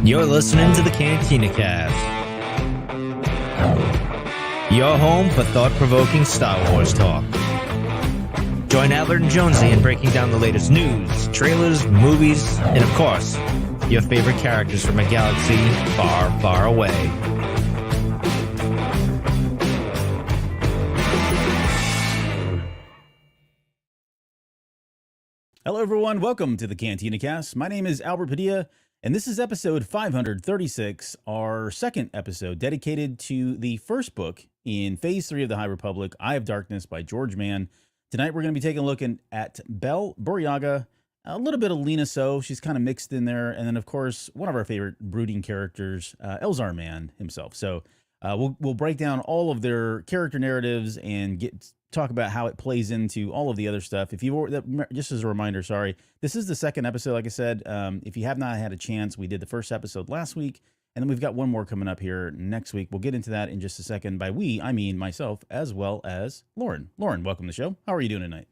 You're listening to the Cantina Cast, your home for thought-provoking Star Wars talk. Join Adler and Jonesy in breaking down the latest news, trailers, movies, and of course, your favorite characters from a galaxy far, far away. Hello, everyone. Welcome to the Cantina Cast. My name is Albert Padilla, and this is episode 536, our second episode dedicated to the first book in Phase 3 of the High Republic, Eye of Darkness by George Mann. Tonight, we're going to be taking a look at Bell Burryaga, a little bit of Lina Soh. She's kind of mixed in there. And then, of course, one of our favorite brooding characters, Elzar Mann himself. So we'll break down all of their character narratives and talk about how it plays into all of the other stuff. If you just as a reminder, sorry, this is the second episode. Like I said, if you have not had a chance, we did the first episode last week, and then we've got one more coming up here next week. We'll get into that in just a second. By we, I mean myself as well as Lauren. Lauren, welcome to the show. How are you doing tonight?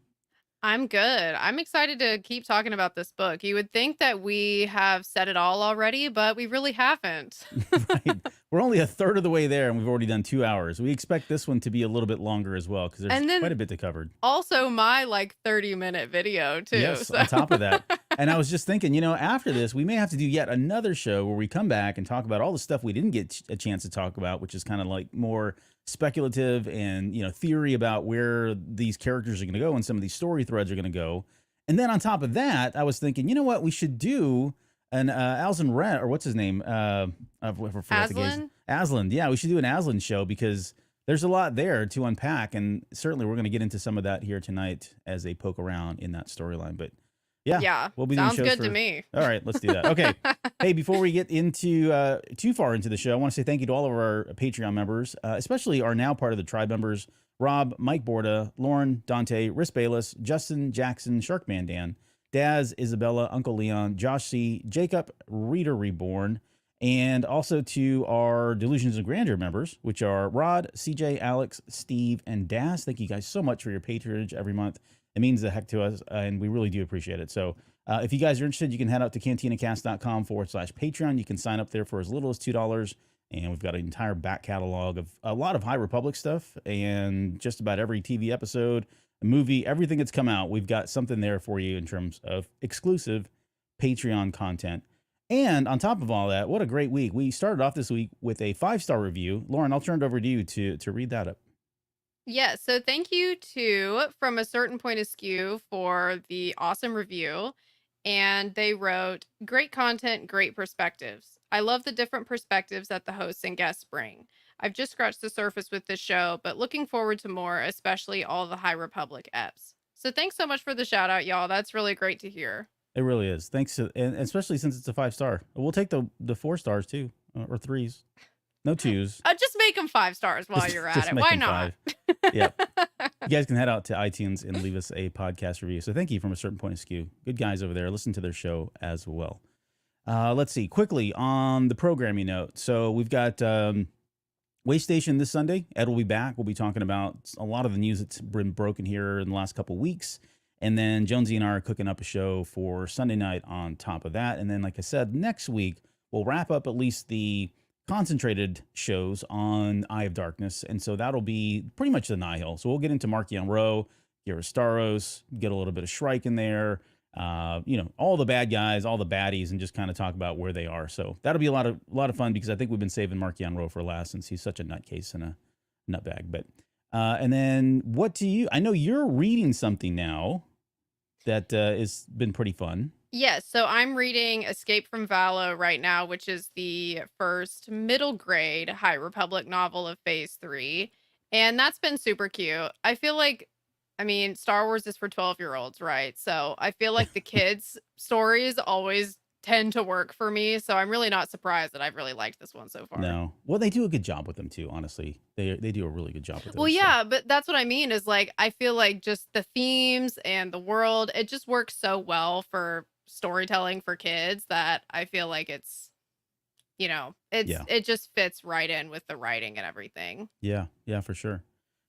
I'm good. I'm excited to keep talking about this book. You would think that we have said it all already, but we really haven't. Right. We're only a third of the way there, and we've already done 2 hours. We expect this one to be a little bit longer as well, because there's quite a bit to cover. Also, my 30-minute video, too. Yes, so. On top of that. And I was just thinking, after this, we may have to do yet another show where we come back and talk about all the stuff we didn't get a chance to talk about, which is kind of like more speculative and theory about where these characters are going to go and some of these story threads are going to go. And then on top of that, I was thinking, you know what, we should do an Aslan Red, or what's his name? Aslan? Aslan. Yeah, we should do an Aslan show because there's a lot there to unpack, and certainly we're going to get into some of that here tonight as they poke around in that storyline. But yeah, we'll be doing sounds shows good to me. All right, let's do that. Okay. Hey, before we get into too far into the show, I want to say thank you to all of our Patreon members, especially our now part of the tribe members: Rob, Mike Borda, Lauren, Dante, Riss Bayless, Justin, Jackson, Sharkman Dan, Daz, Isabella, Uncle Leon, Josh C, Jacob, Reader Reborn, and also to our Delusions of Grandeur members, which are Rod, CJ, Alex, Steve, and Daz. Thank you guys so much for your patronage every month. It means the heck to us, and we really do appreciate it. So if you guys are interested, you can head out to cantinacast.com/Patreon. You can sign up there for as little as $2, and we've got an entire back catalog of a lot of High Republic stuff and just about every TV episode, movie, everything that's come out. We've got something there for you in terms of exclusive Patreon content. And on top of all that, what a great week. We started off this week with a 5-star review. Lauren, I'll turn it over to you to read that up. Yeah, so thank you to From a Certain Point Askew for the awesome review. And they wrote, great content, great perspectives. I love the different perspectives that the hosts and guests bring. I've just scratched the surface with this show, but looking forward to more, especially all the High Republic eps. So thanks so much for the shout out, y'all. That's really great to hear. It really is. Thanks, and especially since it's a 5-star. We'll take the 4 stars too, or 3s. No 2s. Just make them 5 stars while you're at it. Why not? Yep. You guys can head out to iTunes and leave us a podcast review. So thank you From a Certain Point Askew. Good guys over there. Listen to their show as well. Let's see. Quickly on the programming note. So we've got Way Station this Sunday. Ed will be back. We'll be talking about a lot of the news that's been broken here in the last couple of weeks. And then Jonesy and I are cooking up a show for Sunday night on top of that. And then, like I said, next week, we'll wrap up at least the concentrated shows on Eye of Darkness, and so that'll be pretty much the Nihil. So we'll get into Marchion Ro, Gyarastaros, get a little bit of Shrike in there, all the bad guys, all the baddies, and just kind of talk about where they are. So that'll be a lot of fun because I think we've been saving Marchion Ro for last since he's such a nutcase and a nutbag. But and then I know you're reading something now that has been pretty fun. Yes, so I'm reading Escape from Valo right now, which is the first middle grade High Republic novel of Phase 3. And that's been super cute. I feel like, Star Wars is for 12-year-olds, right? So I feel like the kids' stories always tend to work for me. So I'm really not surprised that I've really liked this one so far. No. Well, they do a good job with them too, honestly. They do a really good job with them. Well, yeah, but that's what I mean is I feel like just the themes and the world, it just works so well for storytelling for kids that I feel like it's it just fits right in with the writing and everything. Yeah, for sure.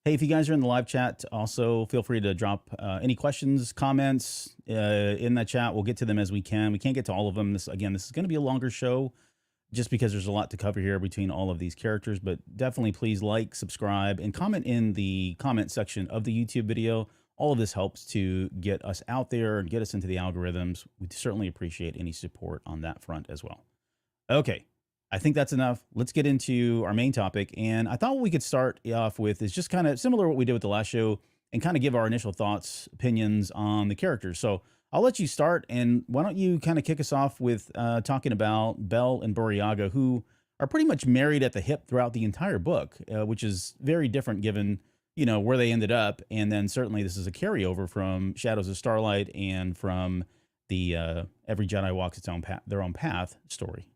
Hey, if you guys are in the live chat, also feel free to drop any questions, comments in that chat. We'll get to them as we can. We can't get to all of them. This is going to be a longer show just because there's a lot to cover here between all of these characters. But definitely please like, subscribe, and comment in the comment section of the YouTube video. All of this helps to get us out there and get us into the algorithms. We'd certainly appreciate any support on that front as well. Okay, I think that's enough. Let's get into our main topic. And I thought what we could start off with is just kind of similar to what we did with the last show and kind of give our initial thoughts, opinions on the characters. So I'll let you start. And why don't you kind of kick us off with talking about Belle and Burryaga, who are pretty much married at the hip throughout the entire book, which is very different given, you know, where they ended up. And then certainly this is a carryover from Shadows of Starlight and from the Every Jedi Walks their own path story.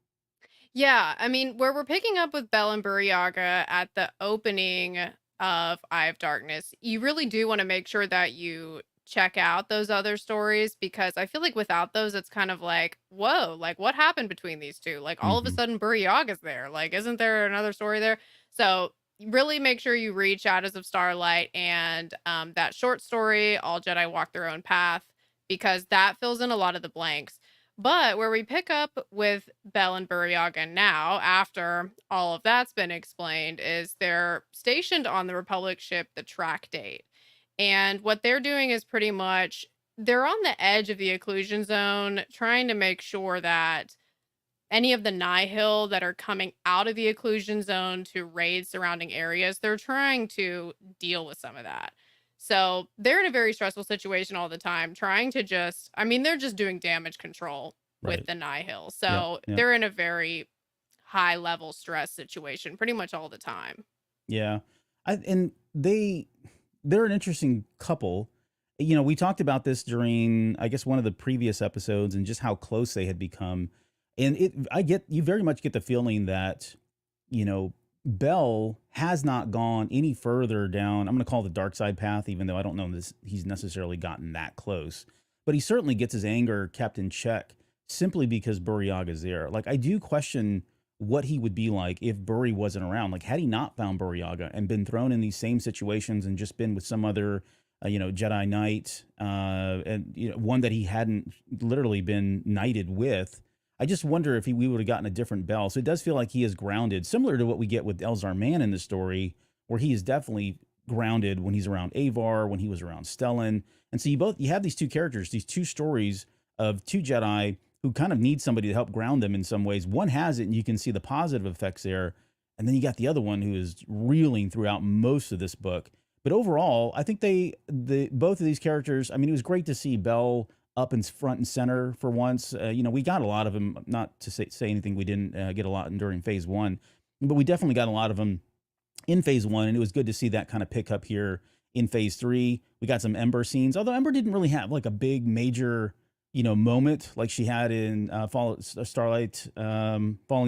Yeah, I mean, where we're picking up with Belle and Burryaga at the opening of Eye of Darkness, you really do want to make sure that you check out those other stories because I feel like without those, it's kind of like, whoa, like what happened between these two? Like all of a Hmm. sudden, Burryaga's there. Like, isn't there another story there? So really make sure you read Shadows of Starlight and that short story, All Jedi Walk Their Own Path, because that fills in a lot of the blanks. But where we pick up with Belle and Burryaga now, after all of that's been explained, is they're stationed on the Republic ship, the Track Date. And what they're doing is pretty much they're on the edge of the occlusion zone, trying to make sure that any of the Nihil that are coming out of the occlusion zone to raid surrounding areas, they're trying to deal with some of that. So they're in a very stressful situation all the time, trying to just, I mean, they're just doing damage control with Right. the Nihil. Yep. So Yep. they're in a very high level stress situation pretty much all the time. Yeah. And they're an interesting couple. You know, we talked about this during, I guess, one of the previous episodes and just how close they had become. And you very much get the feeling that, you know, Bell has not gone any further down. I'm going to call it the dark side path, even though I don't know this, he's necessarily gotten that close. But he certainly gets his anger kept in check simply because Burryaga's there. Like, I do question what he would be like if Burry wasn't around. Like, had he not found Burryaga and been thrown in these same situations and just been with some other, Jedi Knight, and one that he hadn't literally been knighted with, I just wonder if we would have gotten a different Bell. So it does feel like he is grounded, similar to what we get with Elzar Mann in the story, where he is definitely grounded when he's around Avar, when he was around Stellan. And so you have these two characters, these two stories of two Jedi who kind of need somebody to help ground them in some ways. One has it, and you can see the positive effects there. And then you got the other one who is reeling throughout most of this book. But overall, I think both of these characters, I mean, it was great to see Bell up in front and center for once. We got a lot of them, not to say anything we didn't get a lot during phase one, but we definitely got a lot of them in phase one. And it was good to see that kind of pick up here in phase three. We got some Ember scenes, although Ember didn't really have like a big major moment like she had in Falling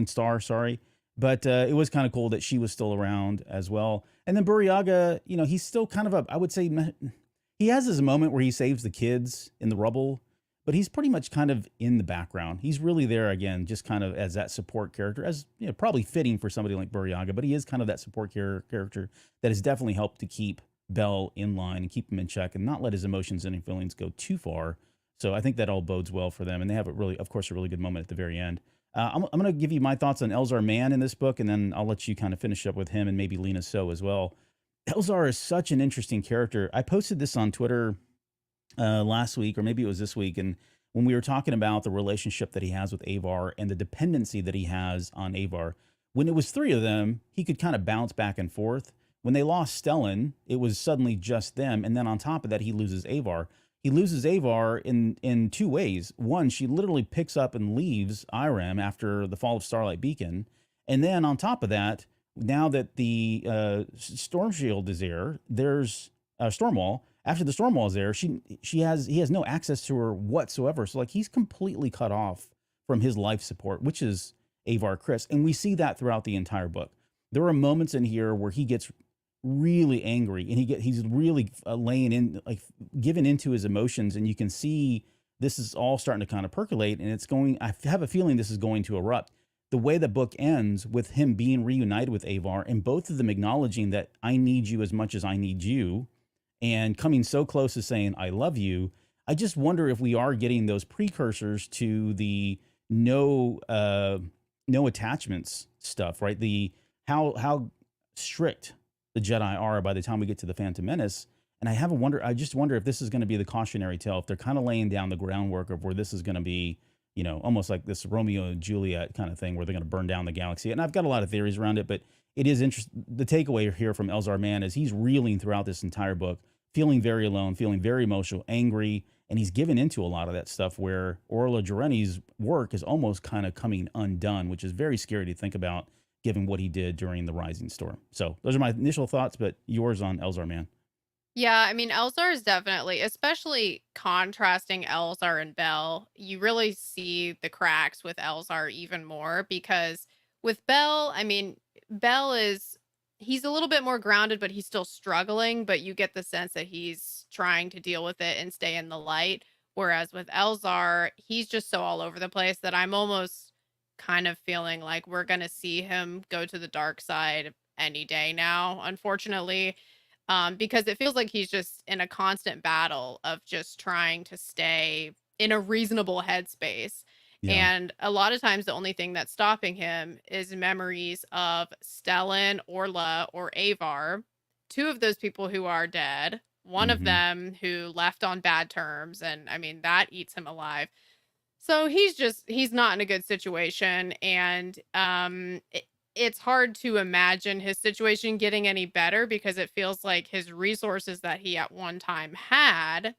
Star, sorry. But it was kind of cool that she was still around as well. And then Burryaga, he's still kind of I would say, he has his moment where he saves the kids in the rubble, but he's pretty much kind of in the background. He's really there again, just kind of as that support character, as probably fitting for somebody like Burryaga, but he is kind of that support character that has definitely helped to keep Bell in line and keep him in check and not let his emotions and feelings go too far. So I think that all bodes well for them. And they have of course, a really good moment at the very end. I'm going to give you my thoughts on Elzar Mann in this book, and then I'll let you kind of finish up with him and maybe Lena So as well. Elzar is such an interesting character. I posted this on Twitter last week, or maybe it was this week, and when we were talking about the relationship that he has with Avar and the dependency that he has on Avar, when it was three of them, he could kind of bounce back and forth. When they lost Stellan, it was suddenly just them, and then on top of that, he loses Avar. He loses Avar in two ways. One, she literally picks up and leaves Irem after the fall of Starlight Beacon, and then on top of that, now that the Storm Shield is there, there's Stormwall. After the Stormwall is there, he has no access to her whatsoever. So like he's completely cut off from his life support, which is Avar Kriss, and we see that throughout the entire book. There are moments in here where he gets really angry and he's really laying in, like giving into his emotions, and you can see this is all starting to kind of percolate, and I have a feeling this is going to erupt. the way the book ends with him being reunited with Avar and both of them acknowledging that I need you as much as I need you and coming so close to saying, I love you. I just wonder if we are getting those precursors to the no attachments stuff, right? The how strict the Jedi are by the time we get to the Phantom Menace. And I just wonder if this is going to be the cautionary tale, if they're kind of laying down the groundwork of where this is going to be, almost like this Romeo and Juliet kind of thing where they're going to burn down the galaxy. And I've got a lot of theories around it, but it is interesting. The takeaway here from Elzar Mann is he's reeling throughout this entire book, feeling very alone, feeling very emotional, angry, and he's given into a lot of that stuff where Orla Jareni's work is almost kind of coming undone, which is very scary to think about given what he did during the Rising Storm. So those are my initial thoughts, but yours on Elzar Mann. Yeah, I mean, Elzar is definitely, especially contrasting Elzar and Bell, you really see the cracks with Elzar even more because with Bell, I mean, Bell is, he's a little bit more grounded, but he's still struggling, but you get the sense that he's trying to deal with it and stay in the light. Whereas with Elzar, he's just so all over the place that I'm almost kind of feeling like we're going to see him go to the dark side any day now, unfortunately, because it feels like he's just in a constant battle of just trying to stay in a reasonable headspace. Yeah. And a lot of times, the only thing that's stopping him is memories of Stellan, Orla, or Avar, two of those people who are dead, one of Mhm. them who left on bad terms. And I mean, that eats him alive. So he's not in a good situation. And it's hard to imagine his situation getting any better because it feels like his resources that he at one time had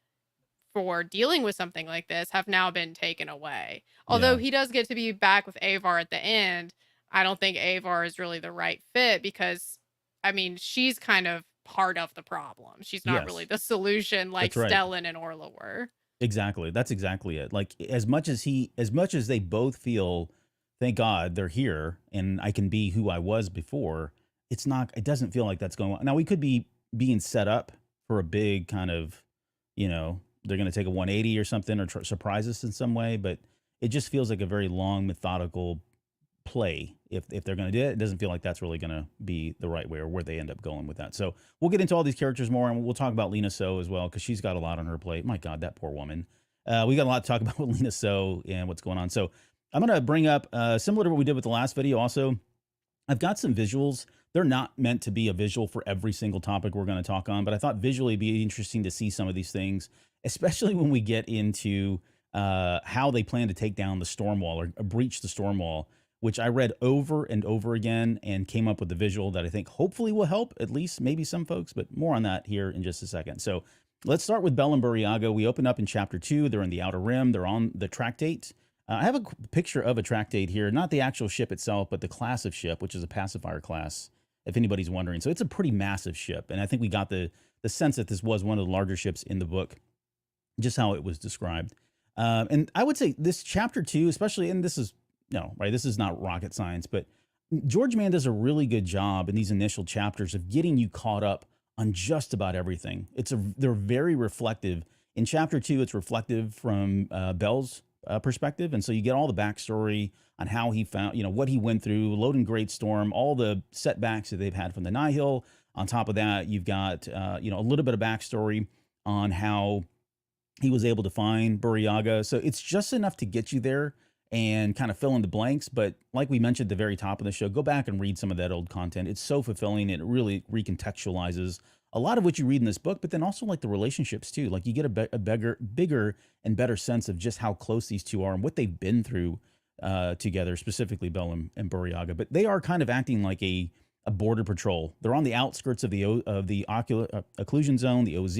for dealing with something like this have now been taken away. Although Yeah. he does get to be back with Avar at the end, I don't think Avar is really the right fit because, I mean, she's kind of part of the problem. She's not really Yes. the solution like That's right. Stellan and Orla were. Exactly. That's exactly it. Like as much as they both feel, thank God they're here and I can be who I was before, it doesn't feel like that's going on. Now we could be being set up for a big kind of, they're going to take a 180 or something or surprise us in some way, but it just feels like a very long methodical play. If they're going to do it, it doesn't feel like that's really going to be the right way or where they end up going with that. So we'll get into all these characters more, and we'll talk about Lena So as well because she's got a lot on her plate. My God, that poor woman. We got a lot to talk about with Lena So and what's going on. So I'm going to bring up similar to what we did with the last video. Also, I've got some visuals. They're not meant to be a visual for every single topic we're going to talk on, but I thought visually it'd be interesting to see some of these things, especially when we get into how they plan to take down the storm wall or breach the storm wall, which I read over and over again and came up with a visual that I think hopefully will help at least maybe some folks, but more on that here in just a second. So let's start with Bell and Burryaga. We open up in chapter 2. They're in the Outer Rim. They're on the Tractate. I have a picture of a Tractate here, not the actual ship itself, but the class of ship, which is a pacifier class, if anybody's wondering. So it's a pretty massive ship. And I think we got the sense that this was one of the larger ships in the book, just how it was described. And I would say this chapter 2, especially, and this is, no, right, this is not rocket science, but George Mann does a really good job in these initial chapters of getting you caught up on just about everything. They're very reflective. In chapter 2, it's reflective from Bell's perspective. And so you get all the backstory on how he found, what he went through, Loden Great Storm, all the setbacks that they've had from the Nihil. On top of that, you've got, a little bit of backstory on how he was able to find Burryaga. So it's just enough to get you there and kind of fill in the blanks. But like we mentioned at the very top of the show, go back and read some of that old content. It's so fulfilling. It really recontextualizes a lot of what you read in this book, but then also like the relationships too. Like you get a bigger and better sense of just how close these two are and what they've been through together, specifically Bell and Burryaga. But they are kind of acting like a border patrol. They're on the outskirts of the occlusion zone, the OZ.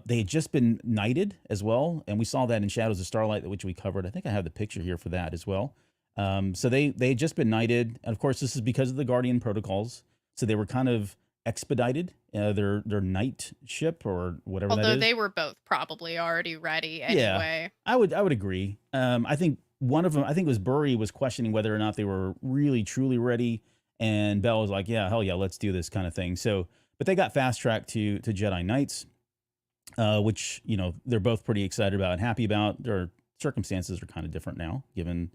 They had just been knighted as well, and we saw that in Shadows of Starlight, which we covered. I think I have the picture here for that as well. So they had just been knighted, and of course, this is because of the Guardian protocols. So they were kind of expedited their knight ship or whatever that Although is. they were both probably already ready Yeah, anyway. I would agree. I think one of them, I think it was Burry, was questioning whether or not they were really truly ready, and Bell was like, "Yeah, hell yeah, let's do this," kind of thing. So, but they got fast tracked to Jedi Knights. Which, they're both pretty excited about and happy about. Their circumstances are kind of different now, given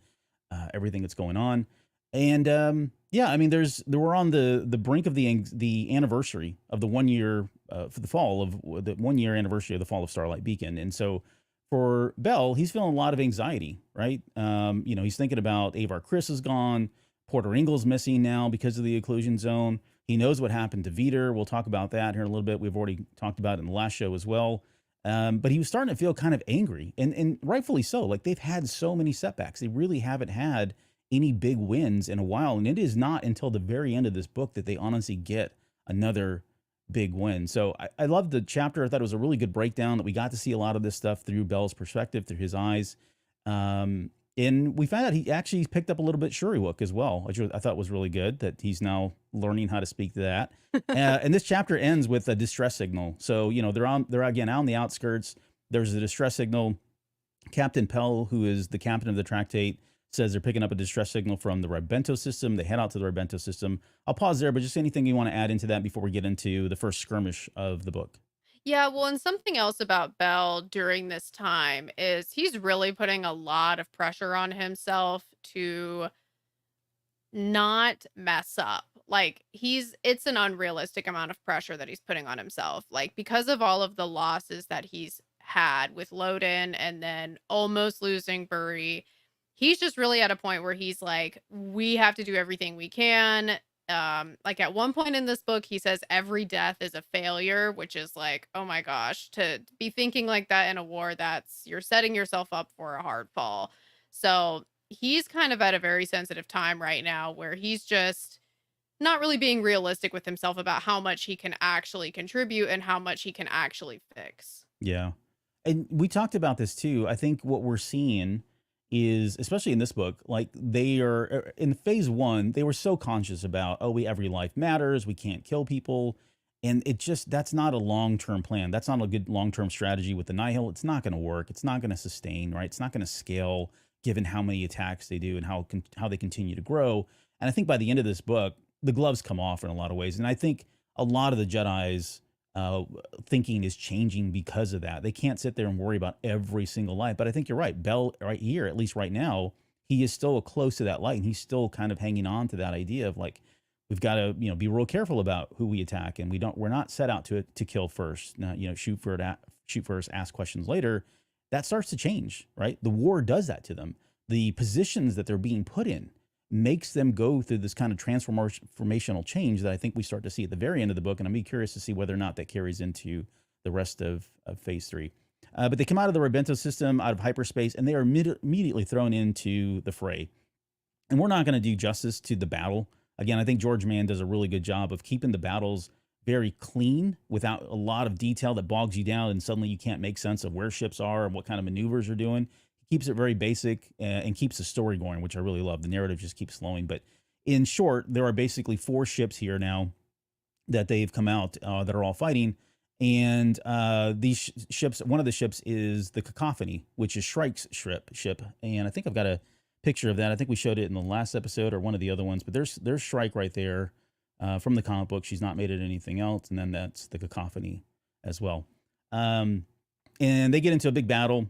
everything that's going on. And yeah, I mean, we're on the brink of the anniversary of the 1 year for the fall of the 1 year anniversary of the fall of Starlight Beacon, and so for Bell, he's feeling a lot of anxiety, right? He's thinking about Avar Chris is gone, Porter Ingle's missing now because of the occlusion zone. He knows what happened to Veter. We'll talk about that here in a little bit. We've already talked about it in the last show as well. But he was starting to feel kind of angry, and rightfully so. Like, they've had so many setbacks. They really haven't had any big wins in a while. And it is not until the very end of this book that they honestly get another big win. So I love the chapter. I thought it was a really good breakdown that we got to see a lot of this stuff through Bell's perspective, through his eyes. And we found out he actually picked up a little bit Shuriwook as well, which I thought was really good, that he's now learning how to speak to that. And this chapter ends with a distress signal. So, they're again out on the outskirts. There's a distress signal. Captain Pell, who is the captain of the Tractate, says they're picking up a distress signal from the Ribento system. They head out to the Ribento system. I'll pause there, but just anything you want to add into that before we get into the first skirmish of the book. Yeah, well, and something else about Bell during this time is he's really putting a lot of pressure on himself to not mess up. Like, it's an unrealistic amount of pressure that he's putting on himself. Like, because of all of the losses that he's had with Loden and then almost losing Bury, he's just really at a point where he's like, we have to do everything we can. Like, at one point in this book, he says every death is a failure, which is like, oh my gosh, to be thinking like that in a war, you're setting yourself up for a hard fall. So he's kind of at a very sensitive time right now where he's just not really being realistic with himself about how much he can actually contribute and how much he can actually fix. Yeah. And we talked about this too. I think what we're seeing is, especially in this book, like, they are in phase one, they were so conscious about, every life matters. We can't kill people. And that's not a long-term plan. That's not a good long-term strategy with the Nihil. It's not going to work. It's not going to sustain, right? It's not going to scale given how many attacks they do and how they continue to grow. And I think by the end of this book, the gloves come off in a lot of ways. And I think a lot of the Jedi's thinking is changing because of that. They can't sit there and worry about every single life. But I think you're right. Bell, right here, at least right now, he is still close to that light, and he's still kind of hanging on to that idea of, like, we've got to, be real careful about who we attack, and we're not set out to kill first. Not, shoot first, ask questions later. That starts to change, right? The war does that to them. The positions that they're being put in makes them go through this kind of transformational change that I think we start to see at the very end of the book. And I'm curious to see whether or not that carries into the rest of phase 3. But they come out of the Ribento system, out of hyperspace, and they are immediately thrown into the fray. And we're not going to do justice to the battle. Again, I think George Mann does a really good job of keeping the battles very clean without a lot of detail that bogs you down and suddenly you can't make sense of where ships are and what kind of maneuvers are doing. Keeps it very basic and keeps the story going, which I really love. The narrative just keeps flowing. But in short, there are basically 4 ships here now that they've come out that are all fighting. And these ships, one of the ships is the Cacophony, which is Shrike's ship. And I think I've got a picture of that. I think we showed it in the last episode or one of the other ones. But there's Shrike right there from the comic book. She's not made it anything else. And then that's the Cacophony as well. And they get into a big battle.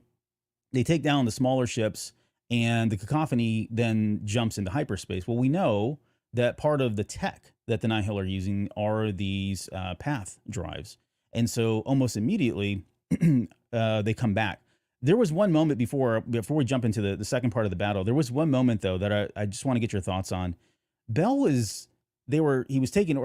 They take down the smaller ships, and the Cacophony then jumps into hyperspace. Well, we know that part of the tech that the Nihil are using are these path drives. And so almost immediately, they come back. There was one moment before we jump into the second part of the battle. There was one moment, though, that I just want to get your thoughts on. Bell was... they were talking,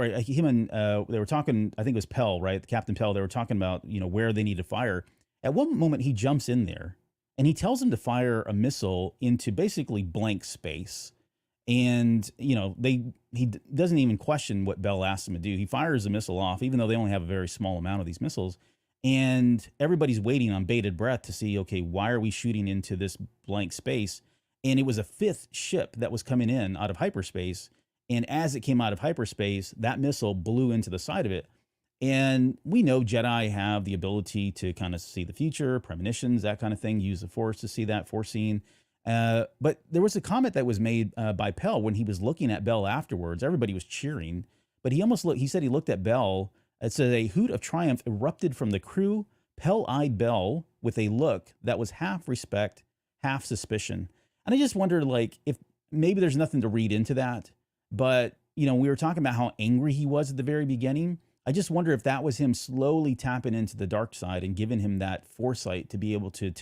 I think it was Pell, right? Captain Pell. They were talking about, where they need to fire. At one moment, he jumps in there and he tells them to fire a missile into basically blank space. And, he doesn't even question what Bell asked him to do. He fires the missile off, even though they only have a very small amount of these missiles. And everybody's waiting on bated breath to see, okay, why are we shooting into this blank space? And it was a 5th ship that was coming in out of hyperspace. And as it came out of hyperspace, that missile blew into the side of it. And we know Jedi have the ability to kind of see the future, premonitions, that kind of thing, use the Force to see that, foreseen. But there was a comment that was made by Pell when he was looking at Bell afterwards. Everybody was cheering, but he said he looked at Bell. It said a hoot of triumph erupted from the crew. Pell eyed Bell with a look that was half respect, half suspicion. And I just wonder, like, if maybe there's nothing to read into that, but we were talking about how angry he was at the very beginning. I just wonder if that was him slowly tapping into the dark side and giving him that foresight to be able to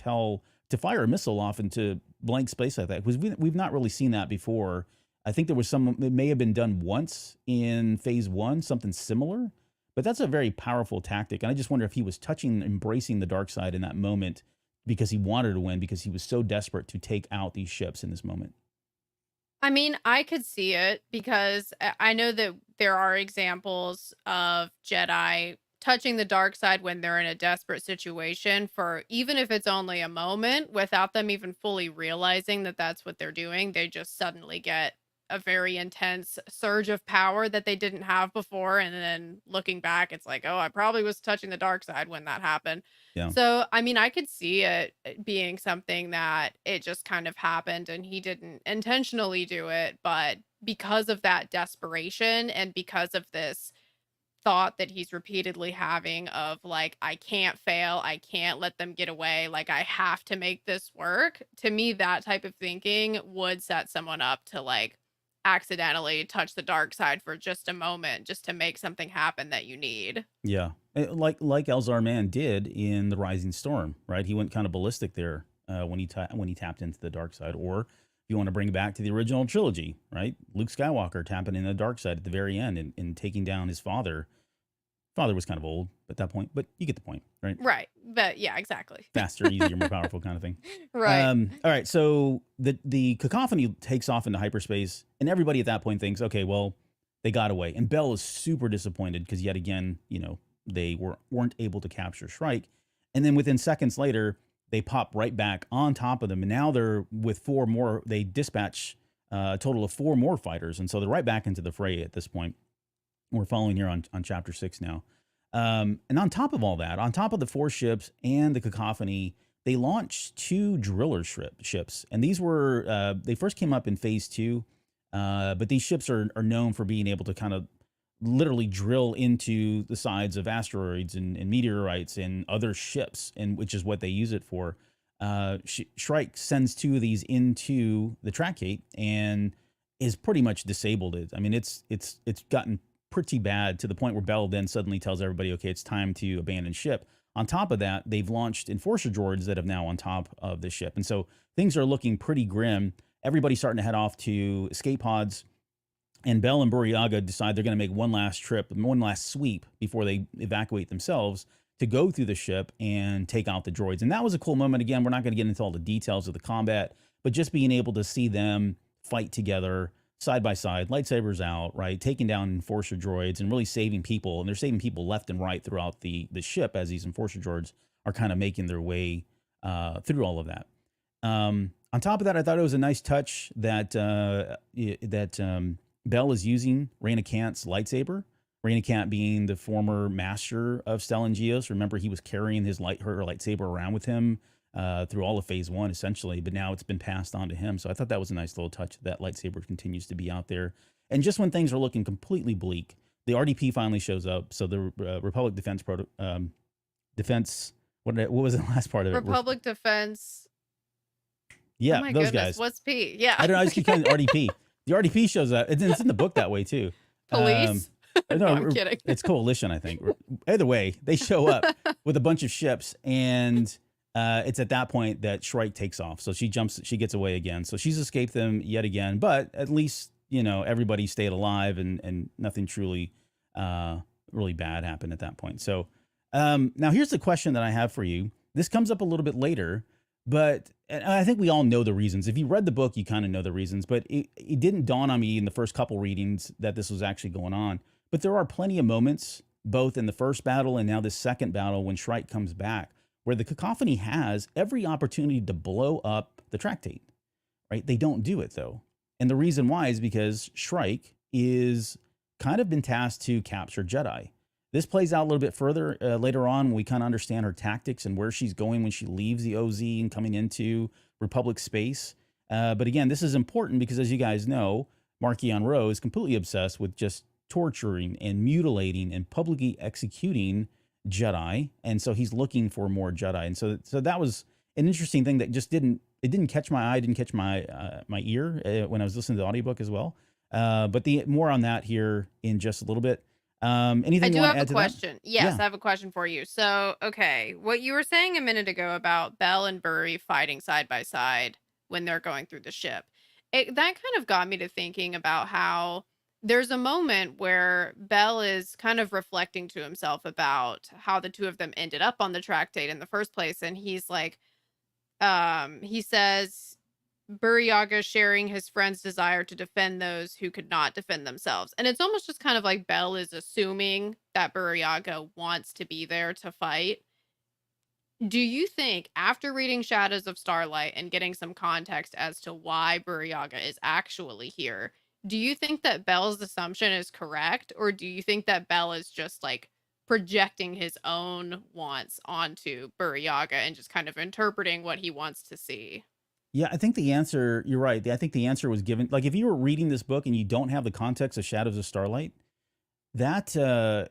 fire a missile off into blank space like that. Because we've not really seen that before. I think there was it may have been done once in phase 1, something similar, but that's a very powerful tactic. And I just wonder if he was embracing the dark side in that moment because he wanted to win, because he was so desperate to take out these ships in this moment. I mean, I could see it because I know that there are examples of Jedi touching the dark side when they're in a desperate situation, for even if it's only a moment, without them even fully realizing that that's what they're doing. They just suddenly get a very intense surge of power that they didn't have before. And then looking back, it's like, oh, I probably was touching the dark side when that happened. Yeah. So, I mean, I could see it being something that it just kind of happened and he didn't intentionally do it. But because of that desperation and because of this thought that he's repeatedly having of like, I can't fail, I can't let them get away, like I have to make this work, to me that type of thinking would set someone up to like accidentally touch the dark side for just a moment, just to make something happen that you need. Yeah. Like Elzar Mann did in The Rising Storm, right? He went kind of ballistic there when he tapped into the dark side. Or if you want to bring it back to the original trilogy, right? Luke Skywalker tapping in the dark side at the very end and taking down his father. Father was kind of old at that point, but you get the point, right? Right. But yeah, exactly. Faster, easier, more powerful kind of thing. Right. All right. So the cacophony takes off into hyperspace, and everybody at that point thinks, okay, well, they got away. And Bell is super disappointed because yet again, they weren't able to capture Shrike. And then within seconds later, they pop right back on top of them. And now they're with 4 more. They dispatch a total of 4 more fighters. And so they're right back into the fray at this point. We're following here on chapter 6 now. And on top of all that, on top of the 4 ships and the cacophony, they launched 2 driller ships. And these were, they first came up in phase 2, but these ships are known for being able to kind of literally drill into the sides of asteroids and meteorites and other ships, and which is what they use it for. Shrike sends 2 of these into the Tractate and is pretty much disabled it. I mean, it's gotten pretty bad to the point where Bell then suddenly tells everybody, okay, it's time to abandon ship. On top of that, they've launched Enforcer droids that have now on top of the ship. And so things are looking pretty grim. Everybody's starting to head off to escape pods. And Bell and Burryaga decide they're going to make one last trip, one last sweep before they evacuate themselves to go through the ship and take out the droids. And that was a cool moment. Again, we're not going to get into all the details of the combat, but just being able to see them fight together side by side, lightsabers out, right, taking down Enforcer droids and really saving people. And they're saving people left and right throughout the ship as these Enforcer droids are kind of making their way through all of that. On top of that, I thought it was a nice touch that Bell is using Reyna Kant's lightsaber. Reyna Kant being the former master of Stellan Gios. Remember, he was carrying her lightsaber around with him through all of phase 1, essentially, but now it's been passed on to him. So I thought that was a nice little touch. That lightsaber continues to be out there. And just when things are looking completely bleak, the RDP finally shows up. So the Republic Defense what was the last part of it? Republic Defense. Yeah, oh my those goodness, guys. What's P? Yeah. I don't know. I just keep calling it RDP. The RDP shows up. It's in the book that way too. Police. No, I'm kidding. It's Coalition, I think. Either way, they show up with a bunch of ships, and it's at that point that Shrike takes off. So she gets away again. So she's escaped them yet again, but at least, everybody stayed alive and nothing truly really bad happened at that point. So now here's the question that I have for you. This comes up a little bit later, but and I think we all know the reasons. If you read the book, you kind of know the reasons, but it didn't dawn on me in the first couple readings that this was actually going on. But there are plenty of moments, both in the first battle and now this second battle when Shrike comes back, where the cacophony has every opportunity to blow up the Tractate, right? They don't do it, though. And the reason why is because Shrike is kind of been tasked to capture Jedi. This plays out a little bit further later on when we kind of understand her tactics and where she's going when she leaves the OZ and coming into Republic space. But again, this is important because, as you guys know, Marchion Ro is completely obsessed with just torturing and mutilating and publicly executing Jedi. And so he's looking for more Jedi. And so that was an interesting thing that just didn't it didn't catch my eye, didn't catch my ear when I was listening to the audiobook as well. But the more on that here in just a little bit. I Anything you do want to have a add to that? question. Yes, Yeah. I have a question for you. So, okay, what you were saying a minute ago about Belle and Burry fighting side by side when they're going through the ship, that kind of got me to thinking about how there's a moment where Belle is kind of reflecting to himself about how the two of them ended up on the tractate in the first place. And he's like, he says, Buryaga sharing his friend's desire to defend those who could not defend themselves. And it's almost just kind of like Belle is assuming that Buryaga wants to be there to fight. Do you think, after reading Shadows of Starlight and getting some context as to why Buryaga is actually here, do you think that Belle's assumption is correct? Or do you think that Belle is just like projecting his own wants onto Buryaga and just kind of interpreting what he wants to see? Yeah, I think the answer, you're right. I think the answer was given. Like if you were reading this book and you don't have the context of Shadows of Starlight, that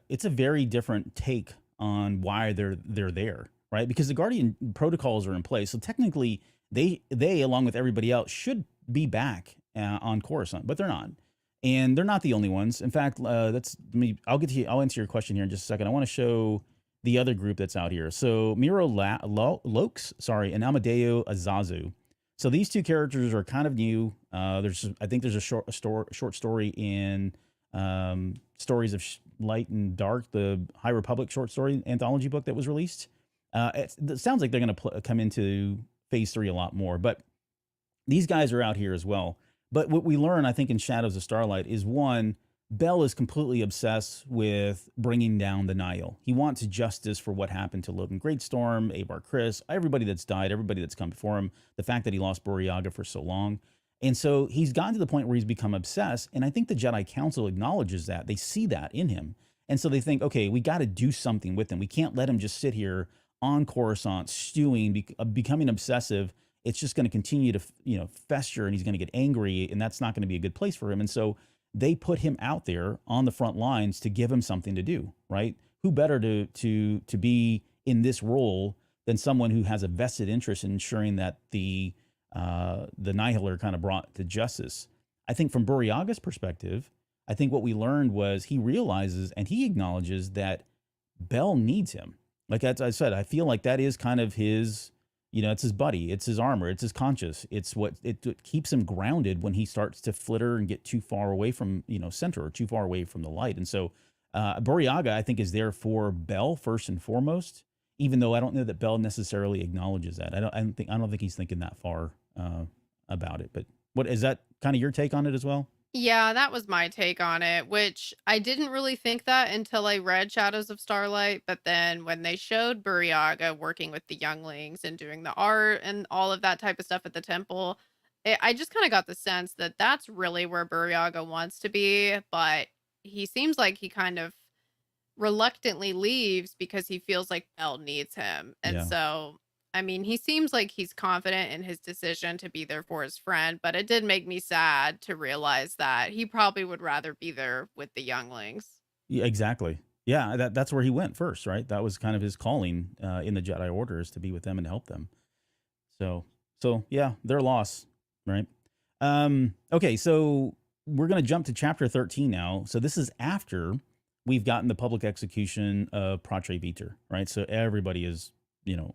it's a very different take on why they're there, right? Because the Guardian protocols are in place, so technically they along with everybody else should be back on Coruscant, but they're not, and they're not the only ones. In fact, that's me. I'll get to you. I'll answer your question here in just a second. I want to show the other group that's out here. So Miro Lokes, sorry, and Amadeo Azazu. So these two characters are kind of new. I think there's a short story in Stories of Light and Dark, the High Republic short story anthology book that was released. It sounds like they're going to come into phase 3 a lot more, but these guys are out here as well. But what we learn, I think, in Shadows of Starlight is one, Bell is completely obsessed with bringing down the Nihil. He wants justice for what happened to Logan Greatstorm, Abar Chris, everybody that's died, everybody that's come before him, the fact that he lost Buryaga for so long. And so he's gotten to the point where he's become obsessed. And I think the Jedi Council acknowledges that. They see that in him. And so they think, okay, we got to do something with him. We can't let him just sit here on Coruscant, stewing, becoming obsessive. It's just going to continue to, fester, and he's going to get angry, and that's not going to be a good place for him. And so they put him out there on the front lines to give him something to do, right? Who better to be in this role than someone who has a vested interest in ensuring that the Nihil are kind of brought to justice. I think from Buryaga's perspective, I think what we learned was he realizes and he acknowledges that Bell needs him. Like as I said, I feel like that is kind of his, it's his buddy, it's his armor, it's his conscience, it's what it keeps him grounded when he starts to flitter and get too far away from, center, or too far away from the light. And so Buryaga, I think, is there for Bell first and foremost, even though I don't know that Bell necessarily acknowledges that. I don't think he's thinking that far about it. But what is that kind of your take on it as well? Yeah, that was my take on it, which I didn't really think that until I read Shadows of Starlight. But then when they showed Buryaga working with the younglings and doing the art and all of that type of stuff at the temple, I just kind of got the sense that that's really where Buryaga wants to be. But he seems like he kind of reluctantly leaves because he feels like Bell needs him. And Yeah. so, I mean, he seems like he's confident in his decision to be there for his friend, but it did make me sad to realize that he probably would rather be there with the younglings. Yeah, exactly. Yeah, that's where he went first, right? That was kind of his calling in the Jedi Order, is to be with them and help them. So yeah, their loss, right? Okay, so we're gonna jump to chapter 13 now. So this is after we've gotten the public execution of Patre Viter, right? So everybody is,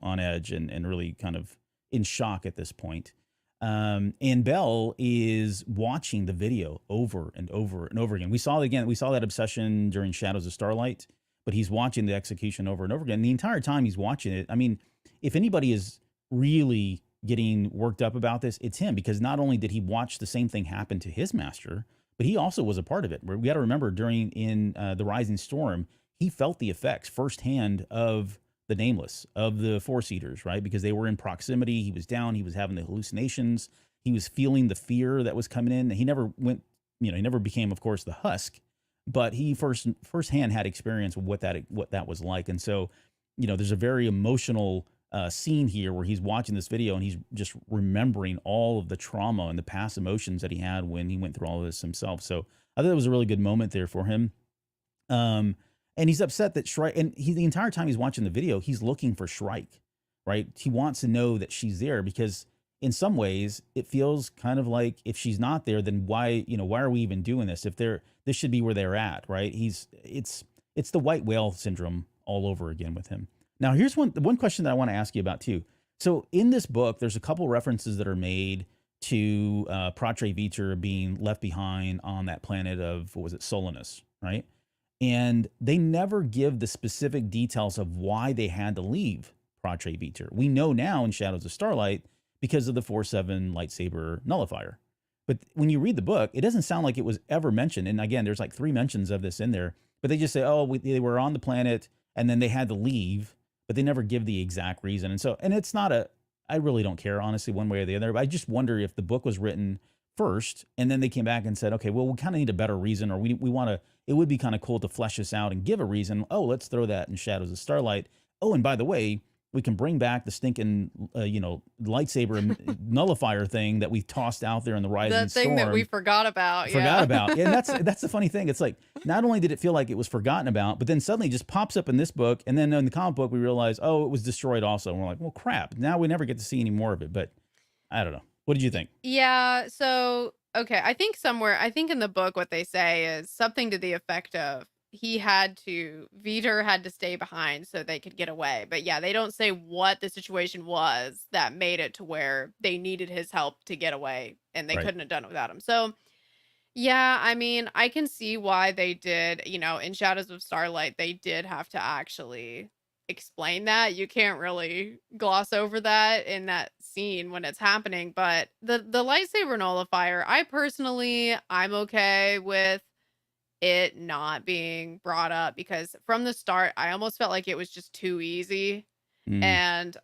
on edge and really kind of in shock at this point. And Bell is watching the video over and over and over again. We saw that obsession during Shadows of Starlight, but he's watching the execution over and over again. And the entire time he's watching it, I mean, if anybody is really getting worked up about this, it's him, because not only did he watch the same thing happen to his master, but he also was a part of it. We got to remember in the Rising Storm, he felt the effects firsthand of the Nameless, of the Force Eaters, right? Because they were in proximity. He was down. He was having the hallucinations. He was feeling the fear that was coming in. He never he never became, of course, the Husk, but he firsthand had experience with what that was like. And so, there's a very emotional scene here where he's watching this video and he's just remembering all of the trauma and the past emotions that he had when he went through all of this himself. So I thought it was a really good moment there for him. And he's upset that Shrike, and the entire time he's watching the video, he's looking for Shrike, right? He wants to know that she's there, because in some ways, it feels kind of like if she's not there, then why are we even doing this? If this should be where they're at, right? It's the white whale syndrome all over again with him. Now, here's one question that I want to ask you about too. So in this book, there's a couple references that are made to Patre Viter being left behind on that planet of, what was it, Solanus, right? And they never give the specific details of why they had to leave Patre Viter. We know now in Shadows of Starlight because of the 4/7 lightsaber nullifier. But when you read the book, it doesn't sound like it was ever mentioned. And again, there's like 3 mentions of this in there, but they just say, oh, they were on the planet and then they had to leave, but they never give the exact reason. And it's not I really don't care, honestly, one way or the other, but I just wonder if the book was written first and then they came back and said, okay, well, we kind of need a better reason, or we want to, it would be kind of cool to flesh this out and give a reason. Oh, let's throw that in Shadows of Starlight. Oh, and by the way, we can bring back the stinking, lightsaber and nullifier thing that we tossed out there in the rising storm. The thing that we forgot about. Forgot about. And that's the funny thing. It's like, not only did it feel like it was forgotten about, but then suddenly it just pops up in this book. And then in the comic book, we realize, oh, it was destroyed also. And we're like, well, crap. Now we never get to see any more of it. But I don't know. What did you think? Yeah. So, okay. I think in the book, what they say is something to the effect of Viter had to stay behind so they could get away. But yeah, they don't say what the situation was that made it to where they needed his help to get away and they Right. couldn't have done it without him. So, yeah, I mean, I can see why they did, in Shadows of Starlight, they did have to actually explain that. You can't really gloss over that in that scene when it's happening. But the lightsaber nullifier, I'm okay with it not being brought up because from the start, I almost felt like it was just too easy. Mm, And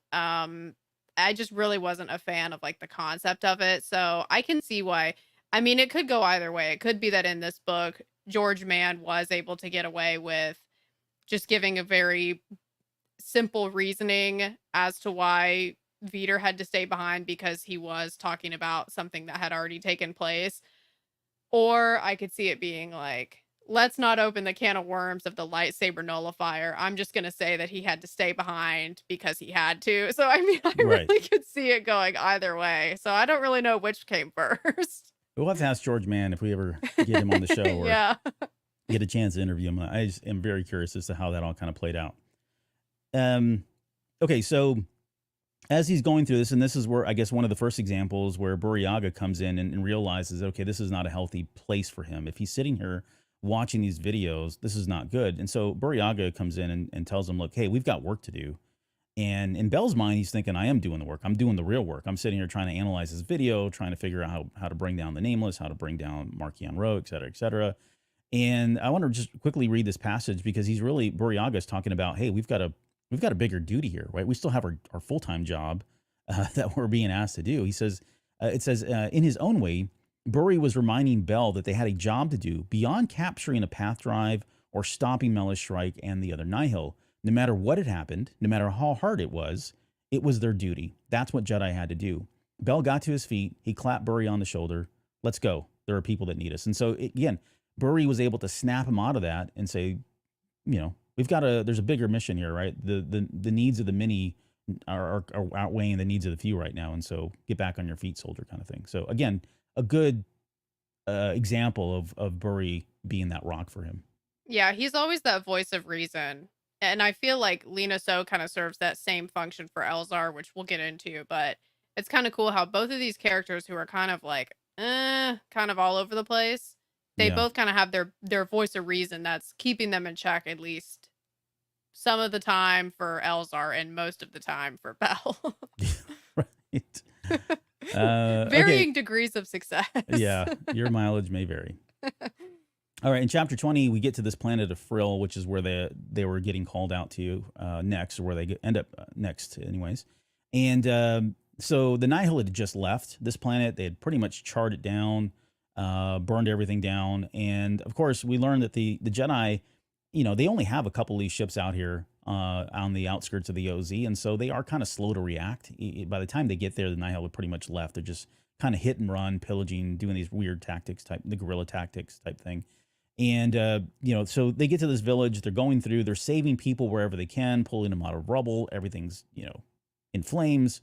I just really wasn't a fan of like the concept of it. So I can see why. I mean, it could go either way. It could be that in this book, George Mann was able to get away with just giving a very simple reasoning as to why Viter had to stay behind because he was talking about something that had already taken place. Or I could see it being like, let's not open the can of worms of the lightsaber nullifier. I'm just going to say that he had to stay behind because he had to. So, I mean, I Right. really could see it going either way. So, I don't really know which came first. We'll have to ask George Mann if we ever get him on the show or Yeah. get a chance to interview him. I just am very curious as to how that all kind of played out. Okay, so as he's going through this, and this is where I guess one of the first examples where Burryaga comes in and realizes, okay, this is not a healthy place for him. If he's sitting here watching these videos, this is not good. And so Burryaga comes in and tells him, look, hey, we've got work to do. And in Bell's mind, he's thinking, I am doing the work. I'm doing the real work. I'm sitting here trying to analyze this video, trying to figure out how to bring down the Nameless, how to bring down Marchion Ro, et cetera, et cetera. And I want to just quickly read this passage because Burryaga is talking about, hey, we've got a bigger duty here, right? We still have our full-time job that we're being asked to do. He says, in his own way, Burry was reminding Bell that they had a job to do beyond capturing a path drive or stopping Mela's Shrike and the other Nihil. No matter what had happened, no matter how hard it was their duty. That's what Jedi had to do. Bell got to his feet. He clapped Burry on the shoulder. Let's go. There are people that need us. And so again, Burry was able to snap him out of that and say, there's a bigger mission here, right? The needs of the many are outweighing the needs of the few right now. And so get back on your feet, soldier, kind of thing. So again, a good example of Burry being that rock for him. Yeah, he's always that voice of reason. And I feel like Lena So kind of serves that same function for Elzar, which we'll get into. But it's kind of cool how both of these characters who are kind of like, kind of all over the place, they Yeah. both kind of have their voice of reason that's keeping them in check, at least some of the time for Elzar and most of the time for Bell. Right. Varying degrees of success. Yeah, your mileage may vary. All right, in chapter 20, we get to this planet of Frill, which is where they were getting called out to next, or where they end up next, anyways. And so the Nihil had just left this planet. They had pretty much charred it down, burned everything down. And of course, we learned that the Jedi, they only have a couple of these ships out here on the outskirts of the OZ. And so they are kind of slow to react. By the time they get there, the Nihil are pretty much left. They're just kind of hit and run, pillaging, doing these weird tactics the guerrilla tactics type thing. And, so they get to this village, they're going through, they're saving people wherever they can, pulling them out of rubble. Everything's, in flames.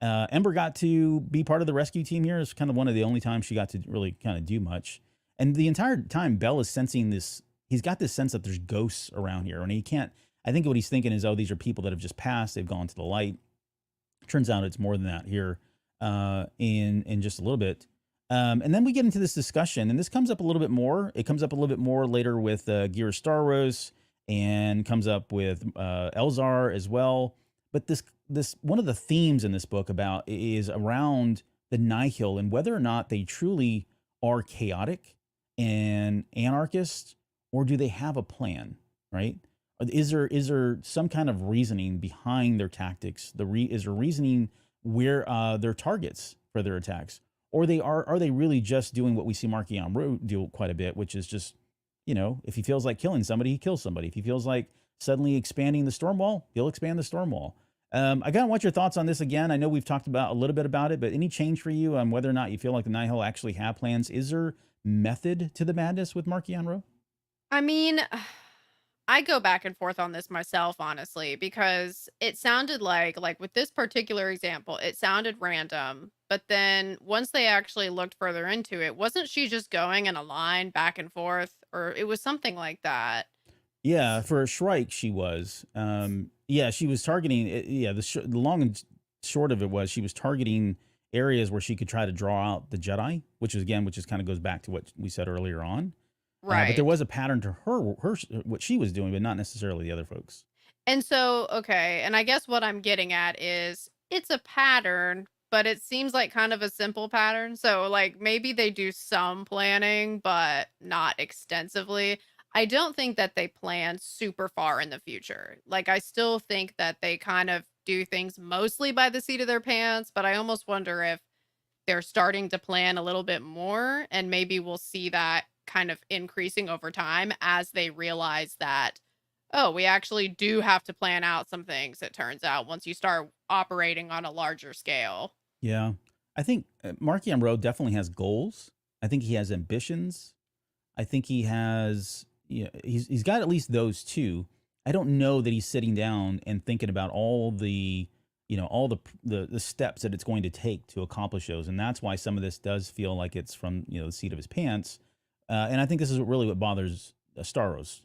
Ember got to be part of the rescue team here. It's kind of one of the only times she got to really kind of do much. And the entire time, Bell is sensing this. He's got this sense that there's ghosts around here, and he can't. I think what he's thinking is, oh, these are people that have just passed. They've gone to the light. Turns out it's more than that here in just a little bit. And then we get into this discussion, and this comes up a little bit more. It comes up a little bit more later with Gira Starros, and comes up with Elzar as well. But this one of the themes in this book about is around the Nihil and whether or not they truly are chaotic and anarchists, or do they have a plan, right? Is there some kind of reasoning behind their tactics? Is there reasoning where their targets for their attacks, or are they really just doing what we see Marchion Ro do quite a bit, which is just, if he feels like killing somebody, he kills somebody. If he feels like suddenly expanding the storm wall, he'll expand the storm wall. I gotta want your thoughts on this again. I know we've talked about a little bit about it, but any change for you on whether or not you feel like the Nihil actually have plans? Is there method to the madness with Marchion Ro? I mean, I go back and forth on this myself, honestly, because it sounded like with this particular example, it sounded random. But then once they actually looked further into it, wasn't she just going in a line back and forth, or it was something like that? Yeah, for Shrike, she was. Yeah, she was targeting. Yeah, the long and short of it was she was targeting areas where she could try to draw out the Jedi, which is kind of goes back to what we said earlier on. But there Right. was a pattern to her what she was doing, but not necessarily the other folks. And so, okay, and I guess what I'm getting at is it's a pattern, but it seems like kind of a simple pattern. So, like, maybe they do some planning, but not extensively. I don't think that they plan super far in the future. Like, I still think that they kind of do things mostly by the seat of their pants, but I almost wonder if they're starting to plan a little bit more, and maybe we'll see that kind of increasing over time as they realize that, oh, we actually do have to plan out some things, it turns out, once you start operating on a larger scale. Yeah, I think Markian Road definitely has goals. I think he has ambitions. I think he has, he's got at least those two. I don't know that he's sitting down and thinking about all the, all the steps that it's going to take to accomplish those, and that's why some of this does feel like it's from the seat of his pants. And I think this is really what bothers Starros.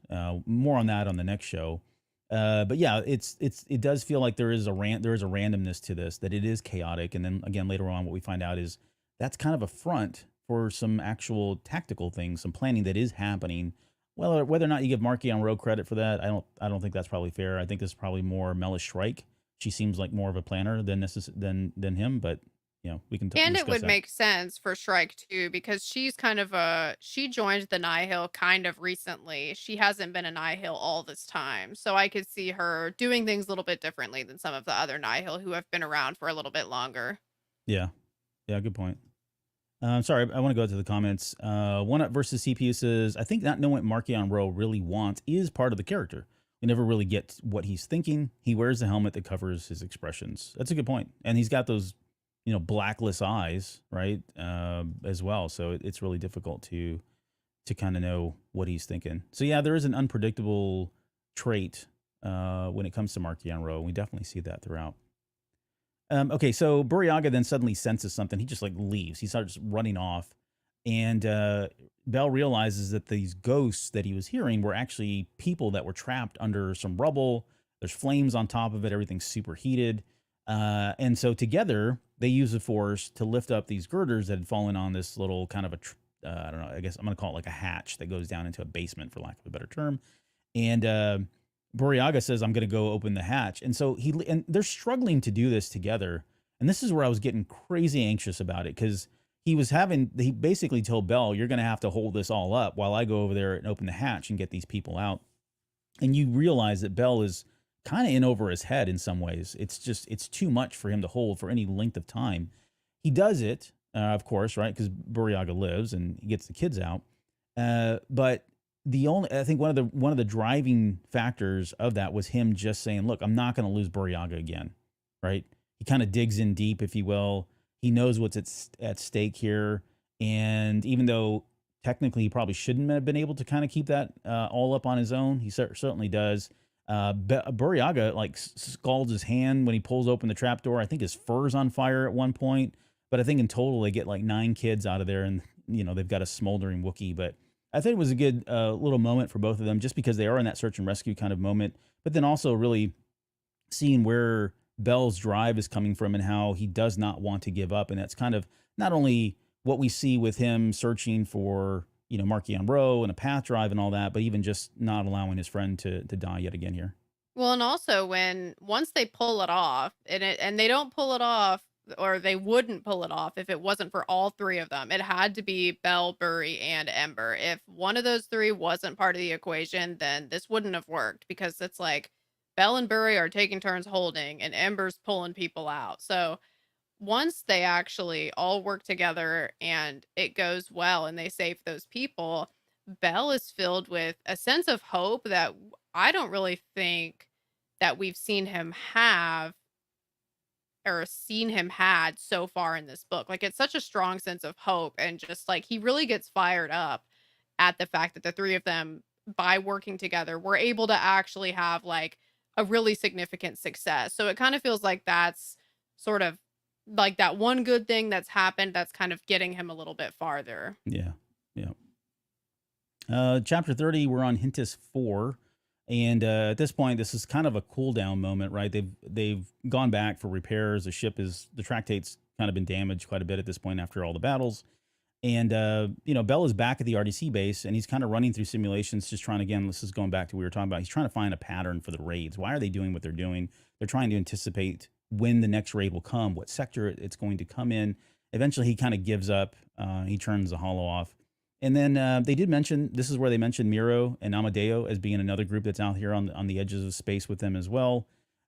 More on that on the next show. But yeah, it does feel like there is a randomness to this, that it is chaotic. And then again, later on, what we find out is that's kind of a front for some actual tactical things, some planning that is happening. Well, whether or not you give Markion Rowe credit for that, I don't think that's probably fair. I think this is probably more Mela Shrike. She seems like more of a planner than him, but we can And it discuss would that. make sense for Shrike too, because she joined the Nihil kind of recently. She hasn't been a Nihil all this time. So I could see her doing things a little bit differently than some of the other Nihil who have been around for a little bit longer. Yeah, yeah, good point. Sorry, I want to go to the comments. One Up versus CPU says, I think not knowing what Markion Rowe really wants is part of the character. We never really get what he's thinking. He wears the helmet that covers his expressions. That's a good point. And he's got those, blackless eyes, right? As well. So it's really difficult to kind of know what he's thinking. So yeah, there is an unpredictable trait when it comes to Markion Rowe. We definitely see that throughout. Okay, so Buryaga then suddenly senses something. He just like leaves. He starts running off, and Bell realizes that these ghosts that he was hearing were actually people that were trapped under some rubble. There's flames on top of it. Everything's super heated, and so together they use the force to lift up these girders that had fallen on this little kind of I don't know. I guess I'm gonna call it like a hatch that goes down into a basement, for lack of a better term, and Boryaga says, I'm going to go open the hatch. And so and they're struggling to do this together. And this is where I was getting crazy anxious about it, because he basically told Bell, you're going to have to hold this all up while I go over there and open the hatch and get these people out. And you realize that Bell is kind of in over his head in some ways. It's too much for him to hold for any length of time. He does it, of course, right? Because Boryaga lives and he gets the kids out. But I think one of the driving factors of that was him just saying, look, I'm not going to lose Buryaga again, right? He kind of digs in deep, if you will. He knows what's at stake here. And even though technically he probably shouldn't have been able to kind of keep that all up on his own, he certainly does. Burryaga like scalds his hand when he pulls open the trapdoor. I think his fur's on fire at one point, but I think in total they get like 9 kids out of there, and they've got a smoldering Wookiee. But I think it was a good little moment for both of them, just because they are in that search and rescue kind of moment, but then also really seeing where Bell's drive is coming from and how he does not want to give up. And that's kind of not only what we see with him searching for, Marchion Ro and a path drive and all that, but even just not allowing his friend to die yet again here. Well, and also once they pull it off, and they don't pull it off, or they wouldn't pull it off if it wasn't for all three of them. It had to be Bell, Burry, and Ember. If one of those three wasn't part of the equation, then this wouldn't have worked, because it's like Bell and Burry are taking turns holding and Ember's pulling people out. So once they actually all work together and it goes well and they save those people, Bell is filled with a sense of hope that I don't really think that we've seen him have, or seen him had so far in this book. Like, it's such a strong sense of hope, and just like he really gets fired up at the fact that the three of them, by working together, were able to actually have like a really significant success. So it kind of feels like that's sort of like that one good thing that's happened that's kind of getting him a little bit farther. Yeah. Yeah. Chapter 30, we're on Hintus 4. And at this point, this is kind of a cool down moment, right? They've gone back for repairs. The tractate's kind of been damaged quite a bit at this point after all the battles. And, Bell is back at the RDC base, and he's kind of running through simulations, just trying, again, this is going back to what we were talking about. He's trying to find a pattern for the raids. Why are they doing what they're doing? They're trying to anticipate when the next raid will come, what sector it's going to come in. Eventually, he kind of gives up. He turns the holo off. And then they did mention, this is where they mentioned Miro and Amadeo as being another group that's out here on the edges of space with them as well.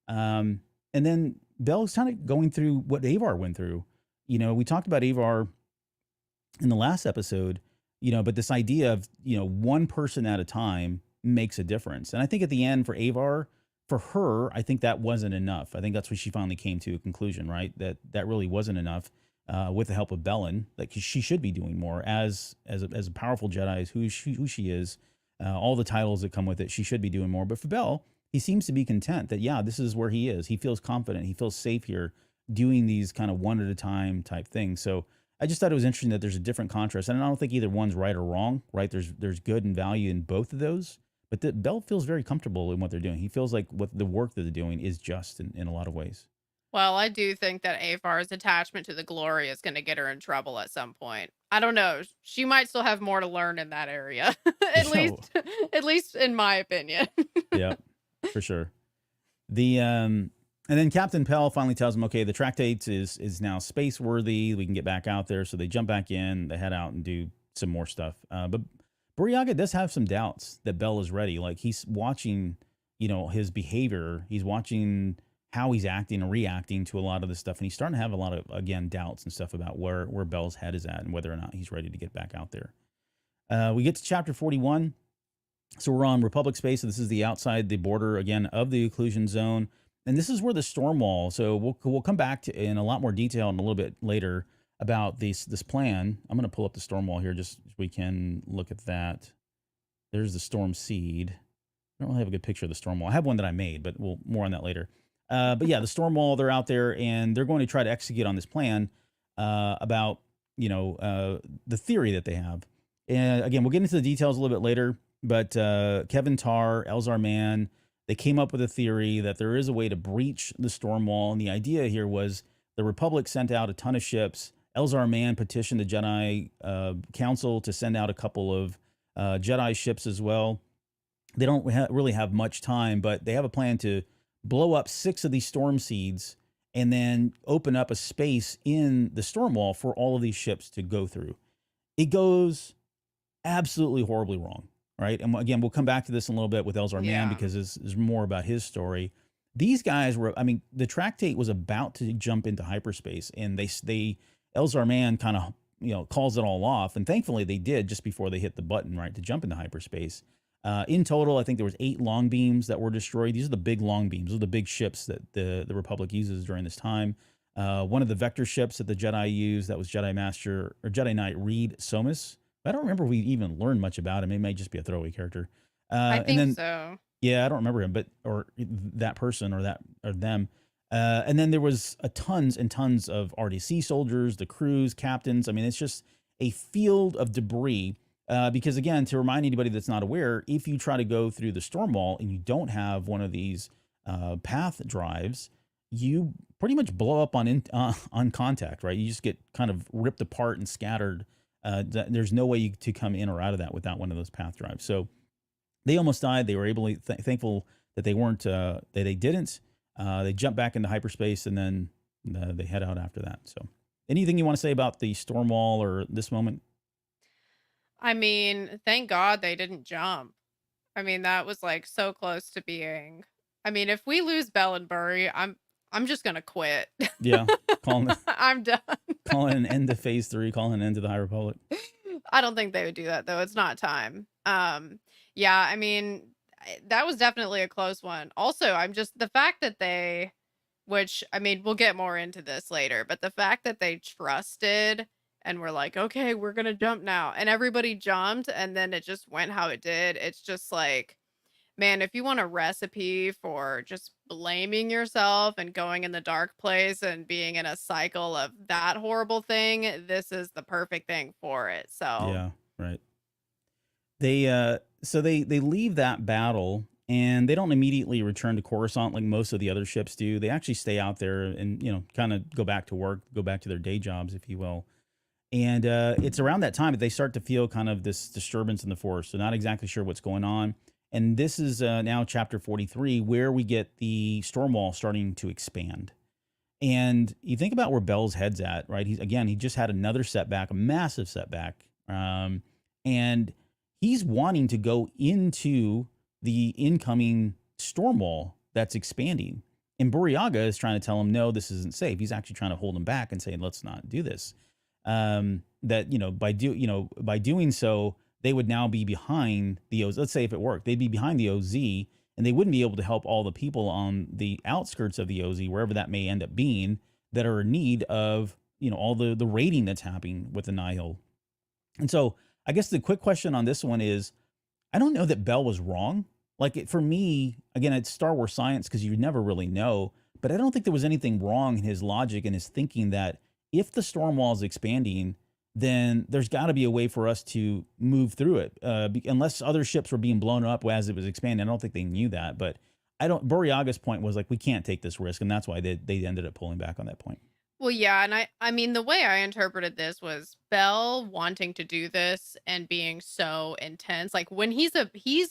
And then Bell's kind of going through what Avar went through. We talked about Avar in the last episode, but this idea of, one person at a time makes a difference. And I think at the end for Avar, for her, I think that wasn't enough. I think that's what she finally came to a conclusion, right? That really wasn't enough. With the help of Bellin, like she should be doing more as a powerful Jedi, who she is, all the titles that come with it. She should be doing more. But for Bell, he seems to be content that, yeah, this is where he is. He feels confident. He feels safe here, doing these kind of one at a time type things. So I just thought it was interesting that there's a different contrast, and I don't think either one's right or wrong. Right? There's good and value in both of those. But Bell feels very comfortable in what they're doing. He feels like what the work that they're doing is just in a lot of ways. Well, I do think that Avar's attachment to the glory is going to get her in trouble at some point. I don't know. She might still have more to learn in that area. at Yeah, least at least in my opinion. yeah, for sure. And then Captain Pell finally tells him, okay, the tractate is now space worthy. We can get back out there. So they jump back in, they head out and do some more stuff. But Burryaga does have some doubts that Bell is ready. Like, he's watching, his behavior. He's watching how he's acting and reacting to a lot of this stuff. And he's starting to have a lot of, again, doubts and stuff about where Bell's head is at and whether or not he's ready to get back out there. We get to chapter 41. So we're on Republic space. So this is the outside the border, again, of the occlusion zone. And this is where the storm wall. So we'll come back to in a lot more detail in a little bit later about this plan. I'm going to pull up the storm wall here just so we can look at that. There's the storm seed. I don't really have a good picture of the storm wall. I have one that I made, but we'll more on that later. But yeah, the storm wall, they're out there and they're going to try to execute on this plan about, the theory that they have. And again, we'll get into the details a little bit later, but Kevin Tarr, Elzar Mann, they came up with a theory that there is a way to breach the storm wall. And the idea here was the Republic sent out a ton of ships. Elzar Mann petitioned the Jedi Council to send out a couple of Jedi ships as well. They don't really have much time, but they have a plan to blow up 6 of these storm seeds and then open up a space in the storm wall for all of these ships to go through. It goes absolutely horribly wrong, right? And again, we'll come back to this in a little bit with Elzar Mann Yeah. because this is more about his story. These guys were, the tractate was about to jump into hyperspace, and they Elzar Mann kind of, calls it all off. And thankfully they did just before they hit the button, right, to jump into hyperspace. In total, I think there was 8 long beams that were destroyed. These are the big long beams. Those are the big ships that the Republic uses during this time. One of the vector ships that the Jedi used, that was Jedi Master or Jedi Knight Reed Somus. I don't remember if we even learned much about him. It may just be a throwaway character. I And think then so. Yeah, I don't remember him, but or that person or that or them. And then there was a tons and tons of RDC soldiers, the crews, captains. I mean, it's just a field of debris. Because again, to remind anybody that's not aware, if you try to go through the storm wall and you don't have one of these path drives, you pretty much blow up on contact, right? You just get kind of ripped apart and scattered. There's no way to come in or out of that without one of those path drives. So they almost died. They were able to thankful that they weren't that they didn't. They jumped back into hyperspace and then they head out after that. So, anything you want to say about the storm wall or this moment? I mean, thank God they didn't jump. I mean, that was like so close to being. I mean, if we lose Bell and Bury, I'm just gonna quit. Yeah, calling I'm done. calling an end to Phase 3, calling an end to the High Republic. I don't think they would do that though. It's not time. Yeah, I mean, that was definitely a close one. Also, I'm just the fact that they, which I mean, we'll get more into this later, but the fact that they trusted and were like, okay, we're gonna jump now, and everybody jumped, and then it just went how it did. It's just like, man, if you want a recipe for just blaming yourself and going in the dark place and being in a cycle of that horrible thing, this is the perfect thing for it. So, Yeah, right. They leave that battle and they don't immediately return to Coruscant like most of the other ships do. They actually stay out there and kind of go back to work, go back to their day jobs, if you will. And it's around that time that they start to feel kind of this disturbance in the force. So not exactly sure what's going on. And this is now chapter 43, where we get the storm wall starting to expand. And you think about where Bell's head's at, right? He just had another setback, a massive setback. And he's wanting to go into the incoming storm wall that's expanding. And Burryaga is trying to tell him, no, this isn't safe. He's actually trying to hold him back and saying, let's not do this. By doing so, they would now be behind the OZ. Let's say if it worked, they'd be behind the OZ, and they wouldn't be able to help all the people on the outskirts of the OZ, wherever that may end up being, that are in need of all the raiding that's happening with the Nihil. And so, I guess the quick question on this one is, I don't know that Bell was wrong. For me, again, it's Star Wars science because you never really know, but I don't think there was anything wrong in his logic and his thinking that if the storm wall is expanding, then there's got to be a way for us to move through it. Unless other ships were being blown up as it was expanding. I don't think they knew that, but Burryaga's point was like, we can't take this risk. And that's why they ended up pulling back on that point. well, yeah, and I mean, the way I interpreted this was Bell wanting to do this and being so intense. Like when he's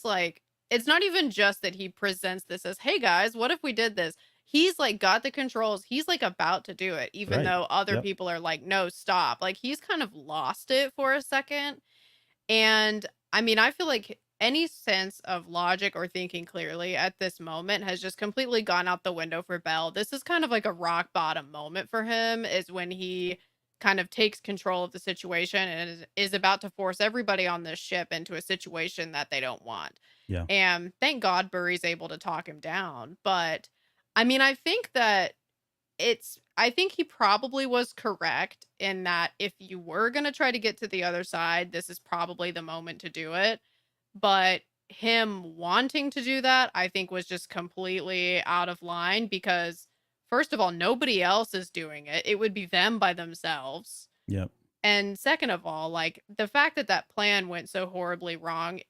like, it's not even just that he presents this as, hey guys, what if we did this? He's like got the controls. He's like about to do it, even Right. though other Yep. people are like, no, stop. Like he's kind of lost it for a second. And I mean, I feel like any sense of logic or thinking clearly at this moment has just completely gone out the window for Bell. This is kind of like a rock bottom moment for him, is when he kind of takes control of the situation and is about to force everybody on this ship into a situation that they don't want. Yeah. And thank God Burry's able to talk him down. But I mean, I think he probably was correct in that if you were going to try to get to the other side, this is probably the moment to do it. But him wanting to do that, I think was just completely out of line because first of all, nobody else is doing it. It would be them by themselves. Yep. And second of all, like the fact that that plan went so horribly wrong,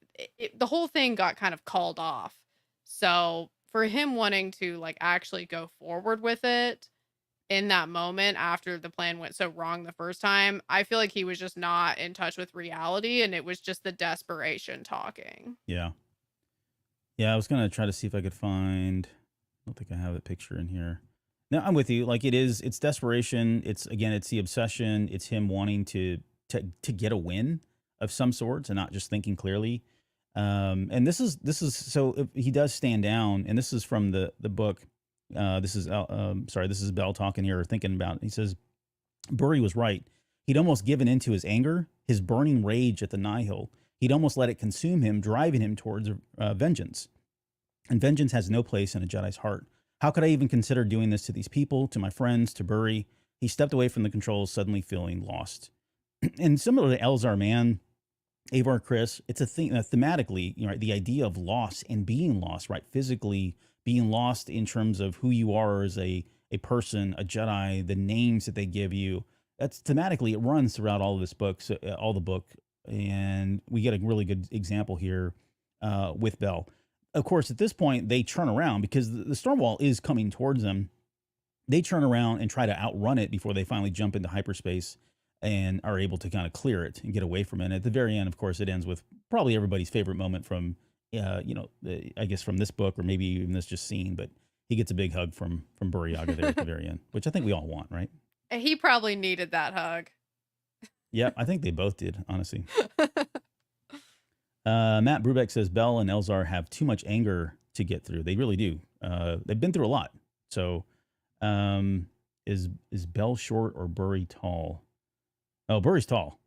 the whole thing got kind of called off. So for him wanting to like actually go forward with it in that moment after the plan went so wrong the first time, I feel like he was just not in touch with reality and it was just the desperation talking. Yeah. Yeah. I was going to try to see if I could find, I don't think I have a picture in here. No, I'm with you. Like it's desperation. It's the obsession. It's him wanting to get a win of some sorts and not just thinking clearly. And this is so if he does stand down, and this is from the book. This is Bell talking here, thinking about it. He says, Burry was right. He'd almost given into his anger, his burning rage at the Nihil. He'd almost let it consume him, driving him towards vengeance. And vengeance has no place in a Jedi's heart. How could I even consider doing this to these people, to my friends, to Burry? He stepped away from the controls, suddenly feeling lost. And similar to Elzar Mann, Avar Chris, it's a thing thematically, right? The idea of loss and being lost, right? Physically being lost in terms of who you are as a person, a Jedi, the names that they give you. That's thematically it runs throughout all of this books, all the book, and we get a really good example here with Bell. Of course, at this point they turn around because the storm wall is coming towards them. They turn around and try to outrun it before they finally jump into hyperspace and are able to kind of clear it and get away from it. And at the very end, of course, it ends with probably everybody's favorite moment from, I guess from this book or maybe even this just scene, but he gets a big hug from Burryaga there at the very end, which I think we all want, right? He probably needed that hug. Yeah, I think they both did, honestly. Matt Brubeck says Bell and Elzar have too much anger to get through. They really do. They've been through a lot. So, is Bell short or Burry tall? Oh, Burry's tall.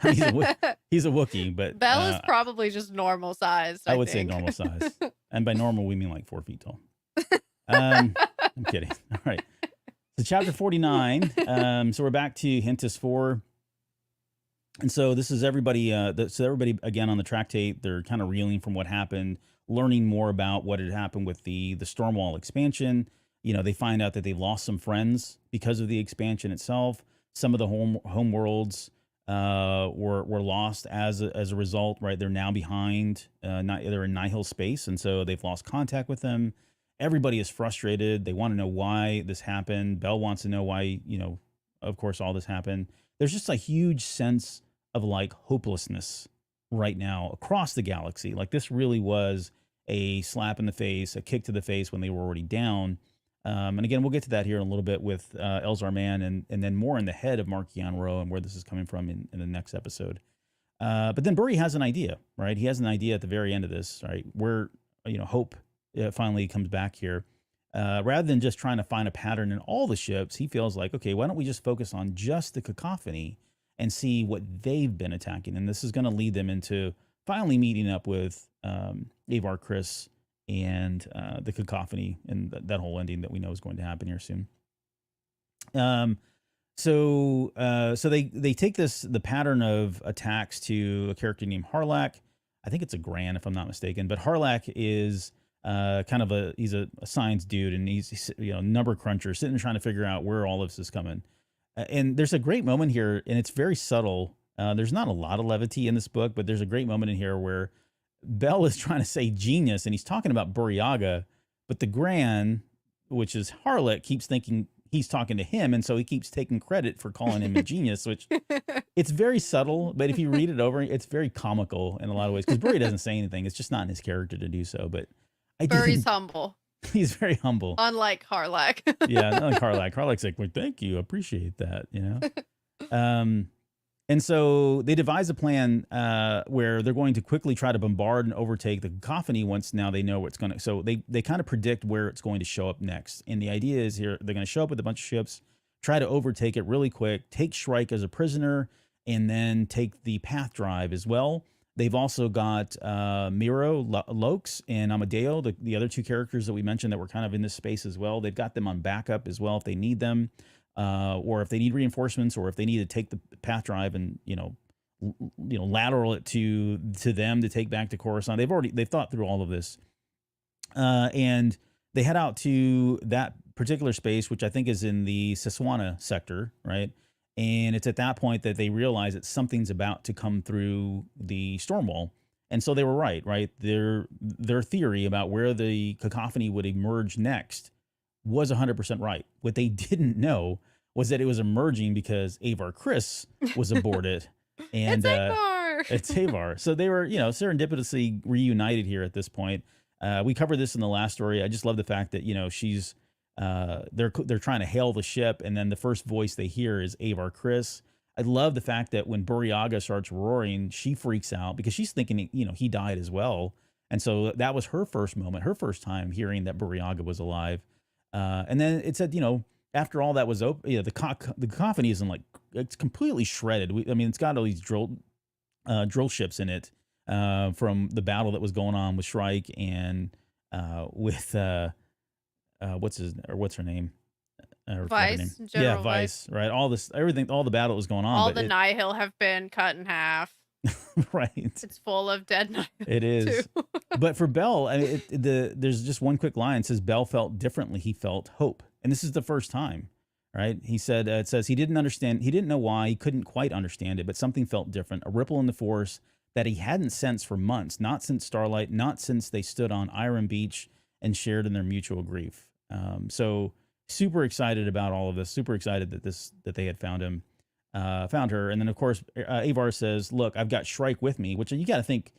He's a Wookiee, but Bell is probably just normal size. I would say normal size, and by normal we mean like 4 feet tall. I'm kidding. All right. So chapter 49. So we're back to Hintus 4. And so this is everybody. So everybody again on the tractate, they're kind of reeling from what happened, learning more about what had happened with the Stormwall expansion. They find out that they've lost some friends because of the expansion itself. Some of the home worlds were lost as a result. Right, they're now behind. They're in Nihil space, and so they've lost contact with them. Everybody is frustrated. They want to know why this happened. Bell wants to know why. Of course, all this happened. There's just a huge sense of like hopelessness right now across the galaxy. Like this really was a slap in the face, a kick to the face when they were already down. And again, we'll get to that here in a little bit with Elzar Mann and then more in the head of Marchion Ro and where this is coming from in the next episode. But then Burry has an idea, right? He has an idea at the very end of this, right? Where, hope finally comes back here. Rather than just trying to find a pattern in all the ships, he feels like, okay, why don't we just focus on just the cacophony and see what they've been attacking? And this is going to lead them into finally meeting up with Avar Chris and the cacophony and that whole ending that we know is going to happen here soon. So they take the pattern of attacks to a character named Harlack. I think it's a Gran, if I'm not mistaken, but Harlack is kind of he's a science dude, and he's number cruncher, sitting trying to figure out where all of this is coming. And there's a great moment here, and it's very subtle. There's not a lot of levity in this book, but there's a great moment in here where Bell is trying to say genius, and he's talking about Burryaga, but the Gran, which is Harlack, keeps thinking he's talking to him, and so he keeps taking credit for calling him a genius, which it's very subtle, but if you read it over, it's very comical in a lot of ways, because Burry doesn't say anything. It's just not in his character to do so, but Burry's humble. He's very humble. Unlike Harlack. Yeah, unlike Harlack. Harlack's like, well, thank you, appreciate that, And so they devise a plan where they're going to quickly try to bombard and overtake the cacophony once now they know what's going to. So they kind of predict where it's going to show up next. And the idea is here, they're going to show up with a bunch of ships, try to overtake it really quick, take Shrike as a prisoner, and then take the path drive as well. They've also got Miro, Lokes, and Amadeo, the other two characters that we mentioned that were kind of in this space as well. They've got them on backup as well if they need them. Or if they need reinforcements, or if they need to take the path drive and lateral it to them to take back to Coruscant. They've thought through all of this, and they head out to that particular space, which I think is in the Siswana sector, right? And it's at that point that they realize that something's about to come through the Stormwall, and so they were right. Their theory about where the cacophony would emerge next was 100% right. What they didn't know was that it was emerging because Avar Chris was aboard it. And it's Avar. It's Avar. So they were, serendipitously reunited here at this point. We covered this in the last story. I just love the fact that, she's, they're trying to hail the ship, and then the first voice they hear is Avar Chris. I love the fact that when Burryaga starts roaring, she freaks out because she's thinking, he died as well. And so that was her first moment, her first time hearing that Burryaga was alive. And then it said, after all that was open, the cacophony isn't it's completely shredded. It's got all these drill ships in it from the battle that was going on with Shrike and with what's her name? Vice. General Vice. Right. All this, everything, all the battle was going on. All the Nihil have been cut in half. Right. It's full of dead knights It too. is. But for Bell, I mean, there's just one quick line. It says Bell felt differently. He felt hope. And this is the first time, right? He said, it says he didn't understand. He didn't know why. He couldn't quite understand it, but something felt different. A ripple in the force that he hadn't sensed for months, not since Starlight, not since they stood on Iron Beach and shared in their mutual grief. So super excited about all of this. Super excited that they had found him. Found her. And then, of course, Avar says, look, I've got Shrike with me, which you got to think,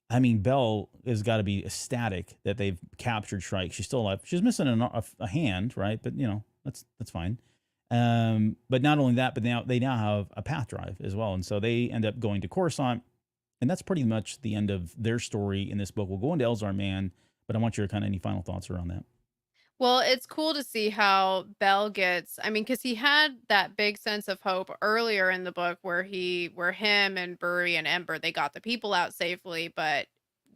I mean, Bell has got to be ecstatic that they've captured Shrike. She's still alive. She's missing a hand, right? But, that's fine. But not only that, but they now have a path drive as well. And so they end up going to Coruscant. And that's pretty much the end of their story in this book. We'll go into Elzar Mann, but I want your any final thoughts around that. Well, it's cool to see how Bell gets, I mean, because he had that big sense of hope earlier in the book where him and Burry and Ember, they got the people out safely. But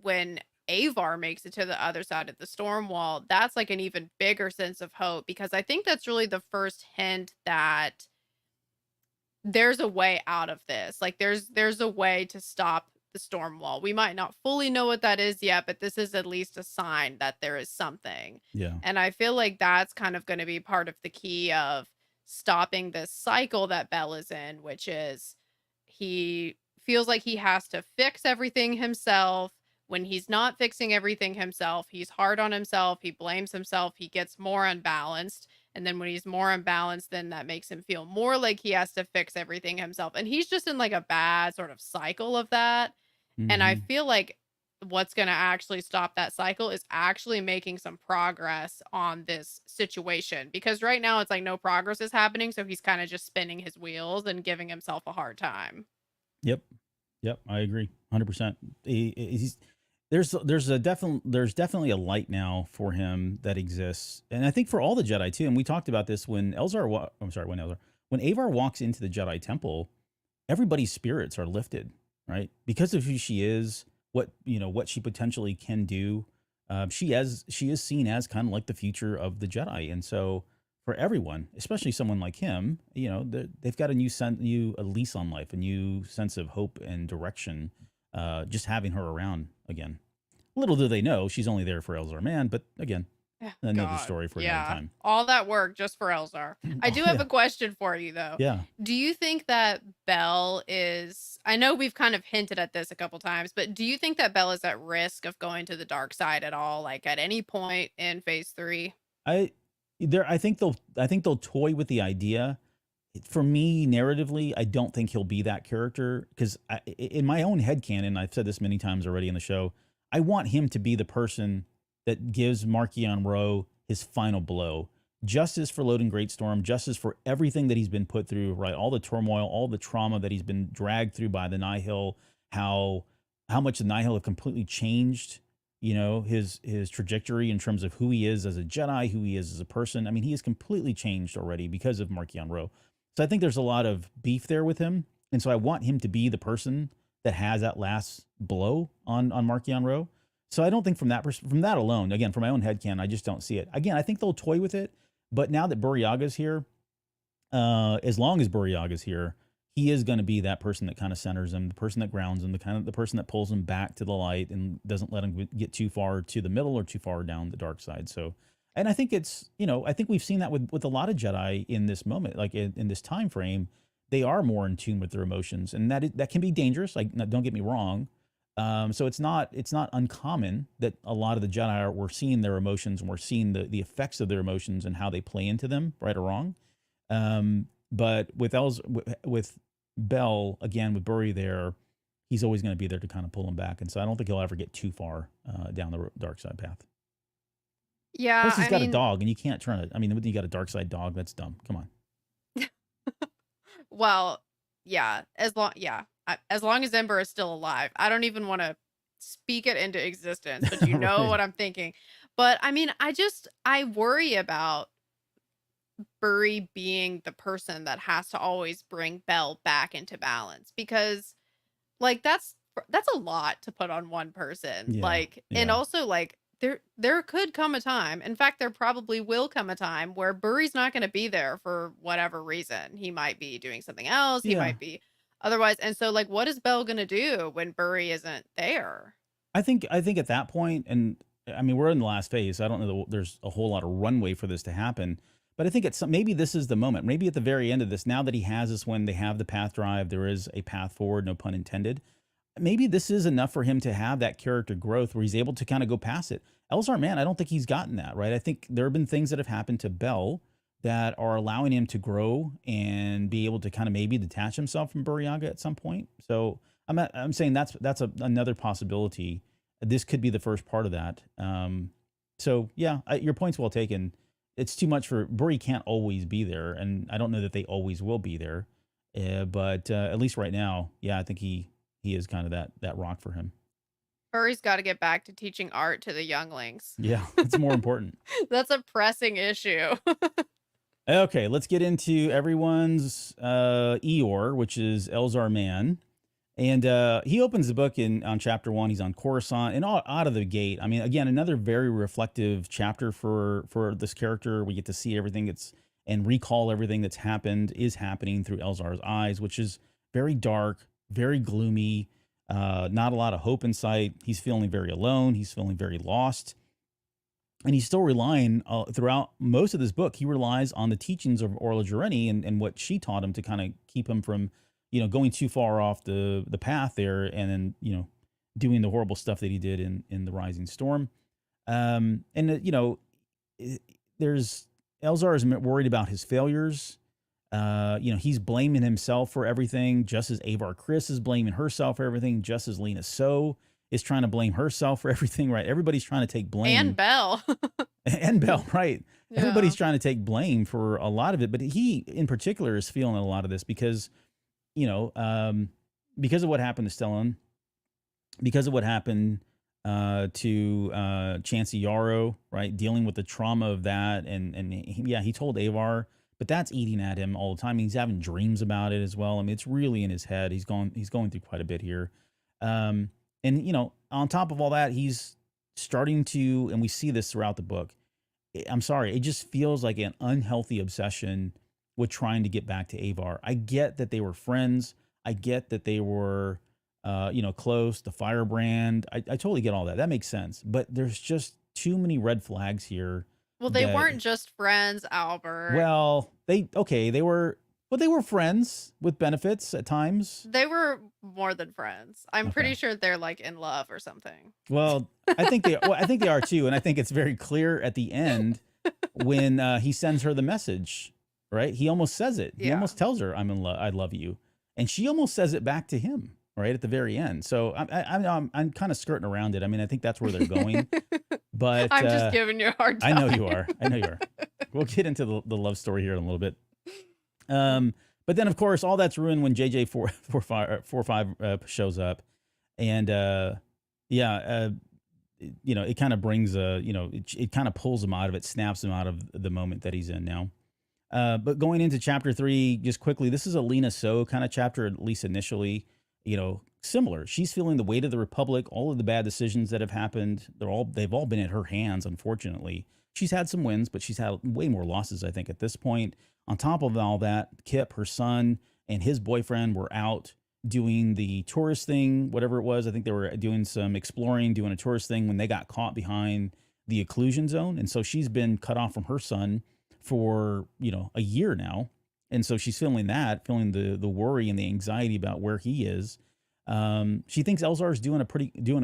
when Avar makes it to the other side of the storm wall, that's like an even bigger sense of hope, because I think that's really the first hint that there's a way out of this. Like there's a way to stop the storm wall. We might not fully know what that is yet, but this is at least a sign that there is something. Yeah. And I feel like that's kind of going to be part of the key of stopping this cycle that Bell is in, which is he feels like he has to fix everything himself. When he's not fixing everything himself, he's hard on himself, he blames himself, he gets more unbalanced. And then when he's more unbalanced, then that makes him feel more like he has to fix everything himself. And he's just in like a bad sort of cycle of that. And I feel like what's going to actually stop that cycle is actually making some progress on this situation, because right now it's like no progress is happening. So he's kind of just spinning his wheels and giving himself a hard time. Yep. I agree. 100%. There's definitely a light now for him that exists. And I think for all the Jedi too. And we talked about this when Avar walks into the Jedi temple, everybody's spirits are lifted, right? Because of who she is, what she potentially can do. She is seen as kind of like the future of the Jedi. And so for everyone, especially someone like him, they've got a new lease on life, a new sense of hope and direction, just having her around again. Little do they know she's only there for Elzar Mann, but again, another story for another time. All that work just for Elzar. I do have a question for you though. Yeah. Do you think that Bell is, I know we've kind of hinted at this a couple times, but do you think that Bell is at risk of going to the dark side at all, like at any point in phase 3? I think they'll toy with the idea. For me, narratively, I don't think he'll be that character, because in my own headcanon, I've said this many times already in the show, I want him to be the person that gives Marchion Ro his final blow. Justice for Loden Greatstorm, justice for everything that he's been put through, right? All the turmoil, all the trauma that he's been dragged through by the Nihil, how much the Nihil have completely changed, his trajectory in terms of who he is as a Jedi, who he is as a person. I mean, he has completely changed already because of Marchion Ro. So I think there's a lot of beef there with him. And so I want him to be the person that has that last blow on Marchion Ro. So I don't think from that alone, again, from my own headcanon, I just don't see it. Again, I think they'll toy with it. But now that Burryaga's here, as long as Burryaga's here, he is going to be that person that kind of centers him, the person that grounds him, the person that pulls him back to the light and doesn't let him get too far to the middle or too far down the dark side. So, and I think it's, I think we've seen that with a lot of Jedi in this moment, like in this time frame. They are more in tune with their emotions, and that can be dangerous. Like, don't get me wrong. So it's not uncommon that a lot of the Jedi we're seeing their emotions, and we're seeing the effects of their emotions and how they play into them, right or wrong. But with Bell, again, with Burry there, he's always going to be there to kind of pull him back. And so I don't think he'll ever get too far down the dark side path. Yeah. Plus he's got a dog, and you can't turn it. I mean, when you got a dark side dog, that's dumb. Come on. Well, yeah, as long as Ember is still alive, I don't even want to speak it into existence, but you know Right. what I'm thinking. But I mean, I worry about Burry being the person that has to always bring Bell back into balance, because like that's a lot to put on one person. Yeah. Like, and Yeah. also like there could come a time, in fact there probably will come a time, where Burry's not going to be there for whatever reason. He might be doing something else, he Yeah. might be Otherwise, and so like, what is Belle gonna do when Burry isn't there? I think at that point, and I mean, we're in the last phase. So I don't know that there's a whole lot of runway for this to happen, but I think it's maybe this is the moment. Maybe at the very end of this, now that he has this, when they have the path drive, there is a path forward, no pun intended. Maybe this is enough for him to have that character growth where he's able to kind of go past it. Elzar, man, I don't think he's gotten that, right? I think there have been things that have happened to Bell that are allowing him to grow and be able to kind of maybe detach himself from Buryaga at some point. So I'm saying another possibility. This could be the first part of that. So yeah, your point's well taken. It's too much for Burry, can't always be there, and I don't know that they always will be there. But at least right now, yeah, I think he is kind of that rock for him. Burry's got to get back to teaching art to the younglings. Yeah, it's more important. That's a pressing issue. Okay, let's get into everyone's Eeyore, which is Elzar Mann. And he opens the book on chapter 1. He's on Coruscant, and out of the gate. I mean, again, another very reflective chapter for this character. We get to see everything and recall everything that's is happening through Elzar's eyes, which is very dark, very gloomy. Not a lot of hope in sight. He's feeling very alone. He's feeling very lost. And he's still relying throughout most of this book. He relies on the teachings of Orla Jareni and what she taught him to kind of keep him from, going too far off the path there, and then, doing the horrible stuff that he did in the Rising Storm. There's Elzar is worried about his failures. He's blaming himself for everything, just as Avar Kriss is blaming herself for everything, just as Lena So is trying to blame herself for everything, right? Everybody's trying to take blame. And Belle. And Belle, right? Yeah. Everybody's trying to take blame for a lot of it, but he in particular is feeling a lot of this because, because of what happened to Stellan, because of what happened to Chancey Yarrow, right? Dealing with the trauma of that, he told Avar, but that's eating at him all the time. He's having dreams about it as well. I mean, it's really in his head. He's going through quite a bit here. On top of all that, he's starting to, and we see this throughout the book. I'm sorry, it just feels like an unhealthy obsession with trying to get back to Avar. I get that they were friends. I get that they were, close, the firebrand. I totally get all that. That makes sense. But there's just too many red flags here. Well, they weren't just friends, Albert. Well, they were friends with benefits at times. They were more than friends. I'm pretty sure they're like in love or something. Well, I think they are too, and I think it's very clear at the end when he sends her the message. Right? He almost says it. He almost tells her, "I'm in love. I love you," and she almost says it back to him. Right at the very end. So I'm kind of skirting around it. I mean, I think that's where they're going. But I'm just giving you a hard time. I know you are. We'll get into the love story here in a little bit. But then of course all that's ruined when JJ45 shows up, and it kind of brings it kind of pulls him out of it, snaps him out of the moment that he's in now. But going into chapter 3, just quickly, this is a Lena So kind of chapter, at least initially. Similar. She's feeling the weight of the Republic, all of the bad decisions that have happened. They've all been at her hands, unfortunately. She's had some wins, but she's had way more losses, I think, at this point. On top of all that, Kip, her son, and his boyfriend were out doing the tourist thing, whatever it was. I think they were doing some exploring, doing a tourist thing when they got caught behind the occlusion zone. And so she's been cut off from her son for, a year now. And so she's feeling the worry and the anxiety about where he is. She thinks Elzar's doing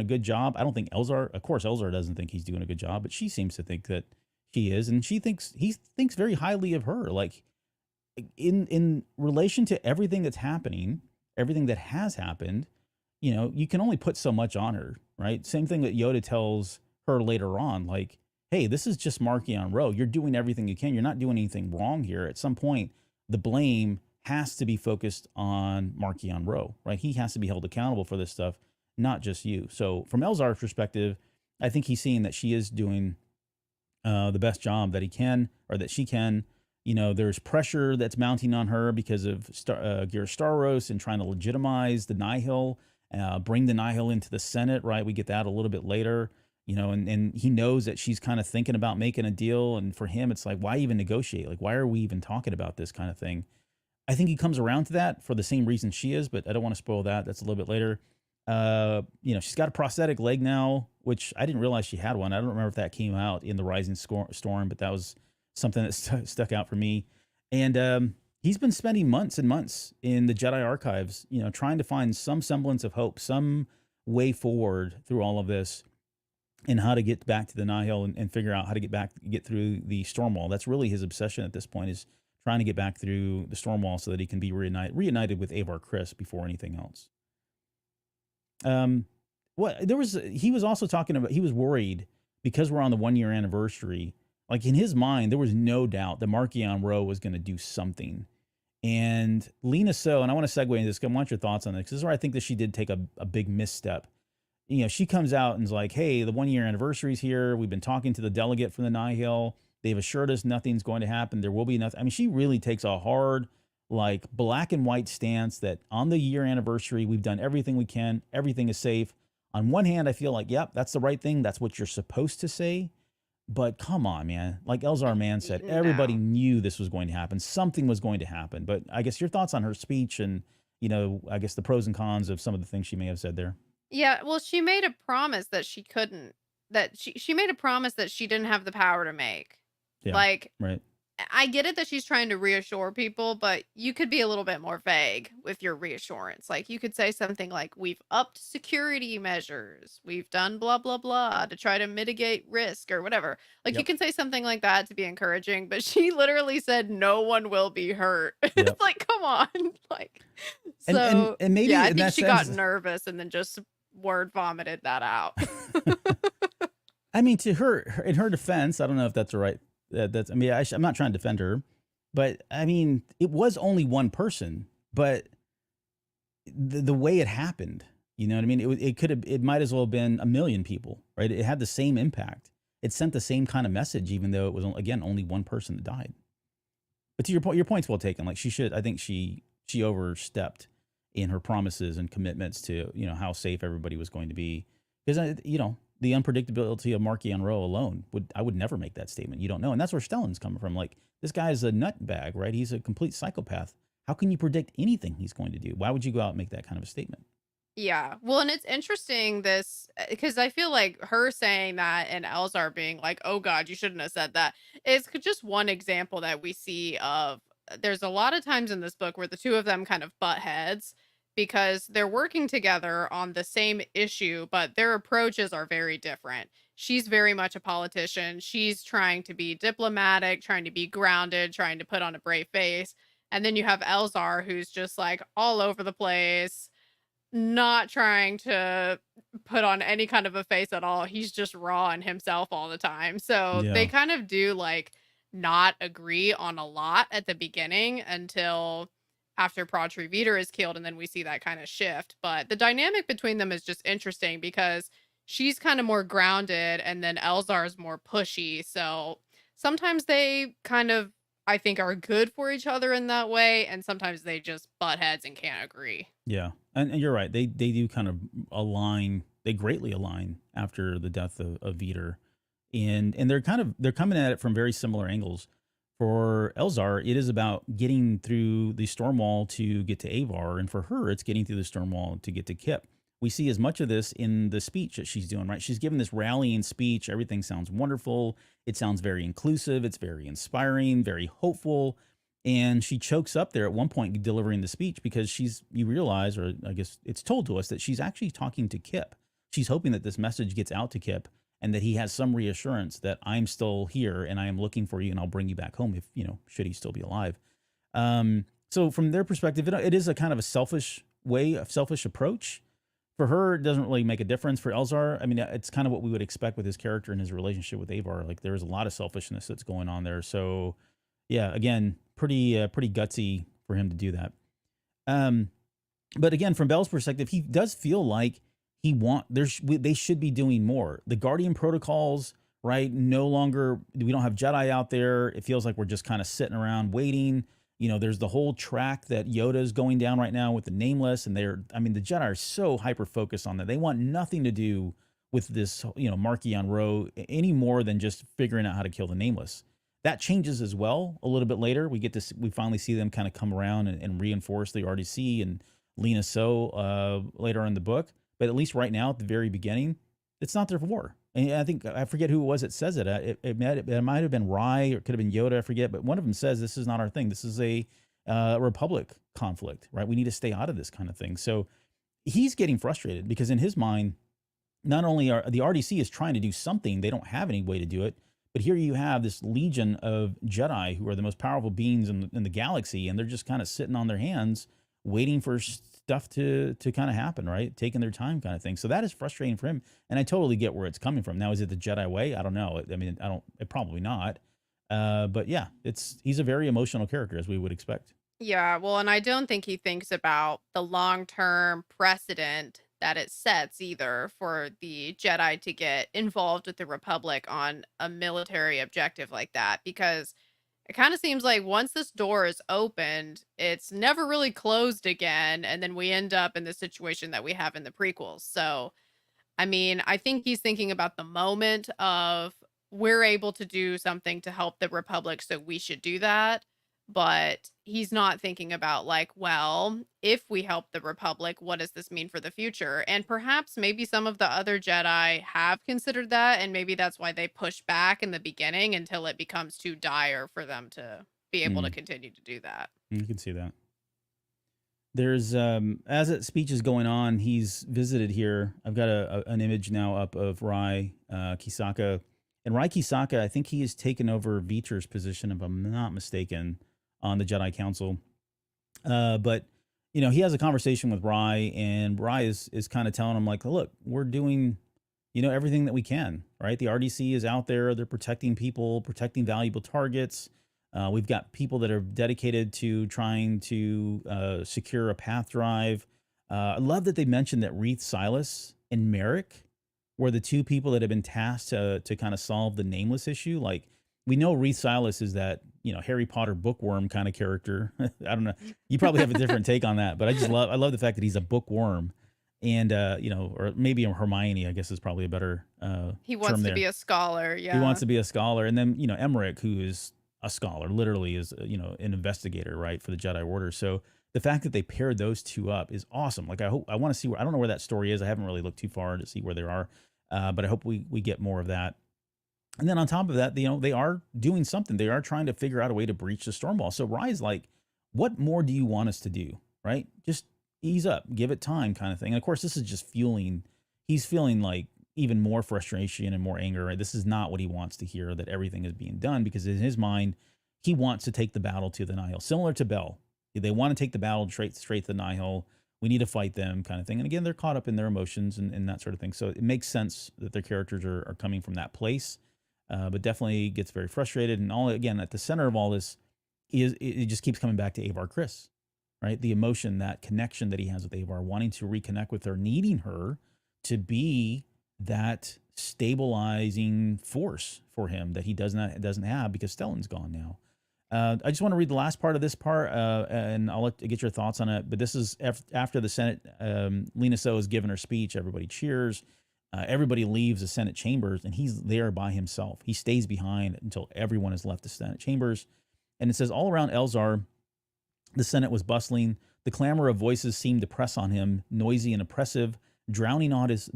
a good job. I don't think Elzar doesn't think he's doing a good job, but she seems to think that he is. And he thinks very highly of her. Like in relation to everything that's happening, everything that has happened, you can only put so much on her, right? Same thing that Yoda tells her later on, like, hey, this is just Marchion Ro. You're doing everything you can. You're not doing anything wrong here. At some point, the blame has to be focused on Marchion Ro, right? He has to be held accountable for this stuff, not just you. So from Elzar's perspective, I think he's seeing that she is doing the best job that he can, or that she can. There's pressure that's mounting on her because of Gur Starros and trying to legitimize the Nihil, bring the Nihil into the Senate, right? We get that a little bit later. And he knows that she's kind of thinking about making a deal. And for him, it's like, why even negotiate? Like, why are we even talking about this kind of thing? I think he comes around to that for the same reason she is, but I don't want to spoil that. That's a little bit later. She's got a prosthetic leg now, which I didn't realize she had one. I don't remember if that came out in the Rising Storm, but that was something that stuck out for me. And he's been spending months and months in the Jedi archives, trying to find some semblance of hope, some way forward through all of this, and how to get back to the Nihil and figure out how to get through the Stormwall. That's really his obsession at this point, is trying to get back through the Stormwall so that he can be reunited with Avar Kriss before anything else. He was also talking about, he was worried because we're on the 1-year anniversary. Like, in his mind, there was no doubt that Marchion Ro was going to do something. And Lina Soh, and I want to segue into this, I want your thoughts on this, because this is where I think that she did take a big misstep. She comes out and is like, hey, the 1-year anniversary is here. We've been talking to the delegate from the Nihil. They've assured us nothing's going to happen. There will be nothing. I mean, she really takes a hard, like, black and white stance that on the year anniversary, we've done everything we can. Everything is safe. On one hand, I feel like, yep, that's the right thing. That's what you're supposed to say. But come on, man. Like Elzar Mann said, everybody knew this was going to happen. Something was going to happen. But I guess your thoughts on her speech and, I guess the pros and cons of some of the things she may have said there. Yeah, well, she made a promise that she couldn't, that she made a promise that she didn't have the power to make. Yeah, Like, right. I get it that she's trying to reassure people, but you could be a little bit more vague with your reassurance. Like, you could say something like, we've upped security measures, we've done blah, blah, blah to try to mitigate risk or whatever. Like, you Yep. can say something like that to be encouraging, but she literally said, no one will be hurt. Yep. It's like, come on. Like, And so, maybe yeah, I in think that she got sense, nervous and then just word vomited that out. I mean, to her, in her defense, I don't know if that's right. That's, I mean, I'm not trying to defend her, but I mean, it was only one person, but the way it happened, you know what I mean? It might as well have been a million people, right? It had the same impact. It sent the same kind of message, even though it was, again, only one person that died. But to your point's well taken. Like, I think she overstepped in her promises and commitments to, how safe everybody was going to be. Because, the unpredictability of Marchion Ro alone, I would never make that statement. You don't know. And that's where Stellan's coming from. Like, this guy is a nutbag, right? He's a complete psychopath. How can you predict anything he's going to do? Why would you go out and make that kind of a statement? Yeah. Well, and it's interesting because I feel like her saying that and Elzar being like, oh God, you shouldn't have said that is just one example that we see of. There's a lot of times in this book where the two of them kind of butt heads because they're working together on the same issue, but their approaches are very different. She's very much a politician. She's trying to be diplomatic, trying to be grounded, trying to put on a brave face. And then you have Elzar, who's just like all over the place, not trying to put on any kind of a face at all. He's just raw in himself all the time. So Yeah. they kind of do like not agree on a lot at the beginning until after Prodri Vider is killed, and then we see that kind of shift. But the dynamic between them is just interesting because she's kind of more grounded and then Elzar's more pushy. So sometimes they kind of, I think, are good for each other in that way, and sometimes they just butt heads and can't agree. Yeah. And you're right. They do kind of align. They greatly align after the death of Vider. And they're coming at it from very similar angles. For Elzar, it is about getting through the Stormwall to get to Avar, and for her, it's getting through the Stormwall to get to Kip. We see as much of this in the speech that she's doing, right? She's giving this rallying speech. Everything sounds wonderful. It sounds very inclusive. It's very inspiring, very hopeful. And she chokes up there at one point delivering the speech because you realize, or I guess it's told to us, that she's actually talking to Kip. She's hoping that this message gets out to Kip and that he has some reassurance that I'm still here and I am looking for you and I'll bring you back home if, should he still be alive. So from their perspective, it is a kind of a selfish approach. For her, it doesn't really make a difference. For Elzar, I mean, it's kind of what we would expect with his character and his relationship with Avar. Like, there's a lot of selfishness that's going on there. So, yeah, again, pretty gutsy for him to do that. But again, from Bell's perspective, he does feel like they should be doing more. The Guardian protocols, right? No longer, we don't have Jedi out there. It feels like we're just kind of sitting around waiting. There's the whole track that Yoda's going down right now with the Nameless, and the Jedi are so hyper focused on that. They want nothing to do with this, Marchion Ro any more than just figuring out how to kill the Nameless. That changes as well a little bit later. We finally see them kind of come around and reinforce the RDC and Lena So later on in the book. But at least right now, at the very beginning, it's not their war. And I think I forget who it was that says it. It might have been Rye or it could have been Yoda. I forget. But one of them says this is not our thing. This is a Republic conflict, right? We need to stay out of this kind of thing. So he's getting frustrated because in his mind, not only are the RDC is trying to do something, they don't have any way to do it. But here you have this legion of Jedi who are the most powerful beings in the galaxy, and they're just kind of sitting on their hands, waiting for stuff to kind of happen, right? Taking their time, kind of thing. So that is frustrating for him, and I totally get where it's coming from. Now, is it the Jedi way? I don't know. I mean, probably not. But yeah, he's a very emotional character, as we would expect. Yeah, well, and I don't think he thinks about the long-term precedent that it sets either for the Jedi to get involved with the Republic on a military objective like that, because it kind of seems like once this door is opened, it's never really closed again, and then we end up in the situation that we have in the prequels. So, I mean, I think he's thinking about the moment of we're able to do something to help the Republic, so we should do that. But he's not thinking about, like, well, if we help the Republic, what does this mean for the future? And perhaps maybe some of the other Jedi have considered that, and maybe that's why they push back in the beginning until it becomes too dire for them to be able to Mm, continue to do that. you can see that. There's as that speech is going on, he's visited here. I've got an image now up of Rai Kisaka, and Rai Kisaka. I think he has taken over Veter's position, if I'm not mistaken, on the Jedi Council. But he has a conversation with Rai, and Rai is kind of telling him like, look, we're doing everything that we can, right? The RDC is out there; they're protecting people, protecting valuable targets. We've got people that are dedicated to trying to secure a path drive. I love that they mentioned that Reith Silas and Merrick were the two people that have been tasked to kind of solve the nameless issue. Like we know Reith Silas is that Harry Potter bookworm kind of character. I don't know. You probably have a different take on that, but I love the fact that he's a bookworm, and or maybe a Hermione, I guess is probably a better He term wants to there. be a scholar, He yeah. wants to be a scholar, and then Emmerich, who is a scholar, literally is an investigator, right, for the Jedi Order. So the fact that they paired those two up is awesome. Like I want to see where I don't know where that story is. I haven't really looked too far to see where they are, but I hope we get more of that. And then on top of that, they are doing something. They are trying to figure out a way to breach the storm wall. So Rye's like, what more do you want us to do? Right? Just ease up, give it time, kind of thing. And of course, this is just fueling. He's feeling like even more frustration and more anger. Right? This is not what he wants to hear, that everything is being done, because in his mind, he wants to take the battle to the Nihil, similar to Bell. They want to take the battle straight to the Nihil. We need to fight them, kind of thing. And again, they're caught up in their emotions and that sort of thing. So it makes sense that their characters are coming from that place. But definitely gets very frustrated. And all again, at the center of all this is it just keeps coming back to Avar Kriss, right? The emotion, that connection that he has with Avar, wanting to reconnect with her, needing her to be that stabilizing force for him that he doesn't have because Stellan's gone now. I just want to read the last part of this part, and I'll get your thoughts on it. But this is after the Senate. Lena So has given her speech. Everybody cheers. Everybody leaves the Senate chambers, and he's there by himself. He stays behind until everyone has left the Senate chambers. And it says, all around Elzar, the Senate was bustling. The clamor of voices seemed to press on him, noisy and oppressive, drowning out his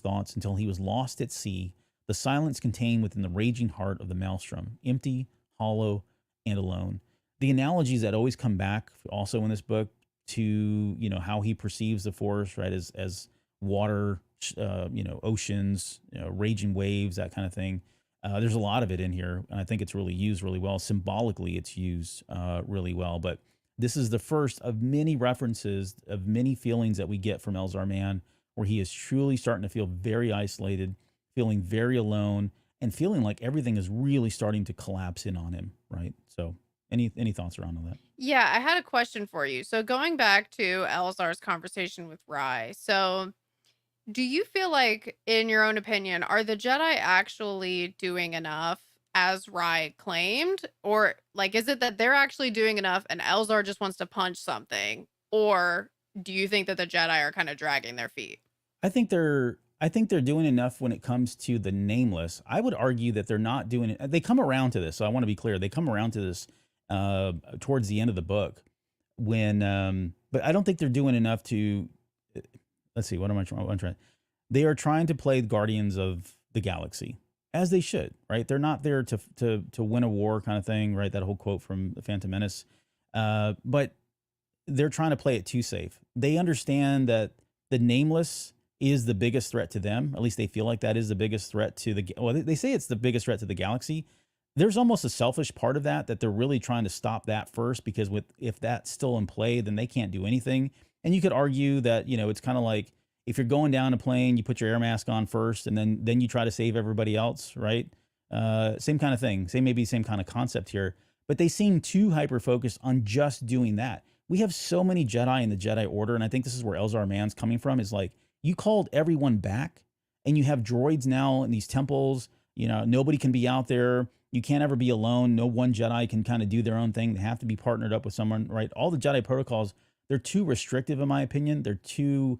thoughts until he was lost at sea. The silence contained within the raging heart of the maelstrom, empty, hollow, and alone. The analogies that always come back also in this book to how he perceives the force, right, as water, oceans, raging waves, that kind of thing. There's a lot of it in here, and I think it's really used really well. Symbolically, it's used really well. But this is the first of many references, of many feelings that we get from Elzar Mann, where he is truly starting to feel very isolated, feeling very alone, and feeling like everything is really starting to collapse in on him, right? So any thoughts around all that? Yeah, I had a question for you. So going back to Elzar's conversation with Rye. So do you feel like, in your own opinion, are the Jedi actually doing enough as Rye claimed? Or, like, is it that they're actually doing enough and Elzar just wants to punch something? Or do you think that the Jedi are kind of dragging their feet? I think they're I think they're doing enough when it comes to the nameless. I would argue that they're not doing it. They come around to this. So I want to be clear. They come around to this towards the end of the book when, but I don't think they're doing enough to, let's see, what am I trying? I'm trying. They are trying to play Guardians of the Galaxy as they should, right? They're not there to win a war kind of thing, right? That whole quote from the Phantom Menace. But they're trying to play it too safe. They understand that the nameless is the biggest threat to them. At least they feel like that is the biggest threat to the, well, they say it's the biggest threat to the galaxy. There's almost a selfish part of that they're really trying to stop that first, because if that's still in play, then they can't do anything. And you could argue that, it's kind of like if you're going down a plane, you put your air mask on first, and then you try to save everybody else, right? Same kind of thing. Maybe same kind of concept here. But they seem too hyper-focused on just doing that. We have so many Jedi in the Jedi Order, and I think this is where Elzar Mann's coming from, is like, you called everyone back, and you have droids now in these temples. Nobody can be out there. You can't ever be alone. No one Jedi can kind of do their own thing. They have to be partnered up with someone, right? All the Jedi protocols, they're too restrictive, in my opinion. They're too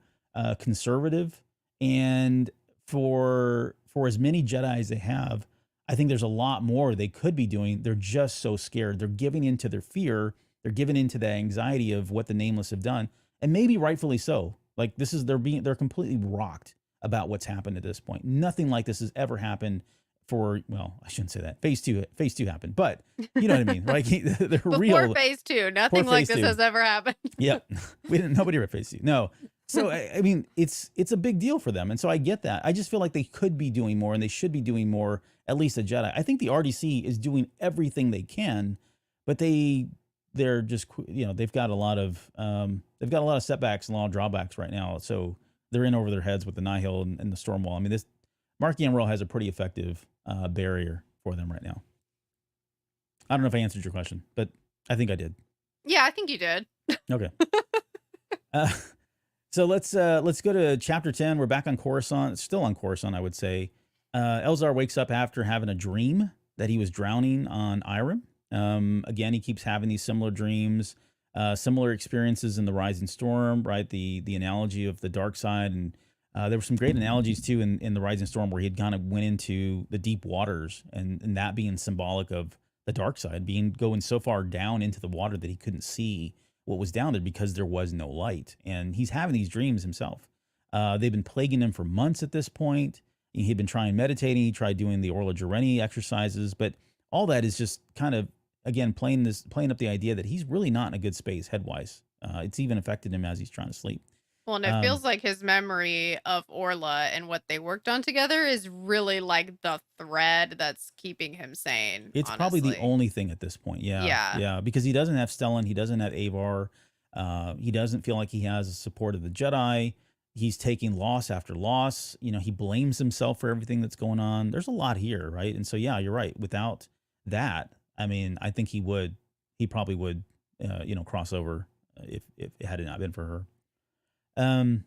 conservative. And for as many Jedi as they have, I think there's a lot more they could be doing. They're just so scared. They're giving into their fear. They're giving into the anxiety of what the Nameless have done, and maybe rightfully so. Like they're completely rocked about what's happened at this point. Nothing like this has ever happened well, I shouldn't say that. Phase two happened, but you know what I mean, right? They're Before real. phase 2, nothing like this has ever happened. Yep. Nobody read phase 2. No. So, I mean, it's a big deal for them. And so I get that. I just feel like they could be doing more, and they should be doing more, at least a Jedi. I think the RDC is doing everything they can, but they're just, they've got a lot of setbacks and a lot of drawbacks right now. So they're in over their heads with the Nihil and the Stormwall. I mean, this Mark Yamrell has a pretty effective barrier for them right now. I don't know if I answered your question, but I think I did. Yeah, I think you did. Okay. So let's go to chapter 10. We're back on Coruscant. Still on Coruscant, I would say. Elzar wakes up after having a dream that he was drowning on Irem. Again, he keeps having these similar dreams, similar experiences in the Rising Storm, right? The analogy of the dark side. And there were some great analogies too in the Rising Storm, where he had kind of went into the deep waters, and that being symbolic of the dark side, going so far down into the water that he couldn't see what was down there because there was no light. And he's having these dreams himself. They've been plaguing him for months at this point. He'd been trying meditating. He tried doing the Orla Jareni exercises, but all that is just kind of, again, playing up the idea that he's really not in a good space head-wise. It's even affected him as he's trying to sleep. Well, and it feels like his memory of Orla and what they worked on together is really like the thread that's keeping him sane. It's probably the only thing at this point. Yeah. Because he doesn't have Stellan. He doesn't have Avar. He doesn't feel like he has the support of the Jedi. He's taking loss after loss. He blames himself for everything that's going on. There's a lot here, right? And so, yeah, you're right. Without that, I mean, I think he probably would, cross over if it had not been for her. And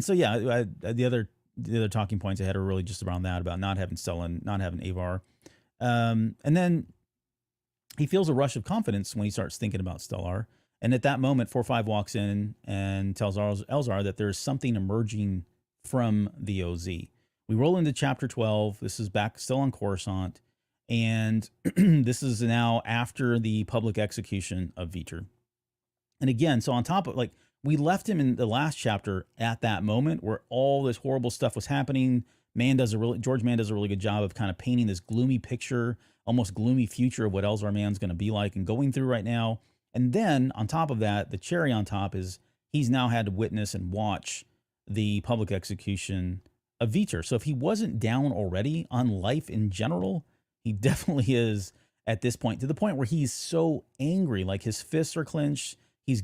so, yeah, the other talking points I had are really just around that, about not having Stellan, not having Avar. And then he feels a rush of confidence when he starts thinking about Stellar. And at that moment, 4-5 walks in and tells Elzar that there's something emerging from the OZ. We roll into chapter 12. This is back still on Coruscant. And this is now after the public execution of Vitor. And again, so on top of, we left him in the last chapter at that moment where all this horrible stuff was happening. George Mann does a really good job of kind of painting this gloomy picture, almost gloomy future of what Elzar Mann's going to be like and going through right now. And then on top of that, the cherry on top is he's now had to witness and watch the public execution of Vitor. So if he wasn't down already on life in general, he definitely is at this point, to the point where he's so angry, like his fists are clenched. He's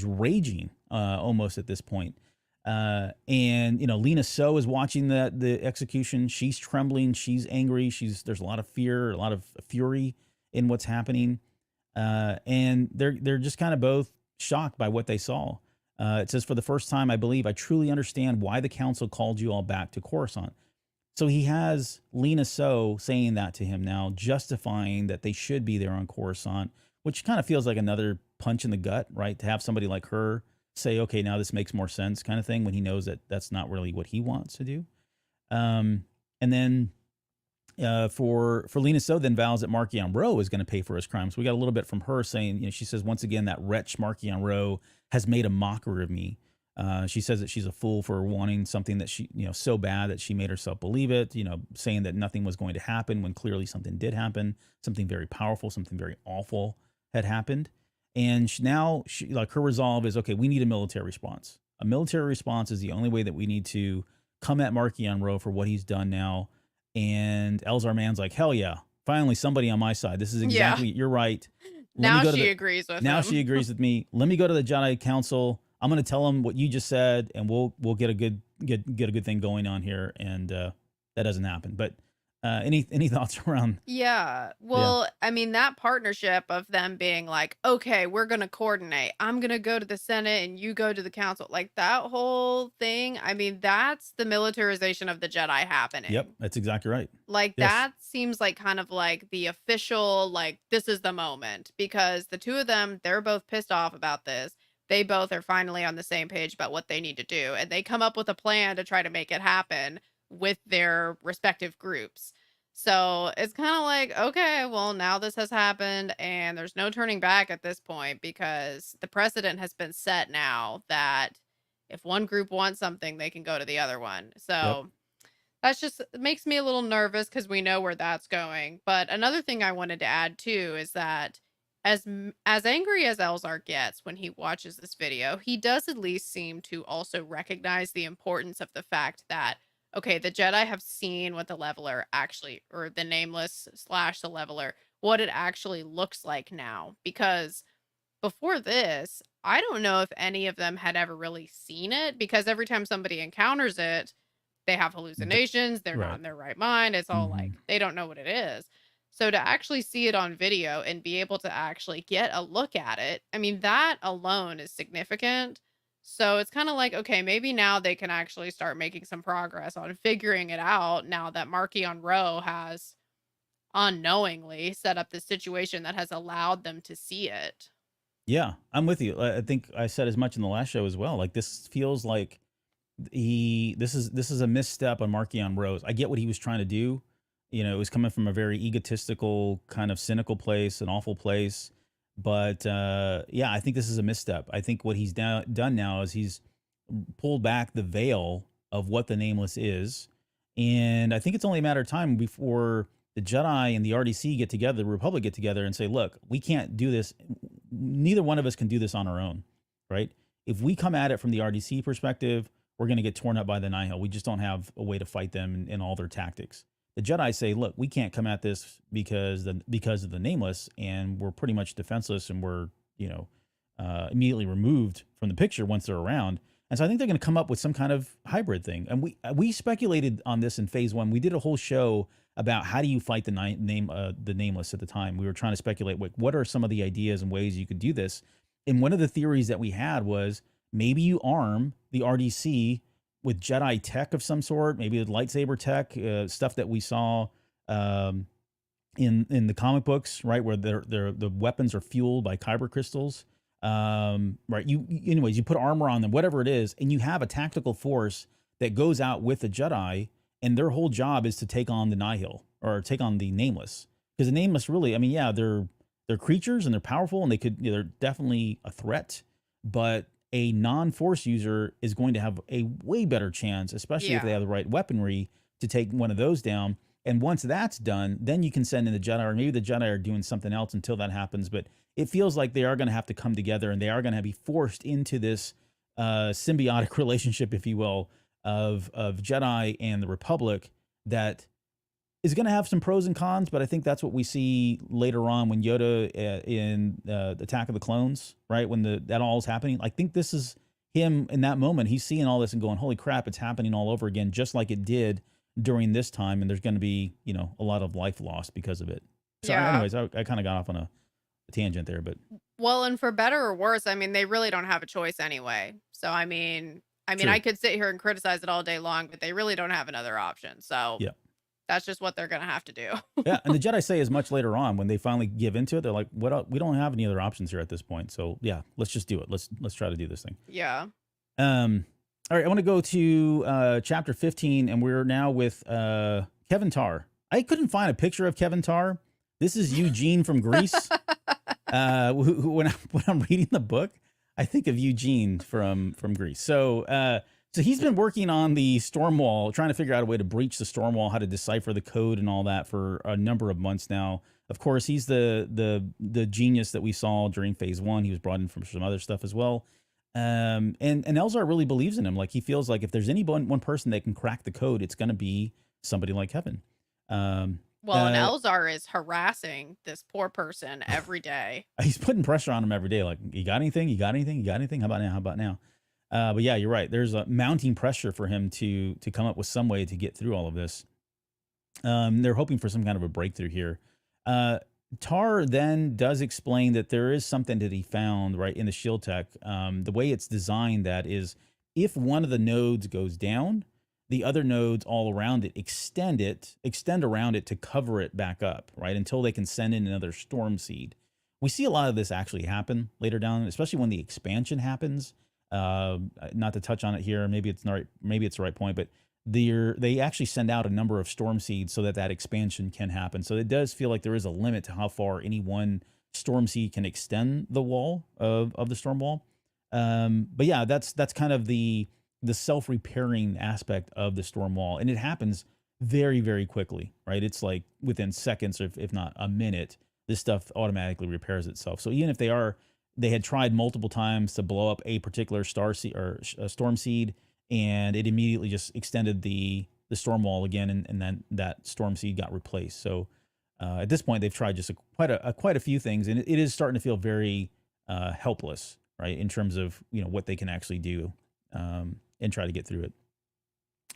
raging almost at this point. And Lina So is watching the execution. She's trembling. She's angry. There's a lot of fear, a lot of fury in what's happening. And they're just kind of both shocked by what they saw. It says, for the first time, I believe I truly understand why the council called you all back to Coruscant. So he has Lina So saying that to him now, justifying that they should be there on Coruscant, which kind of feels like another punch in the gut, right? To have somebody like her say, okay, now this makes more sense, kind of thing, when he knows that that's not really what he wants to do. And then for Lena So then vows that Markion Rowe is going to pay for his crimes. We got a little bit from her saying, she says, once again, that wretch Markion Rowe has made a mockery of me. She says that she's a fool for wanting something that she, so bad that she made herself believe it, saying that nothing was going to happen when clearly something did happen, something very powerful, something very awful had happened. And now like her resolve is, okay, we need a military response. A military response is the only way that we need to come at Markion Rowe for what he's done now. And Elzar Mann's like, hell yeah, finally somebody on my side. This is exactly, you're right. Now she agrees with Now him. she agrees with me. Let me go to the Jedi Council. I'm going to tell them what you just said, and we'll get a good thing going on here. And that doesn't happen. But any thoughts around? Yeah. Well, I mean, that partnership of them being like, okay, we're going to coordinate. I'm going to go to the Senate and you go to the council. Like that whole thing. I mean, that's the militarization of the Jedi happening. Yep. That's exactly right. Like Yes. that seems like kind of like the official, like this is the moment, because the two of them, they're both pissed off about this. They both are finally on the same page about what they need to do. And they come up with a plan to try to make it happen with their respective groups. So it's kind of like, okay, well, now this has happened and there's no turning back at this point, because the precedent has been set now that if one group wants something, they can go to the other one. So that's just it makes me a little nervous because we know where that's going. But another thing I wanted to add too is that as angry as Elzar gets when he watches this video, he does at least seem to also recognize the importance of the fact that, okay, the Jedi have seen what the Leveler actually, or the Nameless / the Leveler, what it actually looks like now. Because before this, I don't know if any of them had ever really seen it, because every time somebody encounters it, they have hallucinations, they're Right. not in their right mind. It's all like they don't know what it is. So to actually see it on video and be able to actually get a look at it, I mean, that alone is significant. So it's kind of like, okay, maybe now they can actually start making some progress on figuring it out now that Markion Rowe has unknowingly set up this situation that has allowed them to see it. Yeah, I'm with you. I think I said as much in the last show as well. Like this feels like this is a misstep on Markion Rowe's. I get what he was trying to do. It was coming from a very egotistical, kind of cynical place, an awful place. But yeah, I think this is a misstep. I think what he's done now is he's pulled back the veil of what the Nameless is. And I think it's only a matter of time before the Jedi and the RDC get together, the Republic get together and say, look, we can't do this. Neither one of us can do this on our own, right? If we come at it from the RDC perspective, we're going to get torn up by the Nihil. We just don't have a way to fight them in all their tactics. The Jedi say, look, we can't come at this because of the Nameless, and we're pretty much defenseless, and we're, immediately removed from the picture once they're around. And so I think they're going to come up with some kind of hybrid thing. And we speculated on this in phase 1. We did a whole show about how do you fight the Nameless at the time. We were trying to speculate what are some of the ideas and ways you could do this. And one of the theories that we had was maybe you arm the RDC with Jedi tech of some sort, maybe with lightsaber tech, stuff that we saw in the comic books, right, where the weapons are fueled by kyber crystals. Right. Anyways, you put armor on them, whatever it is, and you have a tactical force that goes out with the Jedi, and their whole job is to take on the Nihil or take on the Nameless. Because the Nameless really, I mean, yeah, they're creatures and they're powerful and they're definitely a threat, but a non-force user is going to have a way better chance, especially if they have the right weaponry, to take one of those down. And once that's done, then you can send in the Jedi, or maybe the Jedi are doing something else until that happens. But it feels like they are going to have to come together, and they are going to be forced into this symbiotic relationship, if you will, of Jedi and the Republic that is going to have some pros and cons. But I think that's what we see later on when Yoda in the Attack of the Clones, right? When that all is happening. I think this is him in that moment. He's seeing all this and going, holy crap, it's happening all over again, just like it did during this time. And there's going to be, a lot of life lost because of it. So anyways, I kind of got off on a tangent there, but well, and for better or worse, I mean, they really don't have a choice anyway. So I mean, True. I could sit here and criticize it all day long, but they really don't have another option. So Yeah. That's just what they're gonna have to do. Yeah, and the Jedi say as much later on when they finally give into it. They're like, "What? We don't have any other options here at this point. So yeah, let's just do it. Let's try to do this thing." Yeah. All right, I want to go to chapter 15, and we're now with Kevin Tarr. I couldn't find a picture of Kevin Tarr. This is Eugene from Greece. When I'm reading the book, I think of Eugene from Greece. So he's been working on the storm wall, trying to figure out a way to breach the storm wall, how to decipher the code and all that for a number of months now. Of course, he's the genius that we saw during phase 1. He was brought in from some other stuff as well. And Elzar really believes in him. Like, he feels like if there's any one person that can crack the code, it's going to be somebody like Kevin. Well, and Elzar is harassing this poor person every day. He's putting pressure on him every day. Like, you got anything? You got anything? You got anything? How about now? How about now? But yeah, you're right. There's a mounting pressure for him to come up with some way to get through all of this. They're hoping for some kind of a breakthrough here. Tarr then does explain that there is something that he found right in the shield tech. The way it's designed, that is, if one of the nodes goes down, the other nodes all around it extend around it to cover it back up, right, until they can send in another storm seed. We see a lot of this actually happen later down, especially when the expansion happens. Not to touch on it here, maybe it's the right point, but they actually send out a number of storm seeds so that expansion can happen. So it does feel like there is a limit to how far any one storm seed can extend the wall of the storm wall. But yeah, that's kind of the self-repairing aspect of the storm wall, and it happens very, very quickly, right? It's like within seconds, or if not a minute, this stuff automatically repairs itself. So even if they had tried multiple times to blow up a particular star seed or a storm seed, and it immediately just extended the storm wall again, and then that storm seed got replaced. So at this point, they've tried just quite a few things, and it is starting to feel very helpless, right, in terms of what they can actually do and try to get through it.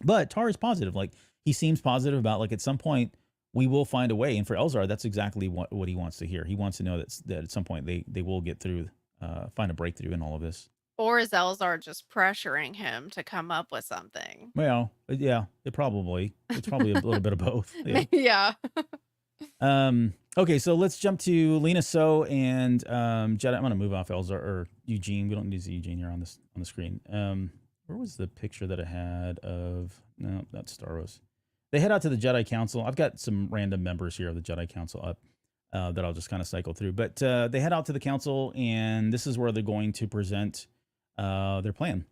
But Tarr is positive. Like, he seems positive about, like, at some point we will find a way. And for Elzar, that's exactly what he wants to hear. He wants to know that at some point they will get through, find a breakthrough in all of this. Or is Elzar just pressuring him to come up with something? Well, yeah, it's probably a little bit of both. Yeah. Yeah. Okay, so let's jump to Lina Soh and Jedi. I'm going to move off Elzar or Eugene. We don't need to see Eugene here on the screen. Where was the picture that I had of? No, that's Staros. They head out to the Jedi Council. I've got some random members here of the Jedi Council up that I'll just kind of cycle through. But they head out to the council, and this is where they're going to present their plan.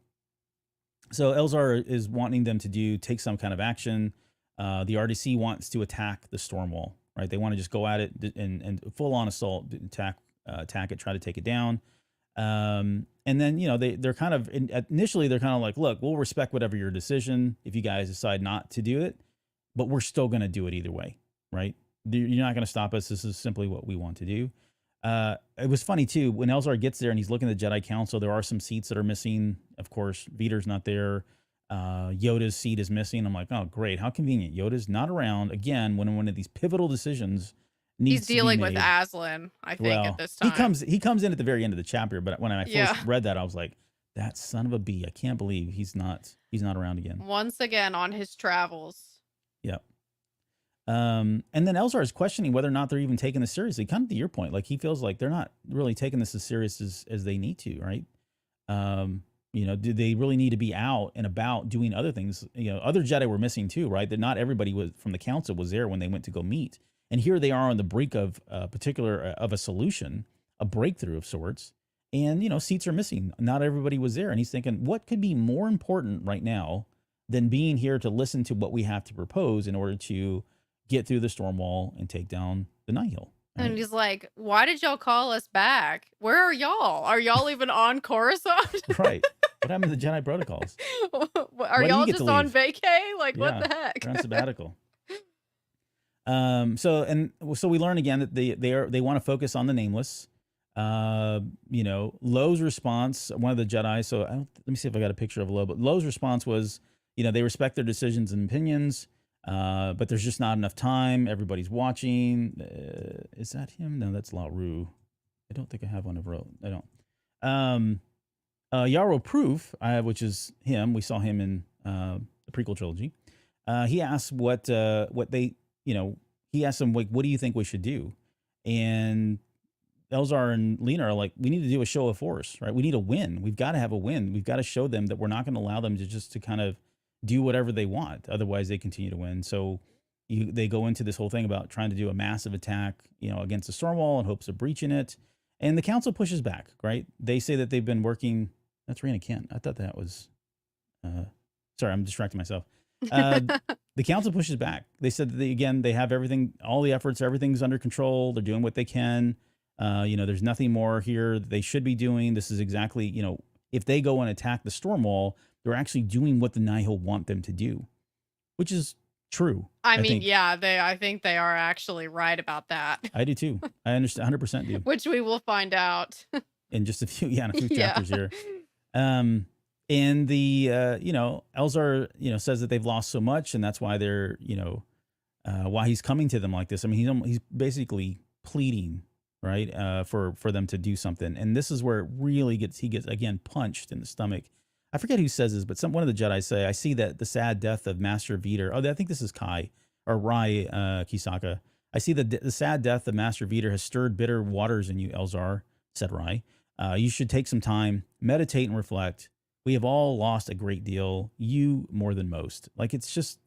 So Elzar is wanting them to take some kind of action. The RDC wants to attack the storm wall, right? They want to just go at it and full on assault, attack it, try to take it down. And then, they're kind of, initially they're kind of like, look, we'll respect whatever your decision if you guys decide not to do it, but we're still going to do it either way, right? You're not going to stop us. This is simply what we want to do. It was funny too, when Elzar gets there and he's looking at the Jedi Council, there are some seats that are missing. Of course, Vader's not there. Yoda's seat is missing. I'm like, oh, great. How convenient. Yoda's not around again when one of these pivotal decisions needs He's dealing to be with made. Aslan, I think, at this time. He comes in at the very end of the chapter, but when I first read that, I was like, that son of a bee. I can't believe he's not around again. Once again on his travels. Yep. And then Elzar is questioning whether or not they're even taking this seriously. Kind of to your point, like, he feels like they're not really taking this as serious as they need to, right? Do they really need to be out and about doing other things? Other Jedi were missing too, right? That not everybody from the council was there when they went to go meet. And here they are on the brink of a solution, a breakthrough of sorts. And, seats are missing. Not everybody was there. And he's thinking, what could be more important right now than being here to listen to what we have to propose in order to get through the storm wall and take down the Nihil? Right? And he's like, why did y'all call us back? Where are y'all? Are y'all even on Coruscant? Right. What happened to the Jedi protocols? Are y'all just on vacay? Like, what the heck? They're on sabbatical. So we learn again that they want to focus on the nameless. Lo's response, one of the Jedi. So let me see if I got a picture of Lo. But Lo's response was, they respect their decisions and opinions, but there's just not enough time. Everybody's watching. Is that him? No, that's La Rue. I don't think I have one of Ro. I don't. Yaro Proof, which is him. We saw him in the prequel trilogy. he asks what they, you know, he asks them like, what do you think we should do? And Elzar and Lena are like, we need to do a show of force, right? We need a win. We've got to have a win. We've got to show them that we're not going to allow them to just to kind of do whatever they want. Otherwise, they continue to win. So they go into this whole thing about trying to do a massive attack, you know, against the storm wall in hopes of breaching it. And the council pushes back, right? They say that they've been working. That's Rhaena Kent. I thought that was. Sorry, I'm distracting myself. The council pushes back. They said that they have everything, all the efforts, everything's under control. They're doing what they can. You know, there's nothing more here that they should be doing. This is exactly, you know, if they go and attack the storm wall, they're actually doing what the Nihil want them to do, which is true. I mean, think. yeah, I think they are actually right about that. I do too. I understand 100% do. Which we will find out in just a few, in a few Yeah. chapters here. And the, you know, Elzar, you know, says that they've lost so much and that's why they're, you know, why he's coming to them like this. I mean, he's basically pleading, right, for them to do something. And this is where it really he gets again punched in the stomach. I forget who says this, but one of the Jedi say, I see that the sad death of Master Veeder. Oh, I think this is Kai or Rai Kisaka. I see the sad death of Master Veeder has stirred bitter waters in you, Elzar, said Rai. You should take some time, meditate and reflect. We have all lost a great deal, you more than most. Like, it's just,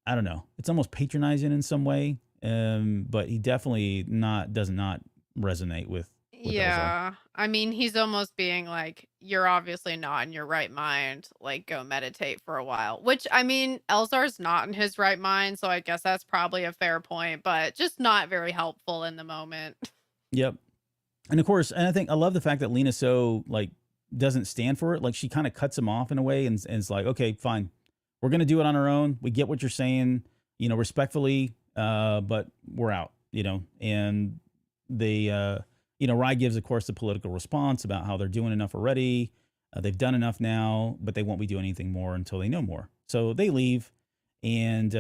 I don't know. It's almost patronizing in some way, but he definitely does not resonate with Elzar. Yeah. I mean, he's almost being like, you're obviously not in your right mind. Like, go meditate for a while. Which, I mean, Elzar's not in his right mind, so I guess that's probably a fair point, but just not very helpful in the moment. Yep. And of course, and I love the fact that Lena so like doesn't stand for it. Like, she kind of cuts him off in a way and is like, okay, fine. We're going to do it on our own. We get what you're saying, you know, respectfully, but we're out, you know. And they, you know, Rai gives, of course, the political response about how they're doing enough already. They've done enough now, but they won't be doing anything more until they know more. So they leave, and,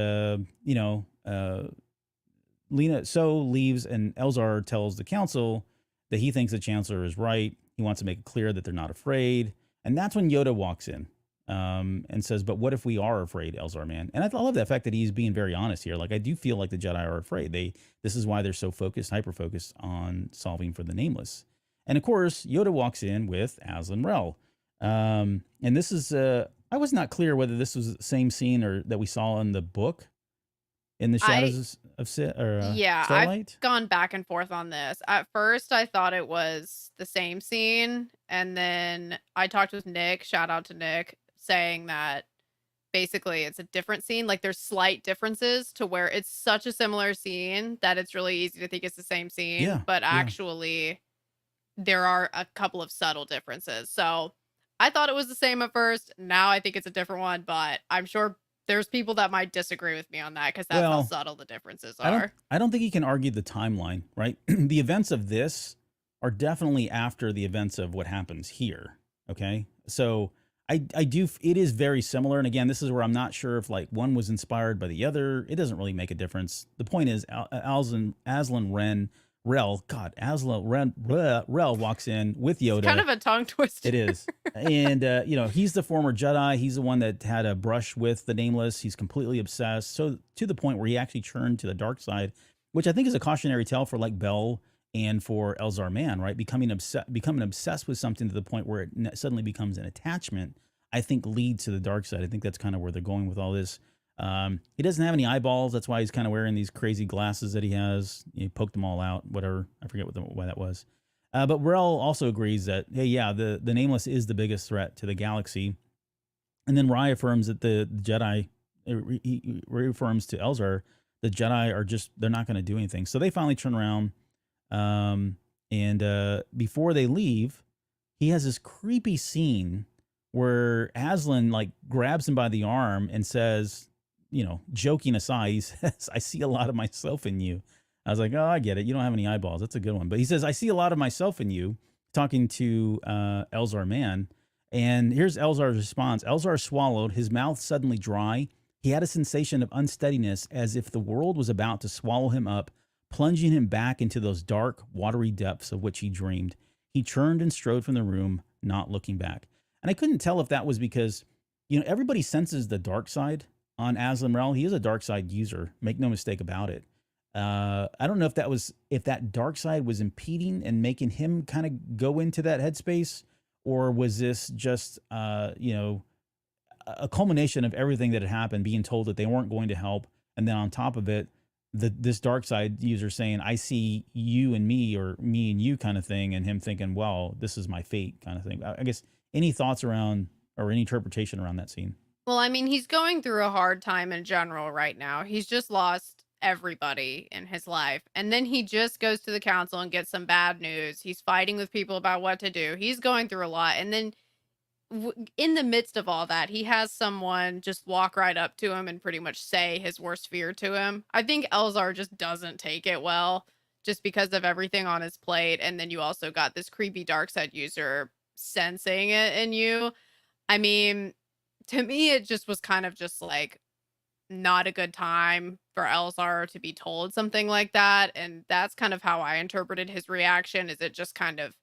you know, Lena so leaves, and Elzar tells the council that he thinks the Chancellor is right. He wants to make it clear that they're not afraid. And that's when Yoda walks in and says, but what if we are afraid, Elzar, man? And I love that fact that he's being very honest here. Like, I do feel like the Jedi are afraid. This is why they're so focused, hyper-focused on solving for the Nameless. And, of course, Yoda walks in with Azlin Rel. And this is, I was not clear whether this was the same scene or that we saw in the book. In the Shadows of Starlight? I've gone back and forth on this. At first, I thought it was the same scene. And then I talked with Nick, shout out to Nick, saying that basically it's a different scene. Like, there's slight differences to where it's such a similar scene that it's really easy to think it's the same scene. Yeah, but yeah. actually, there are a couple of subtle differences. So I thought it was the same at first. Now I think it's a different one, but I'm sure there's people that might disagree with me on that because that's how subtle the differences are. I don't think you can argue the timeline, right? The events of this are definitely after the events of what happens here. Okay. So I do, it is very similar. And again, this is where I'm not sure if like one was inspired by the other. It doesn't really make a difference. The point is Aslan Rel walks in with Yoda. It's kind of a tongue twister. It is. And, you know, he's the former Jedi. He's the one that had a brush with the Nameless. He's completely obsessed. So to the point where he actually turned to the dark side, which I think is a cautionary tale for like Bell and for Elzar Mann, right? Becoming obsessed with something to the point where it suddenly becomes an attachment, I think leads to the dark side. I think that's kind of where they're going with all this. He doesn't have any eyeballs. That's why he's kind of wearing these crazy glasses that he has. He poked them all out, whatever. I forget why that was. But Rel also agrees that, hey, yeah, the Nameless is the biggest threat to the galaxy. And then Rai affirms that the Jedi, he reaffirms to Elzar, the Jedi are just, they're not going to do anything. So they finally turn around. And before they leave, he has this creepy scene where Aslan like grabs him by the arm and says, you know, joking aside, he says, I see a lot of myself in you. I was like, oh, I get it. You don't have any eyeballs. That's a good one. But he says, I see a lot of myself in you, talking to Elzar Mann. And here's Elzar's response. Elzar swallowed, his mouth suddenly dry. He had a sensation of unsteadiness as if the world was about to swallow him up, plunging him back into those dark, watery depths of which he dreamed. He turned and strode from the room, not looking back. And I couldn't tell if that was because, you know, everybody senses the dark side on Aslan Morel. He is a dark side user. Make no mistake about it. I don't know if that dark side was impeding and making him kind of go into that headspace, or was this just a culmination of everything that had happened, being told that they weren't going to help, and then on top of it, this dark side user saying, "I see you and me, or me and you," kind of thing, and him thinking, "Well, this is my fate," kind of thing. I guess any thoughts around or any interpretation around that scene? Well, I mean, he's going through a hard time in general right now. He's just lost everybody in his life. And then he just goes to the council and gets some bad news. He's fighting with people about what to do. He's going through a lot. And then in the midst of all that, he has someone just walk right up to him and pretty much say his worst fear to him. I think Elzar just doesn't take it well, just because of everything on his plate. And then you also got this creepy dark side user sensing it in you. I mean, to me, it just was kind of just like not a good time for Elzar to be told something like that. And that's kind of how I interpreted his reaction, is it just kind of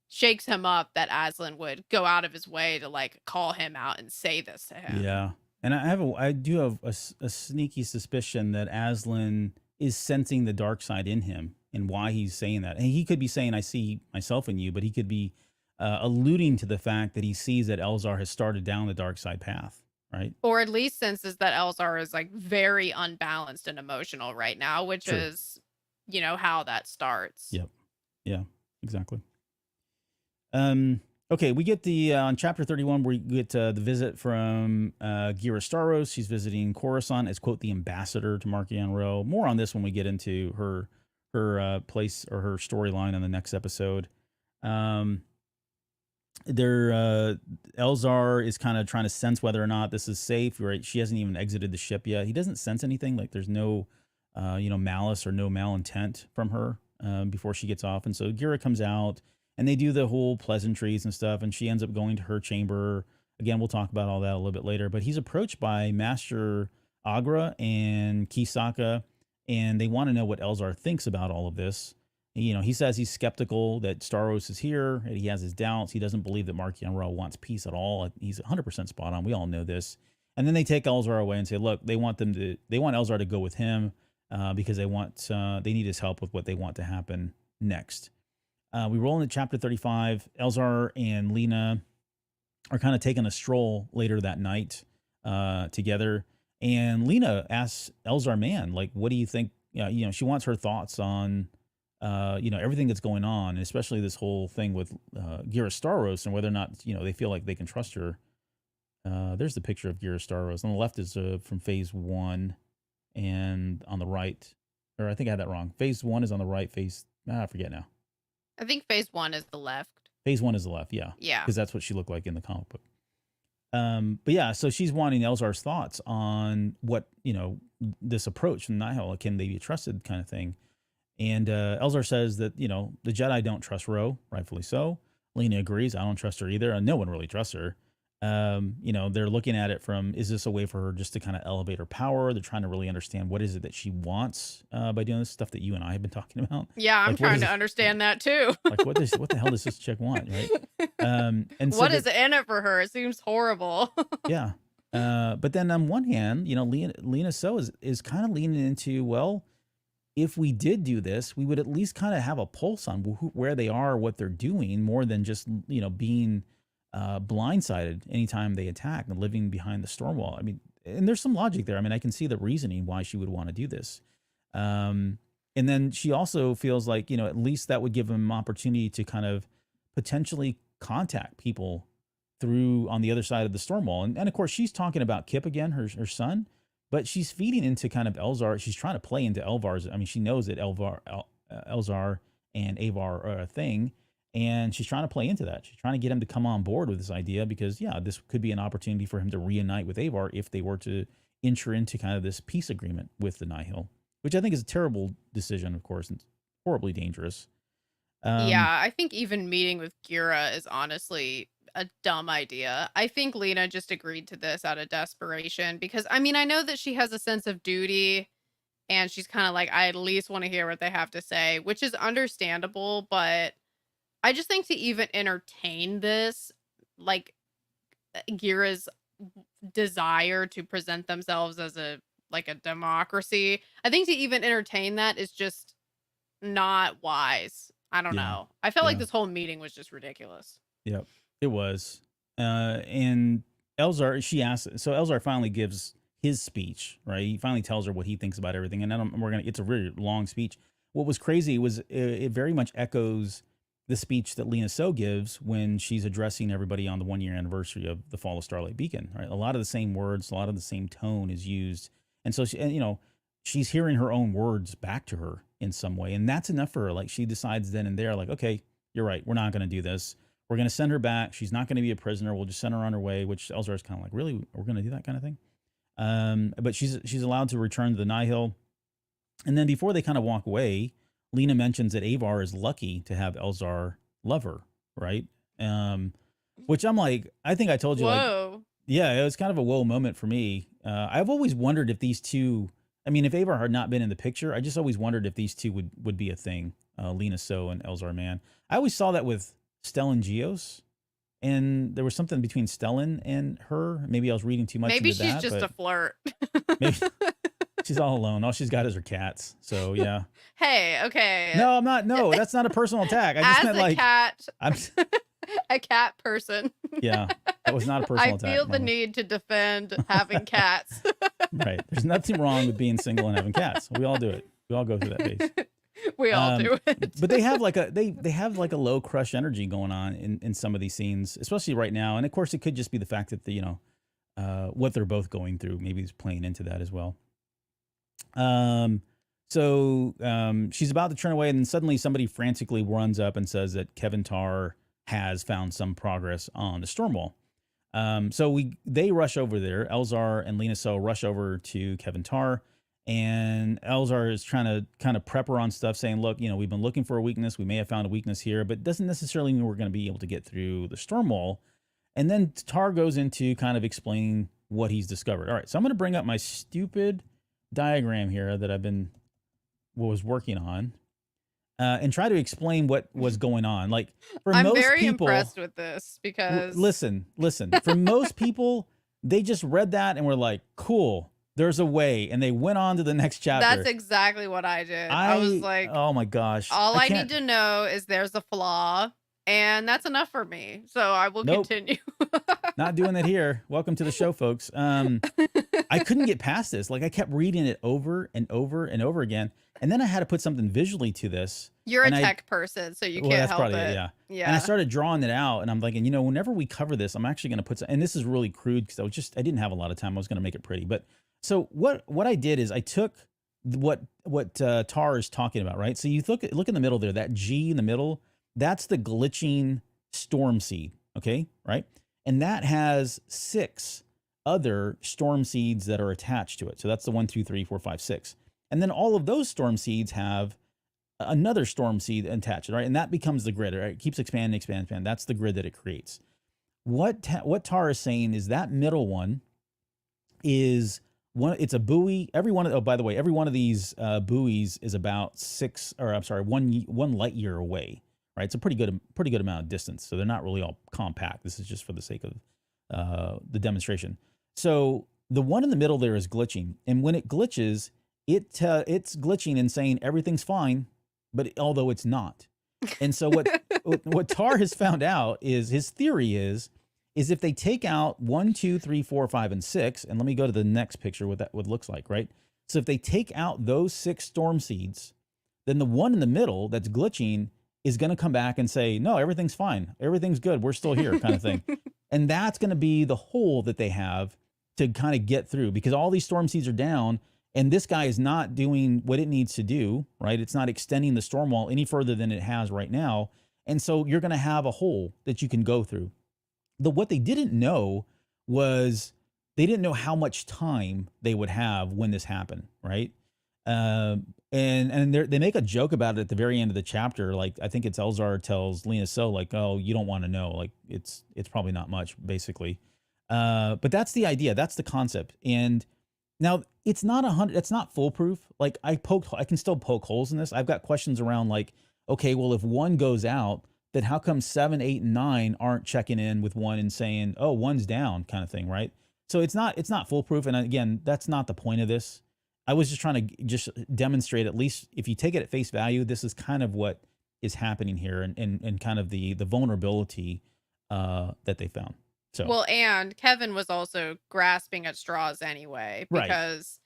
shakes him up that Aslan would go out of his way to like call him out and say this to him. Yeah, and I do have a sneaky suspicion that Aslan is sensing the dark side in him, and why he's saying that. And he could be saying, "I see myself in you," but he could be alluding to the fact that he sees that Elzar has started down the dark side path, right? Or at least senses that Elzar is like very unbalanced and emotional right now, which Sure. is, how that starts. Yep. Yeah. Exactly. Okay, we get the on chapter 31, we get the visit from Gira Staros. She's visiting Coruscant as, quote, the ambassador to Marchion Ro. More on this when we get into her place or her storyline on the next episode. Elzar is kind of trying to sense whether or not this is safe, right? She hasn't even exited the ship yet. He doesn't sense anything, like there's no malice or no malintent from her before she gets off. And so Gira comes out, and they do the whole pleasantries and stuff, and she ends up going to her chamber. Again, we'll talk about all that a little bit later, but he's approached by Master Agra and Kisaka, and they want to know what Elzar thinks about all of this. He says he's skeptical that Staros is here, and he has his doubts. He doesn't believe that Marchion Ro wants peace at all. He's 100% spot on. We all know this. And then they take Elzar away and say, look, they want Elzar to go with him because they need his help with what they want to happen next. We roll into chapter 35. Elzar and Lena are kind of taking a stroll later that night together. And Lena asks Elzar, man, like, what do you think? She wants her thoughts on, everything that's going on, especially this whole thing with Gira Staros and whether or not, they feel like they can trust her. There's the picture of Gira Staros. On the left is from phase 1, and on the right, or I think I had that wrong. Phase 1 is on the right. I forget now. I think phase 1 is the left. Phase 1 is the left, yeah. Yeah. Because that's what she looked like in the comic book. But yeah, so she's wanting Elzar's thoughts on what, this approach from Nihil, can they be trusted kind of thing. And Elzar says that, the Jedi don't trust Ro, rightfully so. Lena agrees. I don't trust her either. And no one really trusts her. They're looking at it from, is this a way for her just to kind of elevate her power? They're trying to really understand what is it that she wants by doing this stuff that you and I have been talking about. Yeah, I'm Like, trying to understand that too. Like, what the hell does this chick want, right? And so What is in it for her? It seems horrible. Yeah. But then on one hand, Lena So is kind of leaning into, well, if we did do this, we would at least kind of have a pulse on where they are, what they're doing, more than just, being blindsided anytime they attack and living behind the storm wall. I mean, and there's some logic there. I mean, I can see the reasoning why she would want to do this. And then she also feels like, at least that would give them opportunity to kind of potentially contact people through on the other side of the storm wall. And of course, she's talking about Kip again, her son, but she's feeding into kind of Elzar. She's trying to play into Elvar's. I mean, she knows that Elzar and Avar are a thing, and she's trying to play into that. She's trying to get him to come on board with this idea because, yeah, this could be an opportunity for him to reunite with Avar if they were to enter into kind of this peace agreement with the Nihil, which I think is a terrible decision, of course, and horribly dangerous. Yeah, I think even meeting with Gira is honestly a dumb idea. I think Lena just agreed to this out of desperation because, I mean, I know that she has a sense of duty and she's kind of like, I at least want to hear what they have to say, which is understandable. But I just think to even entertain this, like, Gira's desire to present themselves as a like a democracy. I think to even entertain that is just not wise. I don't Yeah. know. I felt like Yeah. this whole meeting was just ridiculous. Yep. It was. And Elzar, she asked, so Elzar finally gives his speech, right? He finally tells her what he thinks about everything. And then it's a really long speech. What was crazy was it very much echoes the speech that Lena So gives when she's addressing everybody on the 1 year anniversary of the fall of Starlight Beacon, right? A lot of the same words, a lot of the same tone is used. And so, she's hearing her own words back to her in some way. And that's enough for her. Like, she decides then and there, like, okay, you're right. We're not going to do this. We're going to send her back. She's not going to be a prisoner. We'll just send her on her way, which Elzar is kind of like, really? We're going to do that kind of thing? But she's allowed to return to the Nihil. And then before they kind of walk away, Lena mentions that Avar is lucky to have Elzar love her, right? Which I'm like, I think I told you, like, Whoa. yeah, it was kind of a whoa moment for me. I've always wondered if these two, I mean, if Avar had not been in the picture, I just always wondered if these two would be a thing, Lena So and Elzar Mann. I always saw that with Stellan Gios, and there was something between Stellan and her. Maybe I was reading too much Maybe into she's that, just a but flirt. maybe she's all alone. All she's got is her cats. So yeah. Hey, okay. No, I'm not. No, that's not a personal attack. I just As meant a like cat, I'm. a cat person, Yeah, that was not a I personal attack. feel the Mama. need to defend having cats. Right. There's nothing wrong with being single and having cats. We all do it. We all go through that phase. We all do it. But they have like they have like a low crush energy going on in some of these scenes, especially right now. And of course, it could just be the fact that what they're both going through maybe is playing into that as well. So she's about to turn away, and then suddenly somebody frantically runs up and says that Keven Tarr has found some progress on the Stormwall. So they rush over there. Elzar and Lena So rush over to Keven Tarr, and Elzar is trying to kind of prep her on stuff, saying, look, we've been looking for a weakness. We may have found a weakness here, but it doesn't necessarily mean we're going to be able to get through the Stormwall. And then Tarr goes into kind of explaining what he's discovered. All right, so I'm going to bring up my stupid diagram here that was working on, and try to explain what was going on. Like, for I'm most very people, impressed with this because listen. For most people, they just read that and were like, "Cool, there's a way," and they went on to the next chapter. that's exactly what I did. I was like, "Oh my gosh, all I need can't- to know is there's a flaw, and that's enough for me. So I will Nope. continue. Not doing it here. Welcome to the show, folks." I couldn't get past this. Like, I kept reading it over and over and over again, and then I had to put something visually to this. You're a And I- tech person, so you Well, can't that's help probably it. it, yeah. Yeah. And I started drawing it out, and I'm thinking, whenever we cover this, I'm actually going to put some, and this is really crude because I didn't have a lot of time. I was going to make it pretty. But so what I did is I took what Tarr is talking about, right? So you look in the middle there, that G in the middle, that's the glitching storm seed, okay? Right? And that has 6 other storm seeds that are attached to it. So that's the 1, 2, 3, 4, 5, 6. And then all of those storm seeds have another storm seed attached, right? And that becomes the grid, right? It keeps expanding. That's the grid that it creates. What Tarr is saying is that middle one is it's a buoy. By the way, every one of these buoys is about 1 light year away, right? It's a pretty good amount of distance. So they're not really all compact. This is just for the sake of the demonstration. So the one in the middle there is glitching, and when it glitches, it's glitching and saying everything's fine, but although it's not. And so what Tarr has found out is his theory is if they take out 1, 2, 3, 4, 5, and 6, and let me go to the next picture what that looks like, right? So if they take out those 6 storm seeds, then the one in the middle that's glitching is going to come back and say, no, everything's fine. Everything's good. We're still here, kind of thing. And that's going to be the hole that they have to kind of get through, because all these storm seeds are down, and this guy is not doing what it needs to do, right? It's not extending the storm wall any further than it has right now. And so you're going to have a hole that you can go through. What they didn't know was they didn't know how much time they would have when this happened, right? And they make a joke about it at the very end of the chapter. Like, I think it's Elzar tells Lena So, like, oh, you don't want to know. Like, it's probably not much, basically. But that's the idea. That's the concept. And now it's not 100. It's not foolproof. Like, I can still poke holes in this. I've got questions around, like, okay, well, if 1 goes out, then how come 7, 8, and 9 aren't checking in with 1 and saying, oh, 1's down, kind of thing, right? So it's not foolproof. And again, that's not the point of this. I was just trying to just demonstrate, at least if you take it at face value, this is kind of what is happening here, and kind of the vulnerability that they found. So Well, and Kevin was also grasping at straws anyway, right, because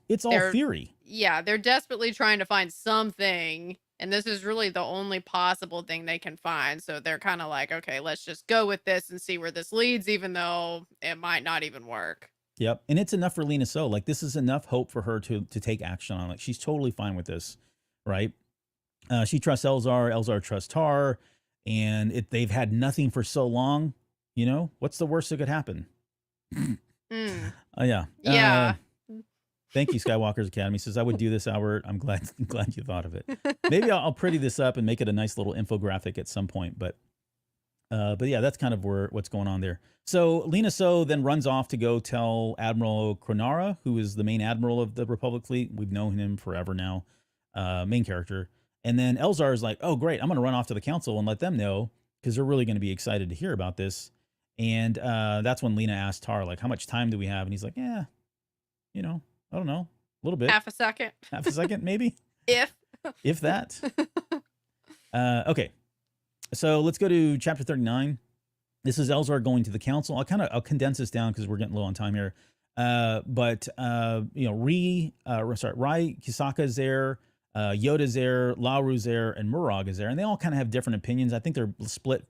it's all they're, theory. yeah, they're desperately trying to find something, and this is really the only possible thing they can find. So they're kind of like, okay, let's just go with this and see where this leads, even though it might not even work. Yep, and it's enough for Lena So. Like, this is enough hope for her to take action on. Like, she's totally fine with this, right? She trusts Elzar. Elzar trusts Tar, and they've had nothing for so long. You know, what's the worst that could happen? Mm, Yeah. yeah. Thank you, Skywalker's Academy says, I would do this, Albert. I'm glad you thought of it. Maybe I'll pretty this up and make it a nice little infographic at some point. But yeah, that's kind of what's going on there. So Lena So then runs off to go tell Admiral Kronara, who is the main admiral of the Republic fleet. We've known him forever now, main character. And then Elzar is like, oh, great, I'm going to run off to the council and let them know, because they're really going to be excited to hear about this. And that's when Lena asked Tar, like, how much time do we have? And he's like, yeah, you know, I don't know, a little bit. Half a second. Half a second, maybe. If that. Okay. So let's go to chapter 39. This is Elzar going to the council. I'll condense this down because we're getting low on time here. But you know, Rai Kisaka is there, Yoda's there, Lauru's there, and Murag is there, and they all kind of have different opinions. I think they're split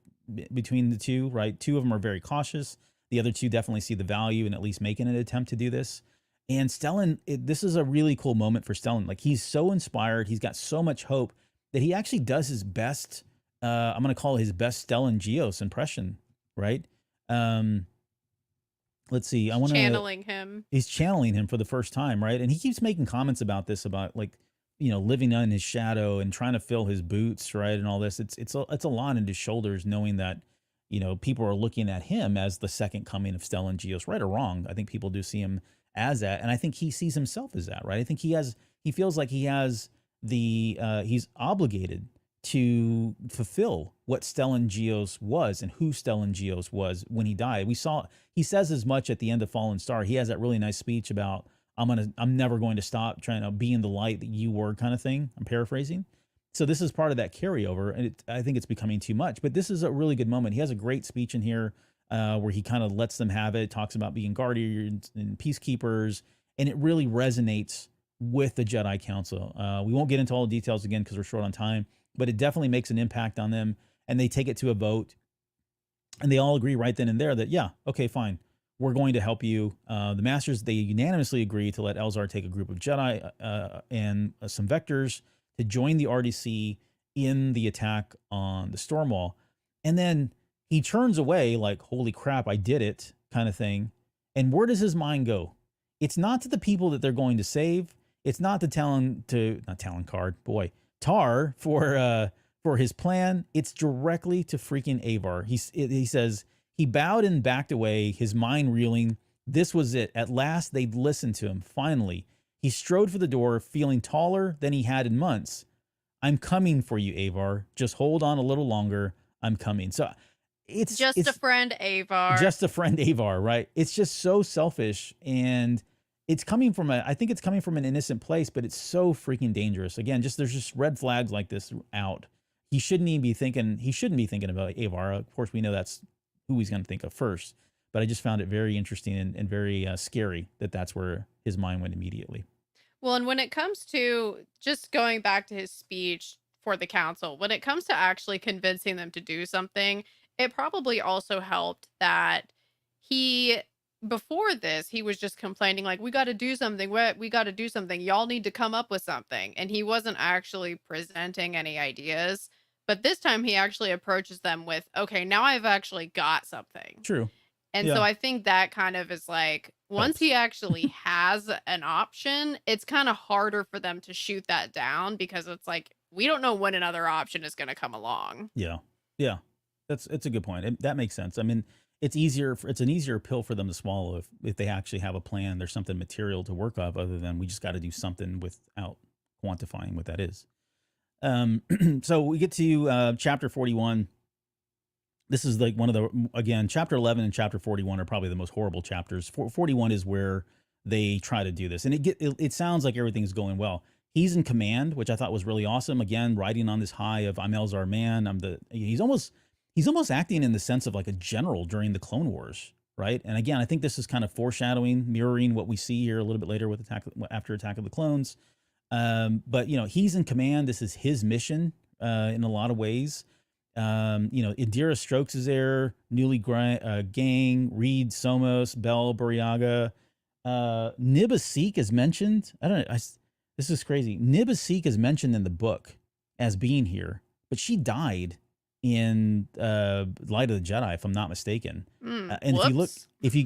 between the two, right? Two of them are very cautious. The other two definitely see the value in at least making an attempt to do this. And Stellan, this is a really cool moment for Stellan. Like, he's so inspired. He's got so much hope that he actually does his best. I'm going to call it his best Stellan Geos impression, right? Let's see. Channeling him. He's channeling him for the first time, right? And he keeps making comments about this, about, like, you know, living on his shadow and trying to fill his boots, right? And all this. It's a lot on his shoulders, knowing that, you know, people are looking at him as the second coming of Stellan Geos, right or wrong. I think people do see him as that, and I think he sees himself as that, right? I think he feels like he has he's obligated to fulfill what Stellan Geos was and who Stellan Geos was when he died. He says as much at the end of Fallen Star. He has that really nice speech about, I'm never going to stop trying to be in the light that you were, kind of thing. I'm paraphrasing. So this is part of that carryover, and I think it's becoming too much. But this is a really good moment. He has a great speech in here where he kind of lets them have it, talks about being guardians and peacekeepers, and it really resonates with the Jedi Council. We won't get into all the details again because we're short on time, but it definitely makes an impact on them, and they take it to a vote, and they all agree right then and there that, yeah, okay, fine, we're going to help you. The Masters, they unanimously agree to let Elzar take a group of Jedi and some Vectors to join the RDC in the attack on the Stormwall. And then he turns away like, holy crap, I did it, kind of thing. And where does his mind go? It's not to the people that they're going to save. It's not to Tar for his plan. It's directly to freaking Avar. He says he bowed and backed away, his mind reeling. This was it. At last, they'd listened to him. Finally, he strode for the door, feeling taller than he had in months. I'm coming for you, Avar. Just hold on a little longer. I'm coming. So it's just a friend, Avar. Just a friend, Avar, right? It's just so selfish, and it's coming from I think it's coming from an innocent place, but it's so freaking dangerous. Again, there's just red flags like this out. He shouldn't be thinking about Avar. Of course, we know that's who he's going to think of first. But I just found it very interesting and very scary that that's where his mind went immediately. Well, and when it comes to just going back to his speech for the council, when it comes to actually convincing them to do something, it probably also helped that before this, he was just complaining like, we got to do something. We got to do something. Y'all need to come up with something. And he wasn't actually presenting any ideas. But this time he actually approaches them with, okay, now I've actually got something. True. And so I think that kind of is like, once he actually has an option, it's kind of harder for them to shoot that down, because it's like, we don't know when another option is going to come along. Yeah. Yeah. It's a good point. That makes sense. I mean, it's an easier pill for them to swallow if they actually have a plan. There's something material to work off, other than we just got to do something without quantifying what that is. So we get to chapter 41. this is like one of the, again, chapter 11 and chapter 41 are probably the most horrible chapters. 41 is where they try to do this, and it sounds like everything's going well. He's in command, which I thought was really awesome. Again, riding on this high of I'm Elzar Mann. He's almost acting in the sense of like a general during the Clone Wars, right? And again, I think this is kind of foreshadowing, mirroring what we see here a little bit later with after Attack of the Clones. But he's in command. This is his mission in a lot of ways. Indira Strokes is there, Newly Gang, Reed Somos, Bell Buryaga, Nib Assek is mentioned. I don't know. This is crazy. Nib Assek is mentioned in the book as being here, but she died in Light of the Jedi, if I'm not mistaken. And if you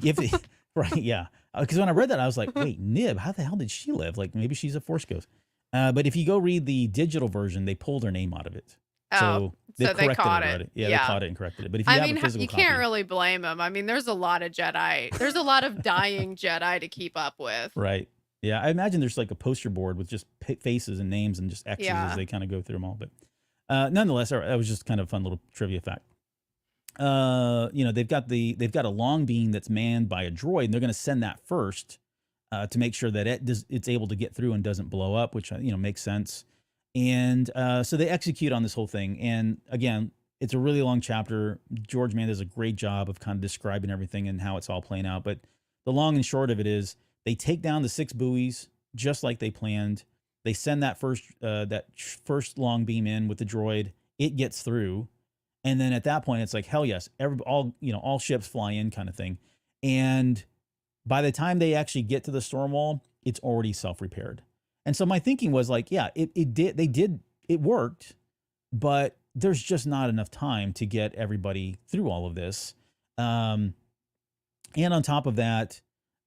right, yeah, because when I read that, I was like, wait, Nib, how the hell did she live? Like maybe she's a Force ghost. But if you go read the digital version, they pulled her name out of it. So they caught it. Yeah, they caught it and corrected it. But if you have a physical copy, you can't really blame them. I mean, there's a lot of Jedi. There's a lot of dying Jedi to keep up with. Right. Yeah, I imagine there's like a poster board with just faces and names and just X's as they kind of go through them all. But nonetheless, that was just kind of a fun little trivia fact. They've got a long beam that's manned by a droid, and they're going to send that first to make sure that it's able to get through and doesn't blow up, which makes sense. And so they execute on this whole thing. And again, it's a really long chapter. George Mann does a great job of kind of describing everything and how it's all playing out. But the long and short of it is they take down the 6 buoys just like they planned. They send that first long beam in with the droid. It gets through. And then at that point, it's like, hell yes, all ships fly in kind of thing. And by the time they actually get to the storm wall, it's already self-repaired. And so my thinking was like, yeah, it worked, but there's just not enough time to get everybody through all of this. And on top of that,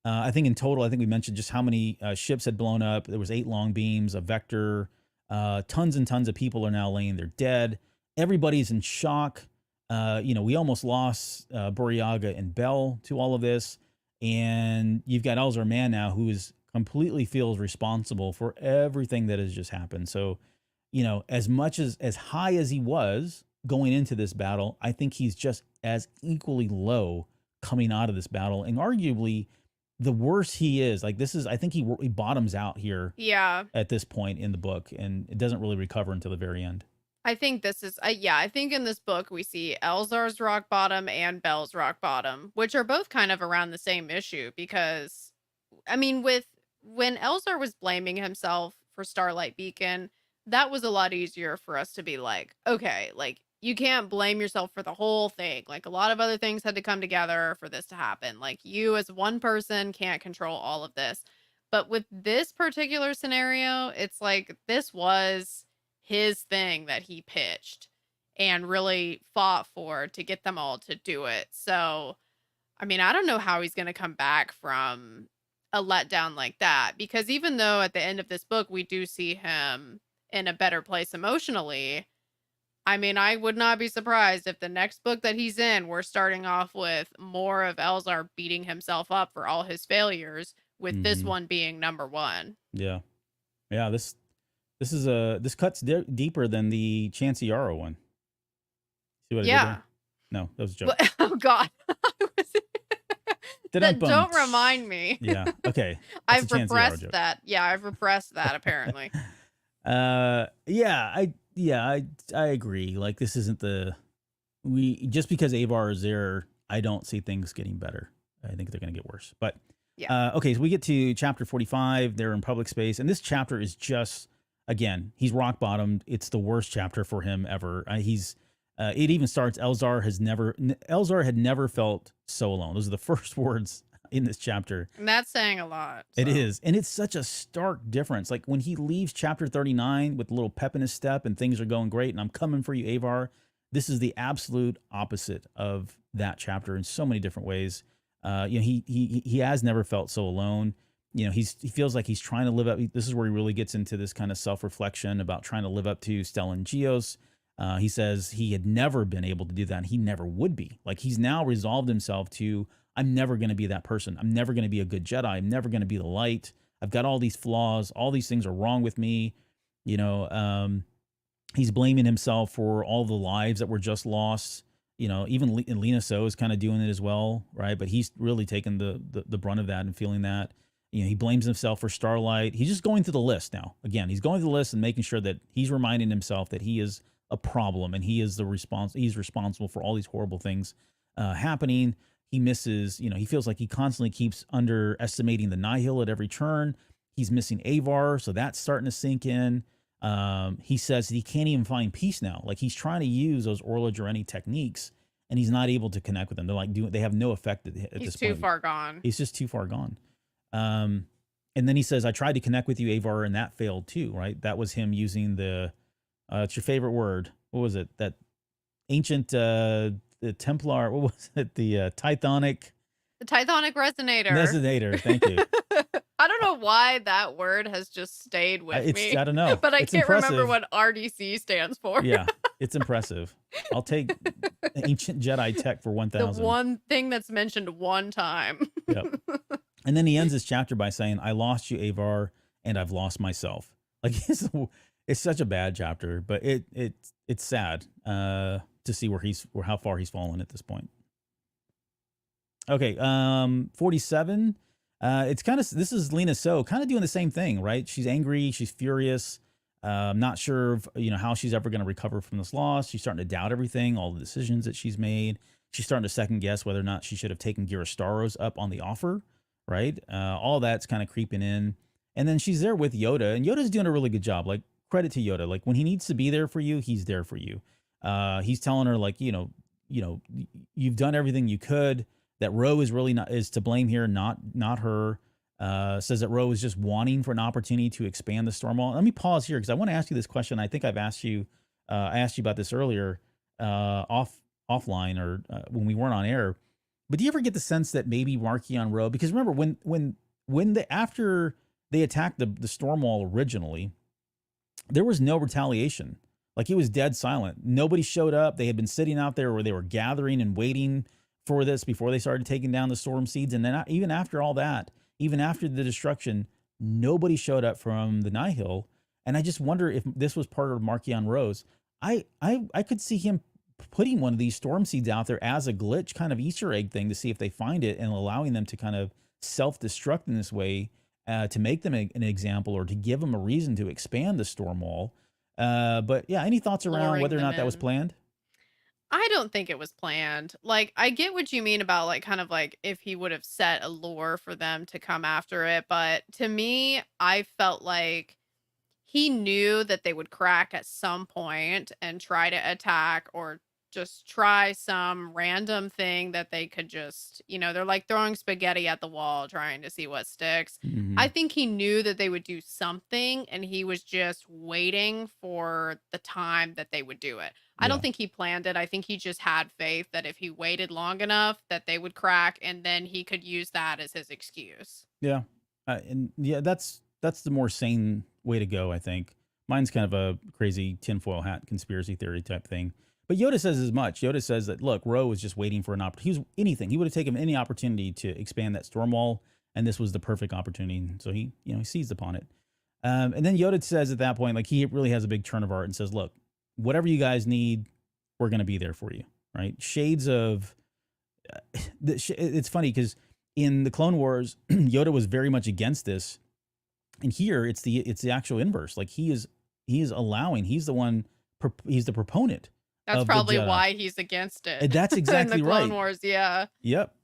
I think in total, we mentioned just how many ships had blown up. There was 8 long beams, a vector, tons and tons of people are now laying there dead. Everybody's in shock. We almost lost Buryaga and Bell to all of this. And you've got Elzar Mann now, who completely feels responsible for everything that has just happened. So, as much as high as he was going into this battle, I think he's just as equally low coming out of this battle. And arguably, the worse he is, I think he bottoms out here. Yeah. At this point in the book, and it doesn't really recover until the very end. I think this is, I think in this book we see Elzar's rock bottom and Bell's rock bottom, which are both kind of around the same issue. Because, I mean, when Elzar was blaming himself for Starlight Beacon, that was a lot easier for us to be like, okay, like you can't blame yourself for the whole thing. Like a lot of other things had to come together for this to happen. Like you as one person can't control all of this. But with this particular scenario, it's like this was his thing that he pitched and really fought for to get them all to do it. So, I mean, I don't know how he's going to come back from a letdown like that, because even though at the end of this book, we do see him in a better place emotionally, I mean, I would not be surprised if the next book that he's in, we're starting off with more of Elzar beating himself up for all his failures, with this one being number 1. Yeah. Yeah. This cuts deeper than the Chancey Yarrow one. See what I did there? No, that was a joke. Oh God. Don't remind me. Yeah. Okay. I've repressed that. Yeah, I've repressed that apparently. I agree. Like this isn't just because Avar is there, I don't see things getting better. I think they're going to get worse. But yeah. Okay, so we get to chapter 45. They're in public space, and this chapter is just, again, he's rock bottomed. It's the worst chapter for him ever. It even starts, Elzar had never felt so alone. Those are the first words in this chapter. And that's saying a lot. So. It is. And it's such a stark difference. Like when he leaves chapter 39 with a little pep in his step and things are going great and I'm coming for you, Avar, this is the absolute opposite of that chapter in so many different ways. He has never felt so alone. He feels like he's trying to live up. This is where he really gets into this kind of self-reflection about trying to live up to Stellan Gios. He says he had never been able to do that, and he never would be. Like he's now resolved himself to, I'm never going to be that person. I'm never going to be a good Jedi. I'm never going to be the light. I've got all these flaws. All these things are wrong with me. He's blaming himself for all the lives that were just lost. You know, even Lena So is kind of doing it as well, right? But he's really taking the brunt of that and feeling that. You know, he blames himself for Starlight. He's just going through the list now. Again, he's going through the list and making sure that he's reminding himself that he is a problem and he is he's responsible for all these horrible things happening. He misses, you know, he feels like he constantly keeps underestimating the Nihil at every turn. He's missing Avar, so that's starting to sink in. He says that he can't even find peace now. Like he's trying to use those Orla Jareni techniques, and he's not able to connect with them. They're like they have no effect at this point. He's too far gone. He's just too far gone. And then he says, "I tried to connect with you, Avar, and that failed too." Right? That was him using the. It's your favorite word. What was it? That ancient the Templar. What was it? The Tythonic. The Tythonic resonator. Resonator. Thank you. I don't know why that word has just stayed with me. I don't know. But I It's can't impressive. remember what RDC stands for. Yeah, it's impressive. I'll take ancient Jedi tech for The 1,000. one thing that's mentioned one time. Yep. And then he ends his chapter by saying, "I lost you, Avar, and I've lost myself." Like it's such a bad chapter, but it's sad to see how far he's fallen at this point. Okay, 47. This is Lena So kind of doing the same thing, right? She's angry, she's furious, not sure of, how she's ever going to recover from this loss. She's starting to doubt everything, all the decisions that she's made. She's starting to second guess whether or not she should have taken Girastaros up on the offer, right? All that's kind of creeping in. And then she's there with Yoda, and Yoda's doing a really good job. Like, credit to Yoda. Like, when he needs to be there for you, he's there for you. He's telling her, like, you've done everything you could. That Ro is really is to blame here, not her. Says that Ro is just wanting for an opportunity to expand the Stormwall. Let me pause here because I want to ask you this question. I think I asked you about this earlier offline or when we weren't on air. But do you ever get the sense that maybe Marchion Ro? Because remember after they attacked the Stormwall originally, there was no retaliation. Like, it was dead silent. Nobody showed up. They had been sitting out there where they were gathering and waiting for this before they started taking down the storm seeds. And then even after all that, even after the destruction, nobody showed up from the Nihil. And I just wonder if this was part of Marchion Ro's. I could see him putting one of these storm seeds out there as a glitch kind of Easter egg thing to see if they find it, and allowing them to kind of self-destruct in this way to make them an example, or to give them a reason to expand the storm wall. But yeah, any thoughts around Luring whether or them not that was in. planned? I don't think it was planned. Like, I get what you mean about, like, kind of like if he would have set a lure for them to come after it. But to me, I felt like he knew that they would crack at some point and try to attack, or just try some random thing that they could just, they're like throwing spaghetti at the wall trying to see what sticks. Mhm. I think he knew that they would do something, and he was just waiting for the time that they would do it. I Yeah. don't think he planned it. I think he just had faith that if he waited long enough that they would crack, and then he could use that as his excuse. Yeah. And yeah, that's the more sane way to go, I think. Mine's kind of a crazy tinfoil hat conspiracy theory type thing. But Yoda says as much. Yoda says that, look, Ro was just waiting for an opportunity. He would have taken any opportunity to expand that storm wall, and this was the perfect opportunity. So he seized upon it. And then Yoda says at that point, like, he really has a big turn of heart and says, look, whatever you guys need, we're going to be there for you, right? Shades of... it's funny because in the Clone Wars, Yoda was very much against this. And here it's the actual inverse. Like, he's the proponent. That's Of the probably Jedi. why he's against it. That's exactly in the Clone right. Wars, yeah. Yep.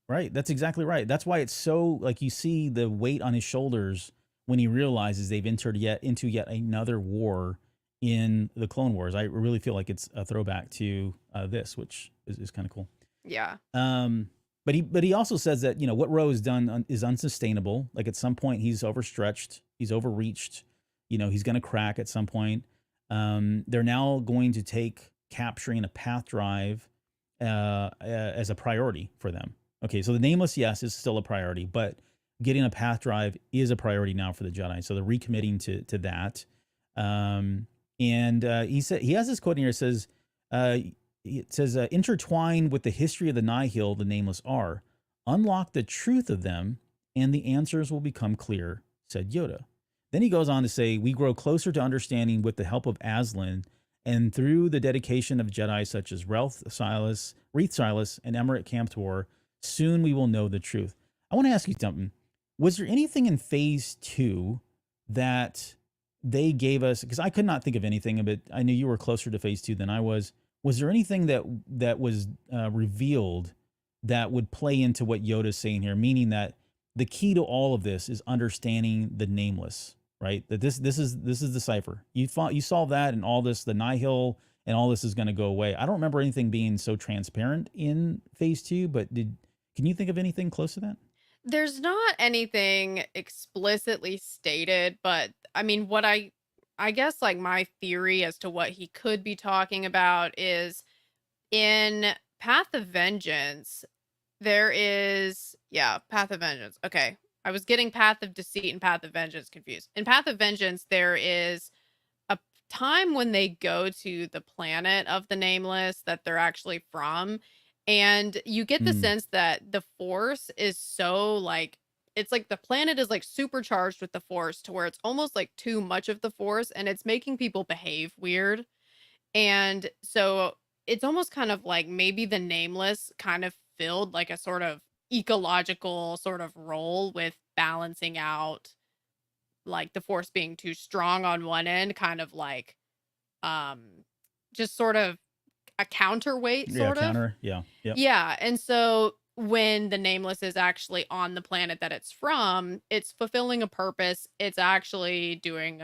Right. That's exactly right. That's why it's so, like, you see the weight on his shoulders when he realizes they've entered into yet another war in the Clone Wars. I really feel like it's a throwback to this, which is kind of cool. Yeah. But he also says that, what Ro has done is unsustainable. Like, at some point he's overstretched, he's overreached, he's going to crack at some point. They're now going to take capturing a path drive as a priority for them. Okay, so the Nameless, yes, is still a priority, but getting a path drive is a priority now for the Jedi. So they're recommitting to that. He has this quote in here. It says, intertwined with the history of the Nihil, the Nameless are. Unlock the truth of them, and the answers will become clear, said Yoda. Then he goes on to say, we grow closer to understanding with the help of Aslan, And through the dedication of Jedi such as Reath Silas, and Emmerich Camptor, soon we will know the truth. I want to ask you something. Was there anything in phase 2 that they gave us? Because I could not think of anything of it. I knew you were closer to phase 2 than I was. Was there anything that was revealed that would play into what Yoda's saying here? Meaning that the key to all of this is understanding the nameless, right? That this is the cipher. You solve that, and all this, the nihil, and all this is going to go away. I don't remember anything being so transparent in phase 2, but can you think of anything close to that? There's not anything explicitly stated, but I mean, what I guess like my theory as to what he could be talking about is in Path of Vengeance, there is, yeah, Path of Vengeance. Okay. I was getting Path of Deceit and Path of Vengeance confused. In Path of Vengeance, there is a time when they go to the planet of the Nameless that they're actually from. And you get the Mm, sense that the Force is so like, it's like the planet is like supercharged with the Force to where it's almost like too much of the Force and it's making people behave weird. And so it's almost kind of like maybe the Nameless kind of filled like a sort of ecological sort of role with balancing out like the Force being too strong on one end, kind of like um just sort of a counterweight, yeah, sort of. counter. Yeah, yep. Yeah, and so when the Nameless is actually on the planet that it's from, it's fulfilling a purpose. It's actually doing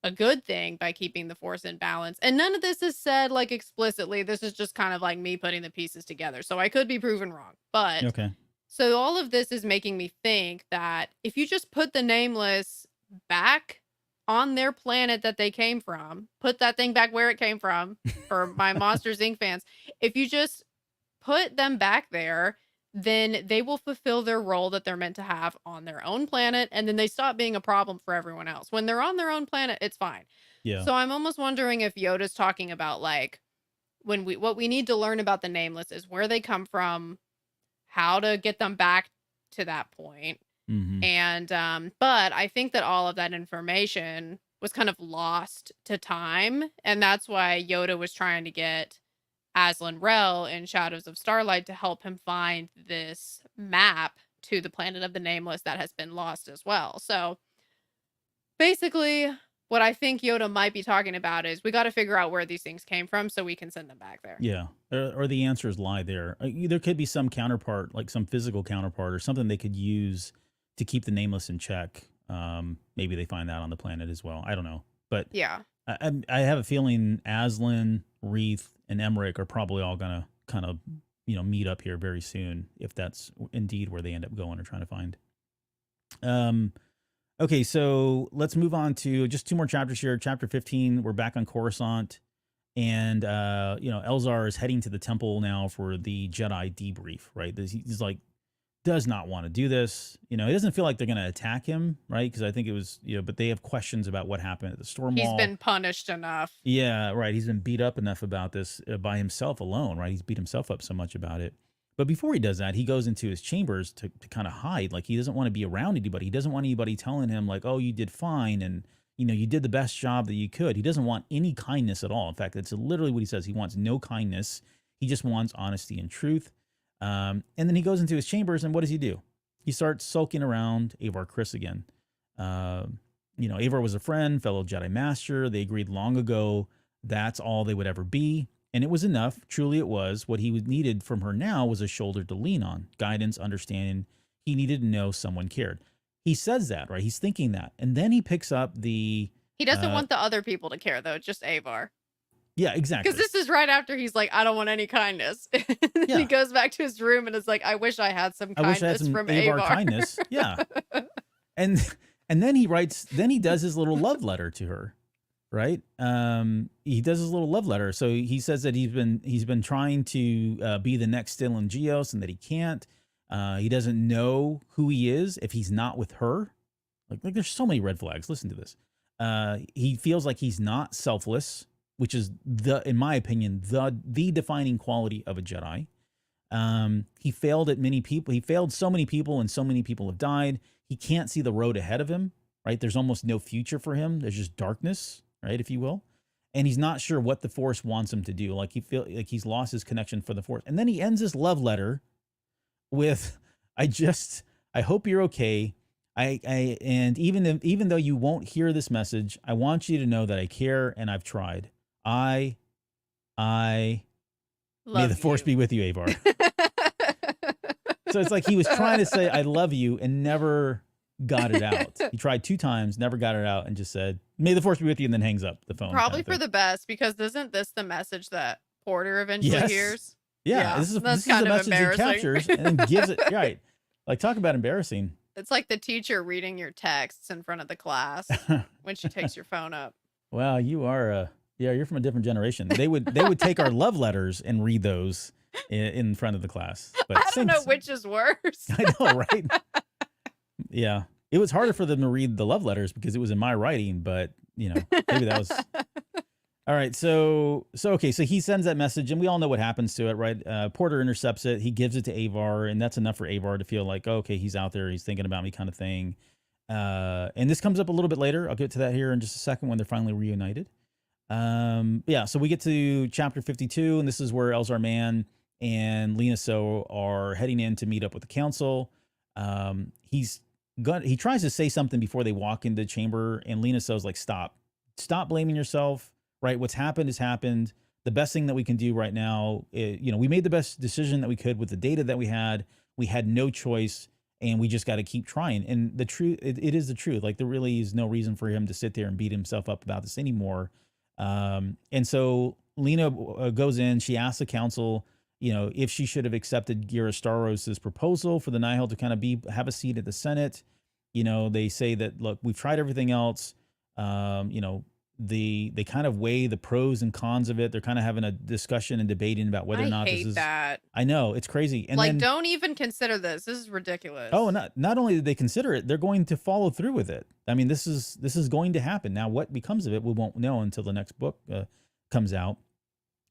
a good thing by keeping the Force in balance. And none of this is said like explicitly. This is just kind of like me putting the pieces together. So I could be proven wrong. But Okay. so all of this is making me think that if you just put the Nameless back on their planet that they came from, put that thing back where it came from for my Monsters Inc. fans, if you just put them back there, then they will fulfill their role that they're meant to have on their own planet, and then they stop being a problem for everyone else. When they're on their own planet, it's fine. Yeah. So I'm almost wondering if Yoda's talking about like what we need to learn about the Nameless is where they come from, how to get them back to that point. Hmm. And but I think that all of that information was kind of lost to time, and that's why Yoda was trying to get Aslan Rel in Shadows of Starlight to help him find this map to the planet of the Nameless that has been lost as well. So basically, what I think Yoda might be talking about is we got to figure out where these things came from so we can send them back there. Yeah. Or the answers lie there. There could be some counterpart, like some physical counterpart or something they could use to keep the Nameless in check. Maybe they find that on the planet as well. I don't know. But Yeah. I have a feeling Aslan, Reath, and Emmerich are probably all going to kind of, meet up here very soon, if that's indeed where they end up going or trying to find. Okay, so let's move on to just 2 more chapters here. Chapter 15, we're back on Coruscant. And, Elzar is heading to the temple now for the Jedi debrief, right? He's like, does not want to do this. He doesn't feel like they're going to attack him, right? Because I think it was, but they have questions about what happened at the storm He's wall. been punished enough. Yeah, right. He's been beat up enough about this by himself alone, right? He's beat himself up so much about it. But before he does that, he goes into his chambers to kind of hide. Like, he doesn't want to be around anybody. He doesn't want anybody telling him, like, oh, you did fine and, you did the best job that you could. He doesn't want any kindness at all. In fact, that's literally what he says. He wants no kindness. He just wants honesty and truth. And then he goes into his chambers, and what does he do? He starts sulking around Avar Kriss again. Avar was a friend, fellow Jedi Master. They agreed long ago that's all they would ever be. And it was enough. Truly it was. What he needed from her now was a shoulder to lean on, guidance, understanding. He needed to know someone cared. He says that, right? He's thinking that. And then he picks up the... He doesn't want the other people to care, though, just Avar. Yeah, exactly. Because this is right after he's like, I don't want any kindness. And then Yeah. he goes back to his room and is like, I wish I had some I wish I had kindness some from Avar Avar. kindness. Yeah. And then he does his little love letter to her, right? He does his little love letter. So he says that he's been trying to be the next Stellan Gios and that he can't. He doesn't know who he is if he's not with her. Like there's so many red flags. Listen to this. He feels like he's not selfless, which is in my opinion, the defining quality of a Jedi. He failed at many people. He failed so many people, and so many people have died. He can't see the road ahead of him, right? There's almost no future for him. There's just darkness, right, if you will. and he's not sure what the Force wants him to do. Like he feel like he's lost his connection for the Force. And then he ends his love letter with, I hope you're okay. And even though you won't hear this message, I want you to know that I care and I've tried. I may Love the Force you. be with you, Avar. So it's like he was trying to say I love you and never got it out. He tried 2 times, never got it out, and just said, may the Force be with you, and then hangs up the phone. Probably for the best, because isn't this the message that Porter eventually Yes. hears? Yeah, this is that's the kind of message he embarrassing. captures and then gives it. Right. Like, talk about embarrassing. It's like the teacher reading your texts in front of the class when she takes your phone up. Wow, you are you're from a different generation. They would take our love letters and read those in front of the class. But I don't know which is worse. I know, right? Yeah. It was harder for them to read the love letters because it was in my writing, but maybe that was all right. So okay. So he sends that message, and we all know what happens to it, right? Porter intercepts it. He gives it to Avar, and that's enough for Avar to feel like, oh, okay, he's out there, he's thinking about me, kind of thing. And this comes up a little bit later. I'll get to that here in just a second when they're finally reunited. Yeah. So we get to chapter 52, and this is where Elzar Mann and Lena So are heading in to meet up with the council. He tries to say something before they walk into the chamber, and Lena So's like, stop blaming yourself. Right. What's happened has happened. The best thing that we can do right now, we made the best decision that we could with the data that we had. We had no choice, and we just got to keep trying. And the truth, it is the truth. Like, there really is no reason for him to sit there and beat himself up about this anymore. And so Lena goes in, she asks the council, if she should have accepted Gira Starros' proposal for the Nihil to kind of have a seat at the Senate. They say that, look, we've tried everything else. They kind of weigh the pros and cons of it. They're kind of having a discussion and debating about whether or not I this is that. I know, it's crazy. And then, don't even consider this. This is ridiculous. oh, not only did they consider it, they're going to follow through with it. I mean, this is going to happen. Now, what becomes of it, we won't know until the next book comes out.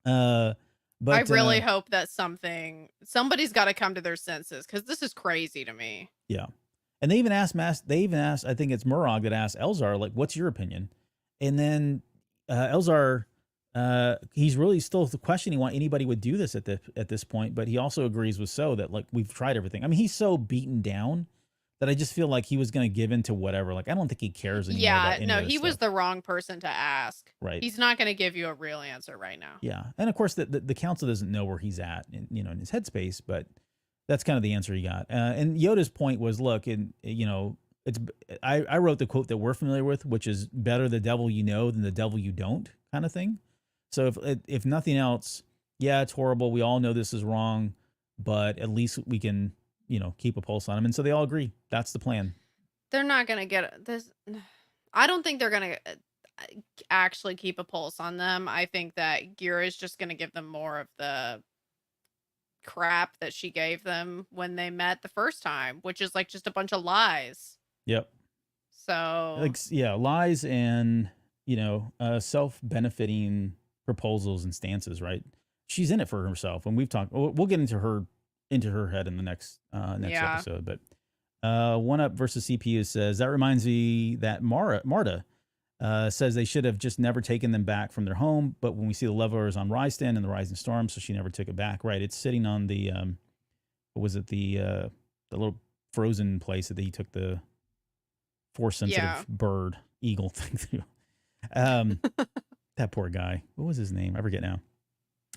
But I really hope that somebody's got to come to their senses, because this is crazy to me. Yeah. And they even asked, I think it's Murag that asked Elzar, like, what's your opinion? And then Elzar, he's really still questioning why anybody would do this at this point, but he also agrees with So that, like, we've tried everything. I mean, he's so beaten down that I just feel like he was going to give in to whatever. Like, I don't think he cares anymore. Yeah, about any no, of this he was stuff. the wrong person to ask. Right. He's not going to give you a real answer right now. Yeah, and of course the council doesn't know where he's at, in his headspace, but that's kind of the answer he got. And Yoda's point was, look, I wrote the quote that we're familiar with, which is better the devil you know than the devil you don't, kind of thing. So if nothing else, yeah, it's horrible. We all know this is wrong, but at least we can, keep a pulse on him. And so they all agree. That's the plan. They're not going to get this. I don't think they're going to actually keep a pulse on them. I think that Gira is just going to give them more of the crap that she gave them when they met the first time, which is like just a bunch of lies. Yep. So, like, yeah, lies and, self-benefiting proposals and stances, right? She's in it for herself. And we've talked, we'll get into her head in the next episode. But One Up versus CPU says, that reminds me that Marta says they should have just never taken them back from their home. But when we see the levelers on Rystan and the Rising Storm, so she never took it back. Right. It's sitting on the, what was it? The little frozen place that he took the force sensitive eagle thing through. That poor guy. What was his name? I forget now.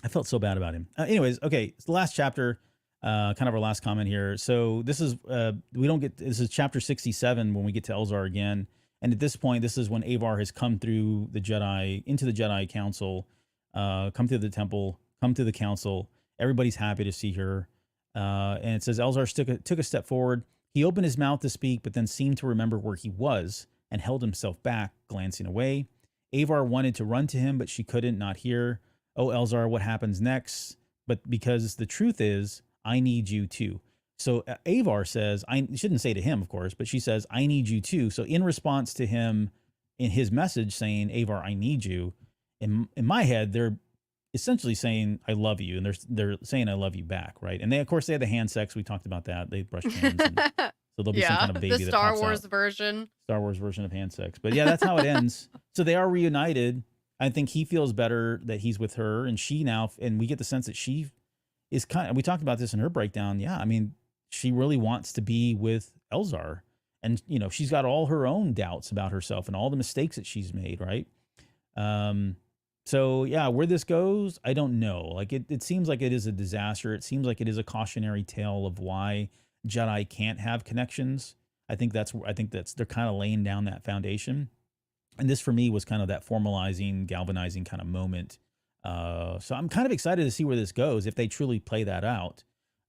I felt so bad about him. Anyways, okay. It's the last chapter, kind of our last comment here. So this is, this is chapter 67 when we get to Elzar again. And at this point, this is when Avar has come through the Jedi, into the Jedi Council, come through the temple, come through the council. Everybody's happy to see her. And it says Elzar took a step forward. He opened his mouth to speak, but then seemed to remember where he was and held himself back, glancing away. Avar wanted to run to him, but she couldn't, not hear. Oh, Elzar, what happens next? But because the truth is, I need you too. So Avar says, I shouldn't say to him, of course, but she says, I need you too. So in response to him, in his message saying, Avar, I need you, in my head, they're essentially saying, I love you. And they're saying, I love you back. Right. And they, of course, they had the hand sex. We talked about that. They brushed hands. And so there'll be some kind of baby the that Star pops Wars out. version. Star Wars version of hand sex. But yeah, that's how it ends. So they are reunited. I think he feels better that he's with her, and she now, and we get the sense that she is kind of, we talked about this in her breakdown. Yeah. I mean, she really wants to be with Elzar, and, you know, she's got all her own doubts about herself and all the mistakes that she's made. Right. So yeah, where this goes, I don't know. Like it seems like it is a disaster. It seems like it is a cautionary tale of why Jedi can't have connections. I think that's they're kind of laying down that foundation. And this for me was kind of that formalizing, galvanizing kind of moment. So I'm kind of excited to see where this goes if they truly play that out.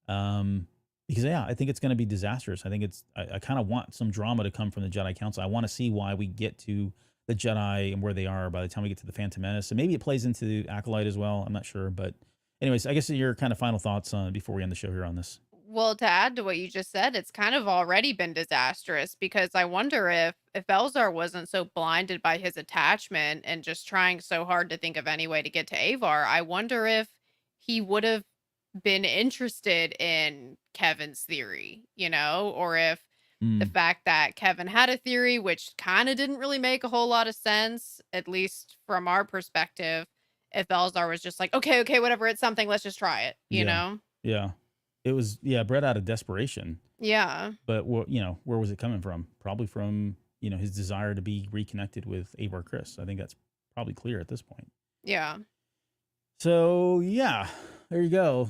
Because yeah, I think it's going to be disastrous. I think I kind of want some drama to come from the Jedi Council. I want to see why we get to the Jedi and where they are by the time we get to the Phantom Menace. And maybe it plays into Acolyte as well. I'm not sure. But anyways, I guess your kind of final thoughts before we end the show here on this. Well, to add to what you just said, it's kind of already been disastrous because I wonder if Elzar wasn't so blinded by his attachment and just trying so hard to think of any way to get to Avar, I wonder if he would have been interested in Kevin's theory, you know, or if the fact that Kevin had a theory, which kind of didn't really make a whole lot of sense, at least from our perspective, if Elzar was just like, okay, whatever, it's something, let's just try it, you know? Yeah. It was, bred out of desperation. Yeah. But, you know, where was it coming from? Probably from, you know, his desire to be reconnected with Avar Kriss. I think that's probably clear at this point. Yeah. So, yeah, there you go.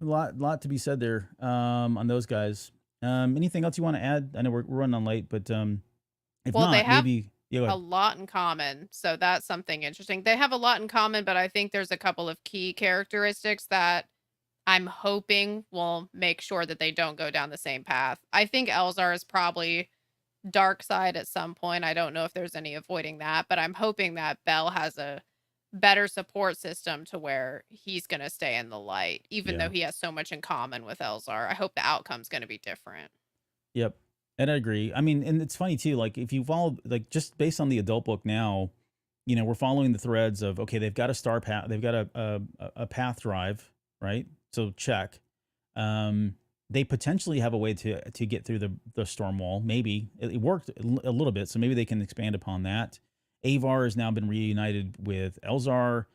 A lot to be said there on those guys. Anything else you want to add? I know we're running on late, but if Well, not, they have maybe a lot in common. So that's something interesting. They have a lot in common, but I think there's a couple of key characteristics that I'm hoping will make sure that they don't go down the same path. I think Elzar is probably dark side at some point. I don't know if there's any avoiding that, but I'm hoping that Bell has a better support system to where he's going to stay in the light, even though he has so much in common with Elzar. I hope the outcome's going to be different. Yep. And I agree. I mean, and it's funny too, like if you follow, like just based on the adult book now, you know, we're following the threads of, okay, they've got a star path, they've got a path drive, right? So check. They potentially have a way to get through the storm wall. Maybe it worked a little bit, so maybe they can expand upon that. Avar has now been reunited with Elzar.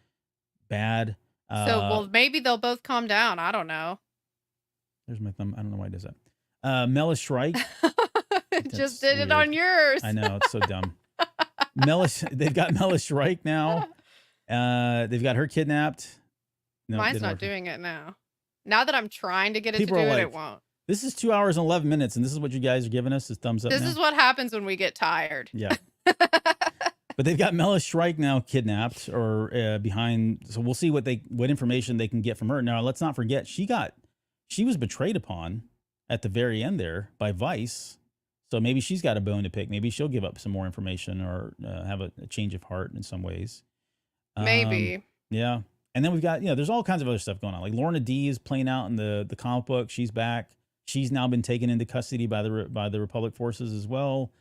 Bad. Well, maybe they'll both calm down. I don't know. There's my thumb. I don't know why it does that. Melish Shrike. Just did it on yours. I know, it's so dumb. They've got Melish Shrike now. They've got her kidnapped. No, mine's not doing it now. Now that I'm trying to get it to do it, it won't. This is 2 hours and 11 minutes, and this is what you guys are giving us is thumbs up. This is what happens when we get tired. Yeah. But they've got Melish Shrike now kidnapped or behind. So we'll see what information they can get from her. Now, let's not forget, she was betrayed upon at the very end there by Vice. So maybe she's got a bone to pick. Maybe she'll give up some more information or have a change of heart in some ways. Maybe. Yeah. And then we've got, there's all kinds of other stuff going on. Like Lorna D is playing out in the comic book. She's back. She's now been taken into custody by the Republic forces as well.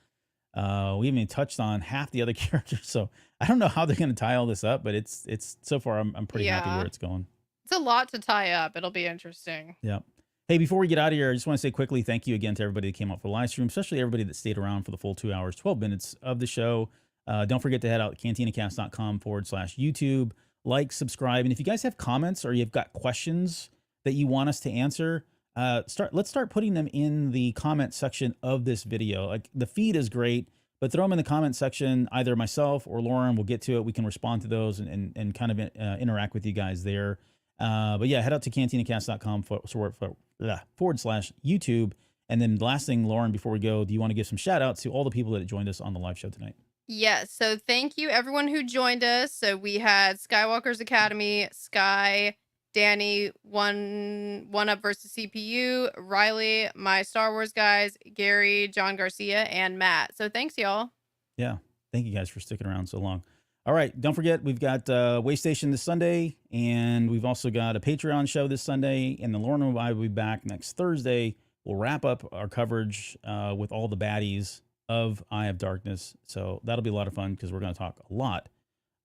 We haven't even touched on half the other characters, so I don't know how they're going to tie all this up. But it's so far I'm pretty happy where it's going. It's a lot to tie up. It'll be interesting. Yeah. Hey, before we get out of here, I just want to say quickly thank you again to everybody that came up for the live stream, especially everybody that stayed around for the full 2 hours, 12 minutes of the show. Don't forget to head out to cantinacast.com/YouTube. Like, subscribe, and if you guys have comments or you've got questions that you want us to answer, let's start putting them in the comment section of this video. Like the feed is great, but throw them in the comment section. Either myself or Lauren will get to it. We can respond to those and kind of interact with you guys there. But yeah, head out to cantinacast.com/YouTube. And then the last thing, Lauren, before we go, do you want to give some shout outs to all the people that joined us on the live show tonight? Yes. So thank you everyone who joined us. So we had Skywalker's Academy, Sky, Danny, one up versus CPU, Riley, my Star Wars guys, Gary, John Garcia, and Matt. So thanks, y'all. Yeah. Thank you guys for sticking around so long. All right. Don't forget, we've got Waystation this Sunday, and we've also got a Patreon show this Sunday, and then Lauren and I will be back next Thursday. We'll wrap up our coverage with all the baddies of Eye of Darkness. So that'll be a lot of fun because we're going to talk a lot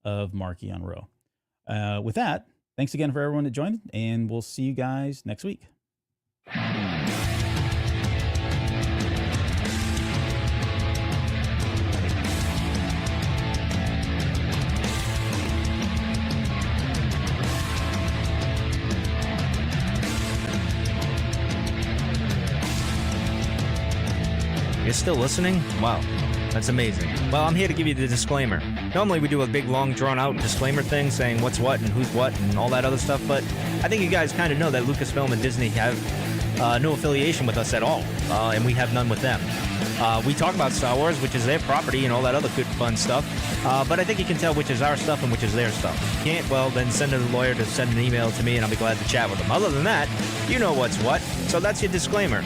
of Marchion Ro. With that, thanks again for everyone that joined, and we'll see you guys next week. You're still listening? Wow. That's amazing. Well, I'm here to give you the disclaimer. Normally we do a big, long, drawn-out disclaimer thing saying what's what and who's what and all that other stuff, but I think you guys kind of know that Lucasfilm and Disney have no affiliation with us at all, and we have none with them. We talk about Star Wars, which is their property and all that other good, fun stuff, but I think you can tell which is our stuff and which is their stuff. If you can't, well, then send a lawyer to send an email to me, and I'll be glad to chat with them. Other than that, you know what's what, so that's your disclaimer.